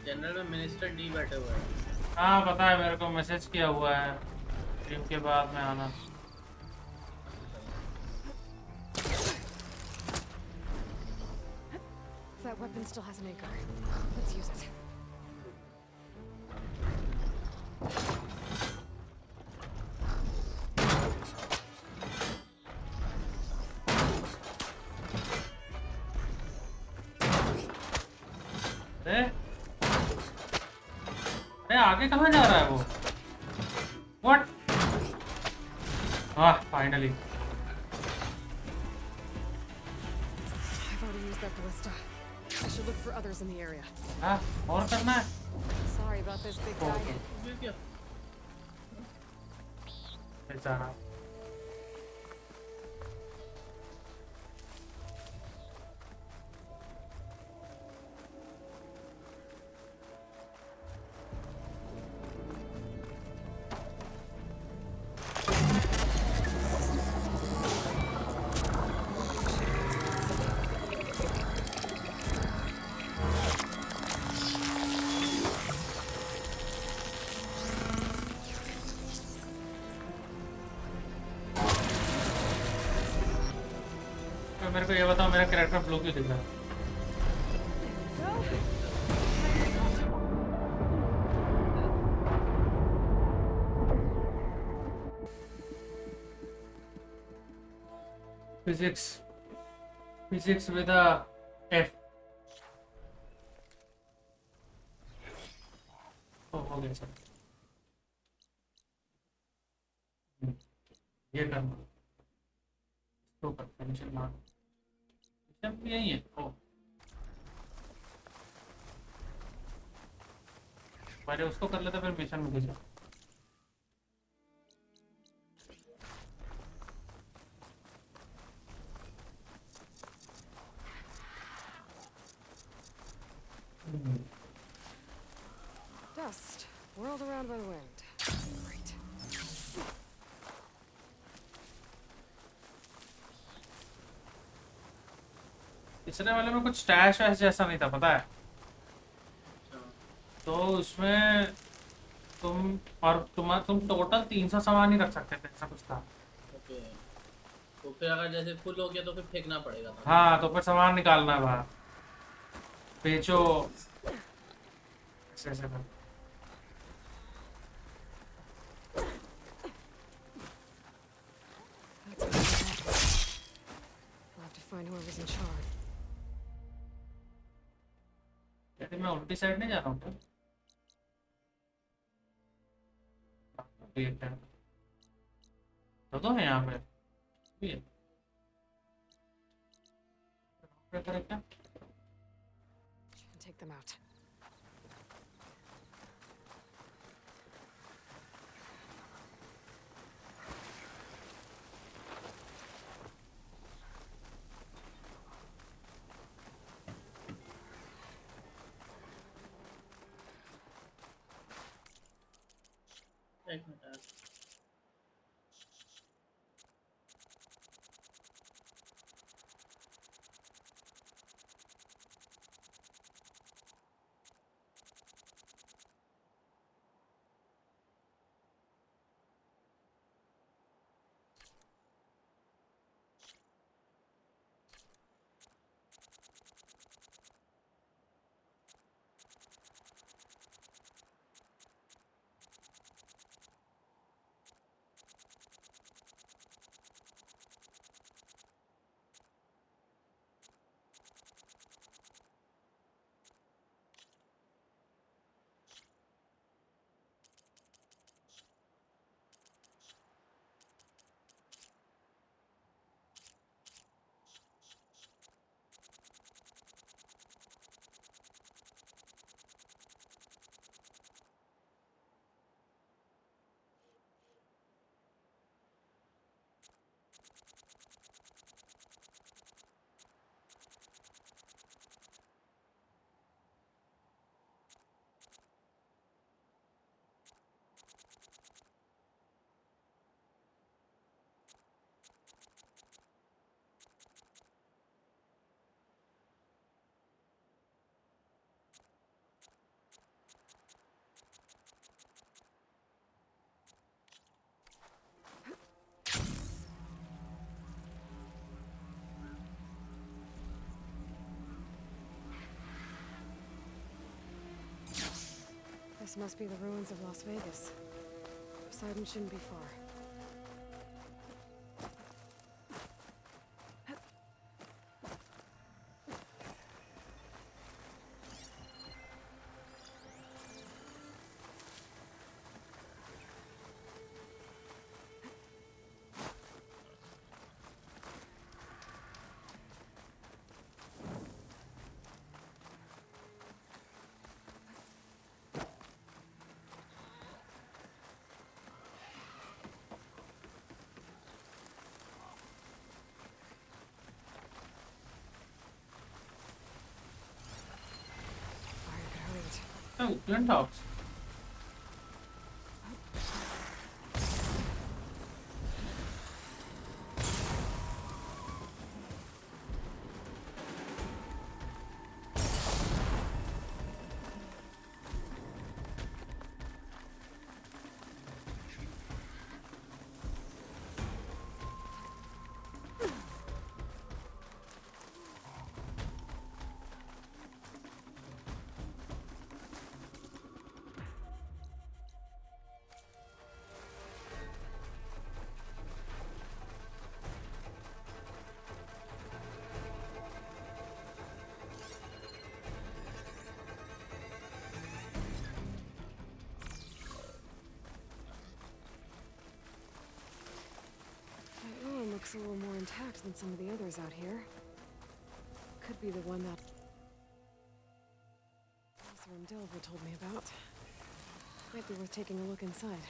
जनरल में मिनिस्टर डी बैठे हुए हैं। हाँ पता है मेरे को, मैसेज किया हुआ है टीम के बाद में आना। That weapon still has an anchor. Let's use it. अरे अरे आगे कहाँ जा रहा है वो? What? Finally. I've already used that ballista. I should look for others in the area. हाँ और करना है? Sorry about this big guy. बेचारा। मेरे को ये बताओ मेरा कैरेक्टर ब्लू क्यों दिख रहा है? Physics with a F. हो गया सर। ये करना तो टेंशन मार सब यही है। ओ पहले उसको कर लेते फिर मिशन में घुस जाओ। Dust whirled around by the wind. Great. पिछले वाले में कुछ स्टैश वैश जैसा नहीं था पता है, तो उसमें तुम टोटल 300 सामान ही रख सकते थे, ऐसा कुछ था। ओके तो फिर अगर जैसे फुल हो गया तो फिर फेंकना पड़ेगा था। हाँ तो फिर सामान निकालना है बाहर, बेचो ऐसे ऐसे कर। I'll have to find whoever's in charge. कहते मैं उल्टी साइड नहीं जा रहा हूँ क्या? तो है यहाँ पे भी है। क्या? Take them out. एक मिनट यार। This must be the ruins of Las Vegas. Poseidon shouldn't be far. Oh, Glentops. That ruin looks a little more intact than some of the others out here. Could be the one that Arthur and Delver told me about. Might be worth taking a look inside.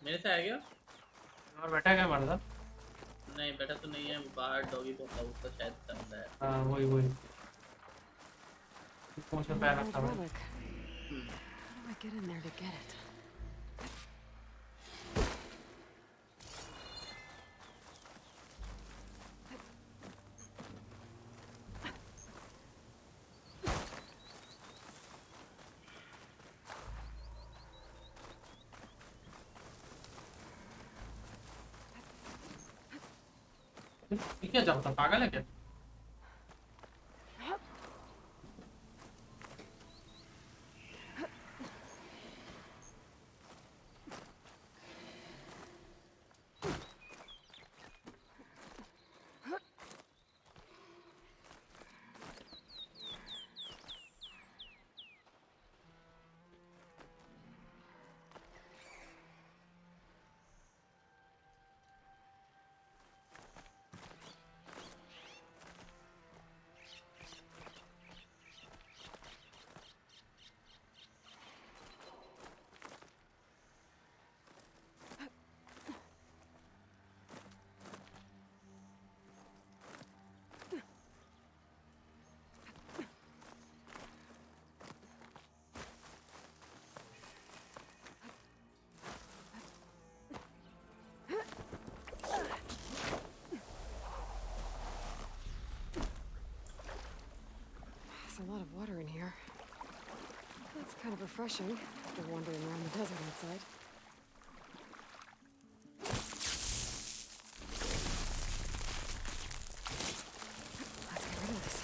मेरे से आ गया और बैठा क्या मर्दा? नहीं बैठा तो नहीं है बाहर डॉगी पोता उसका शायद चल रहा है हाँ वही पूछ में पैर रखा है How do I get in there to get it? ये क्या जाता पागल है क्या? of water in here. That's kind of refreshing after wandering around the desert outside. Let's get rid of this.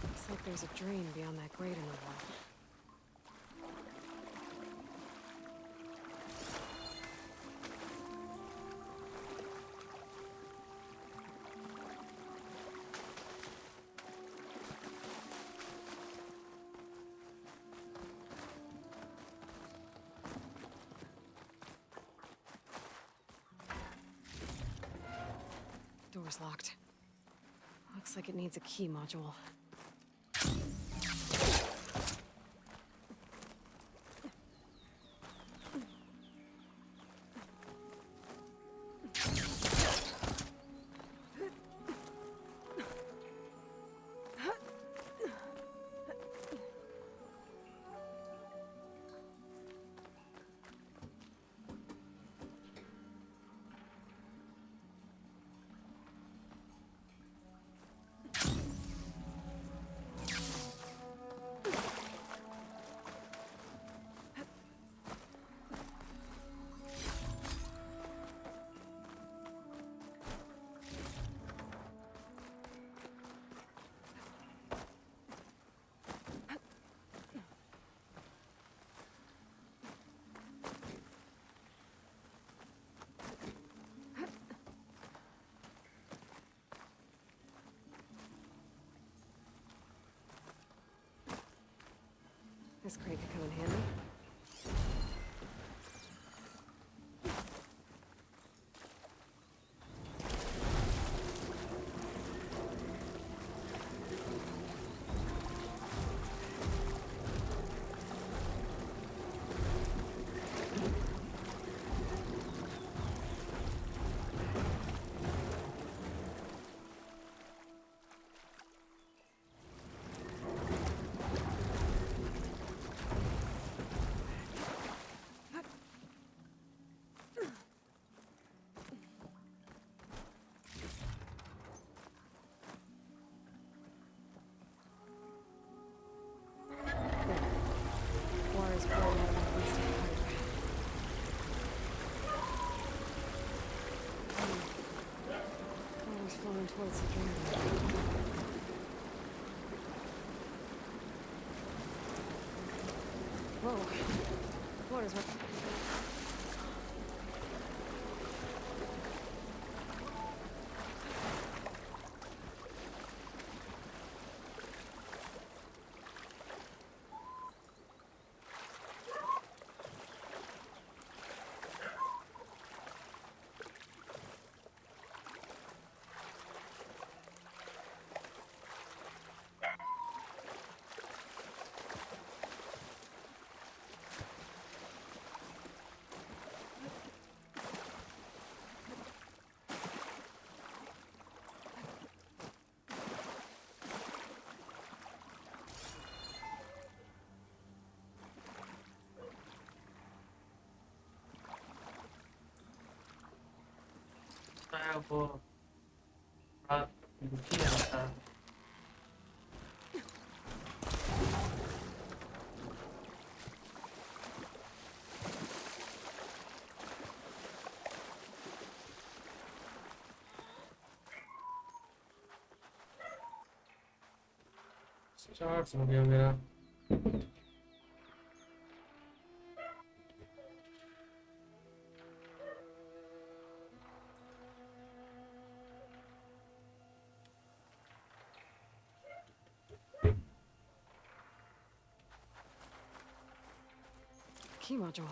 Looks like there's a drain beyond that grate in the wall. Door's locked. Looks like it needs a key module. This crate could come in handy. Water's pouring out of that rusty pipe. Water's flowing towards the drain. Whoa. Water's what? वो थोड़ा दुखी है लगता है। Charge हो गया मेरा। Key module.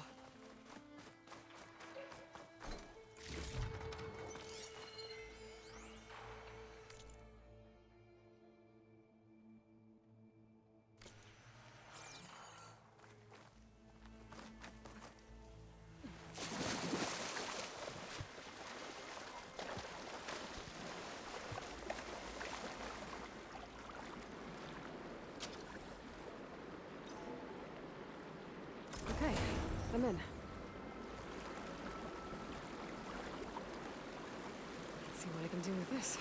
Okay, I'm in. Let's see what I can do with this.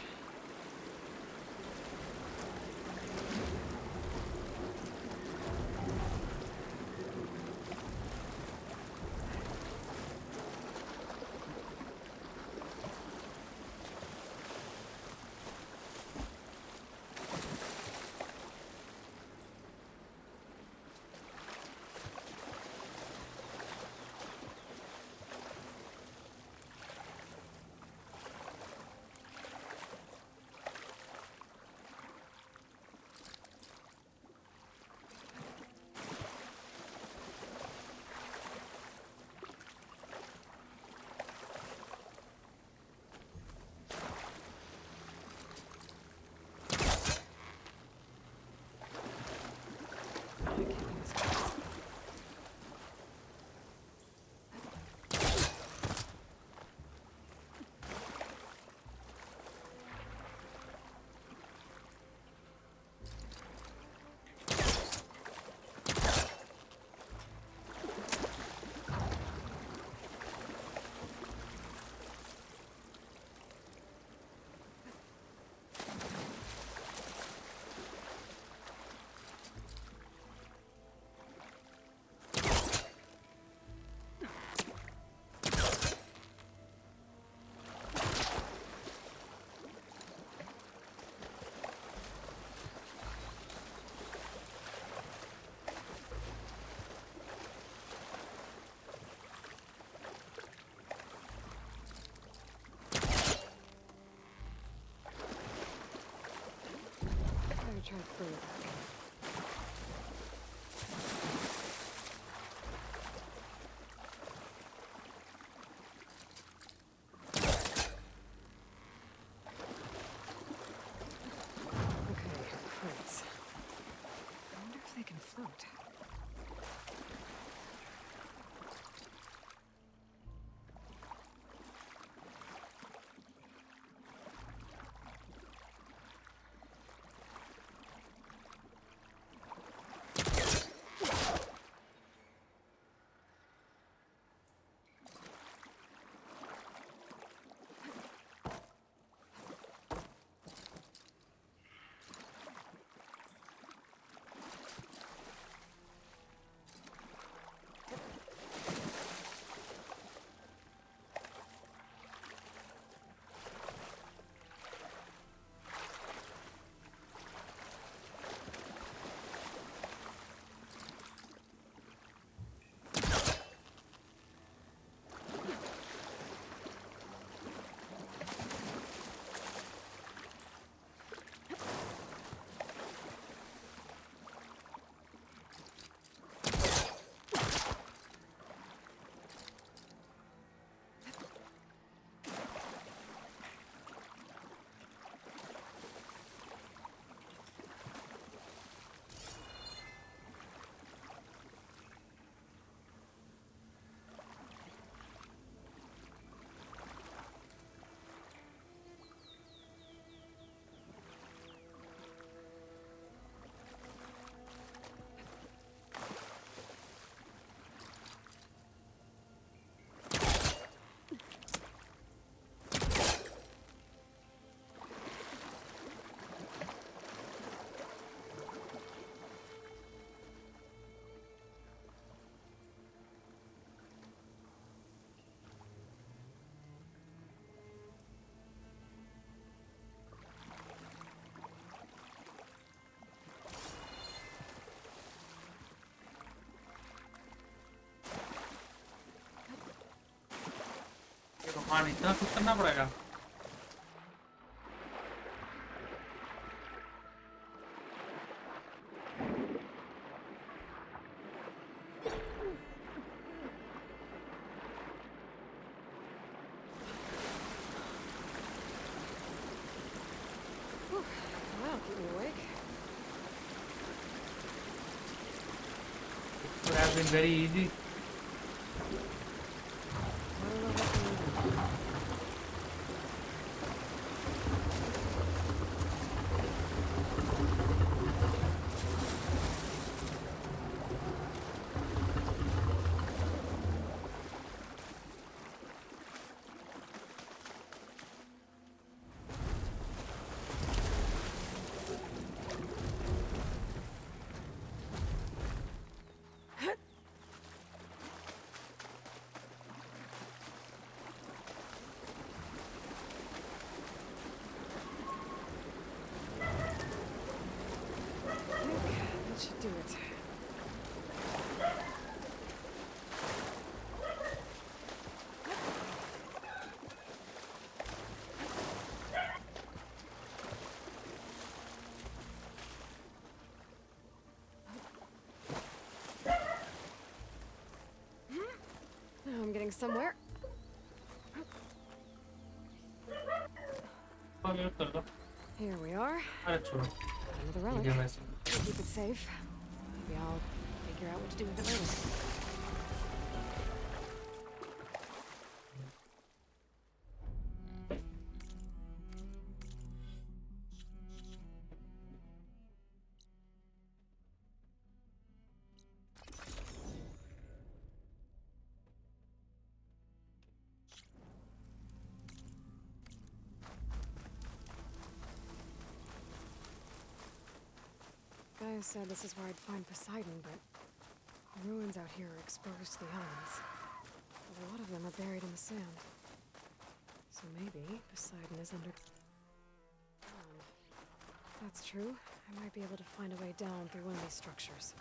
मान इतना कुछ करना पड़ेगा। Whew, that'll keep me awake. It would have been very easy. That should do it. Now I'm getting somewhere. Here we are. अरे छोड़ो। Another relic. ये वैसे। We'll keep it safe. Maybe I'll figure out what to do with it later. Gaia said this is where I'd find Poseidon, but the ruins out here are exposed to the elements. But a lot of them are buried in the sand. So maybe Poseidon is under... If that's true, I might be able to find a way down through one of these structures.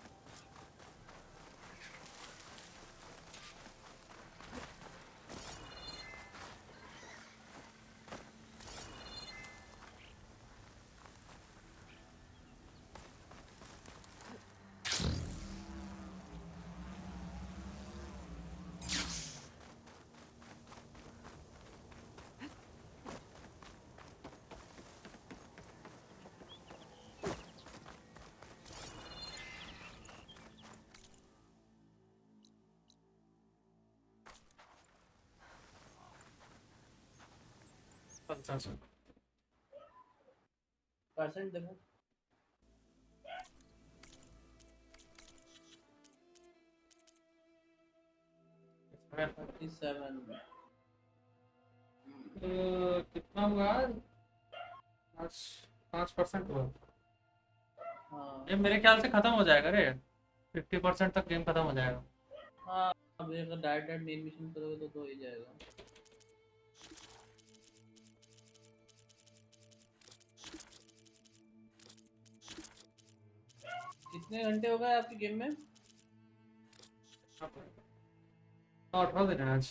Percent देखो कितना हुआ? 5% हुआ। हाँ ये मेरे ख्याल से खत्म हो जाएगा रे। 50% तक गेम खत्म हो जाएगा। हाँ अब अगर डायरेक्ट मेन मिशन करोगे तो हो ही जाएगा। कितने घंटे हो गए आपके गेम में? 18 दिन है आज।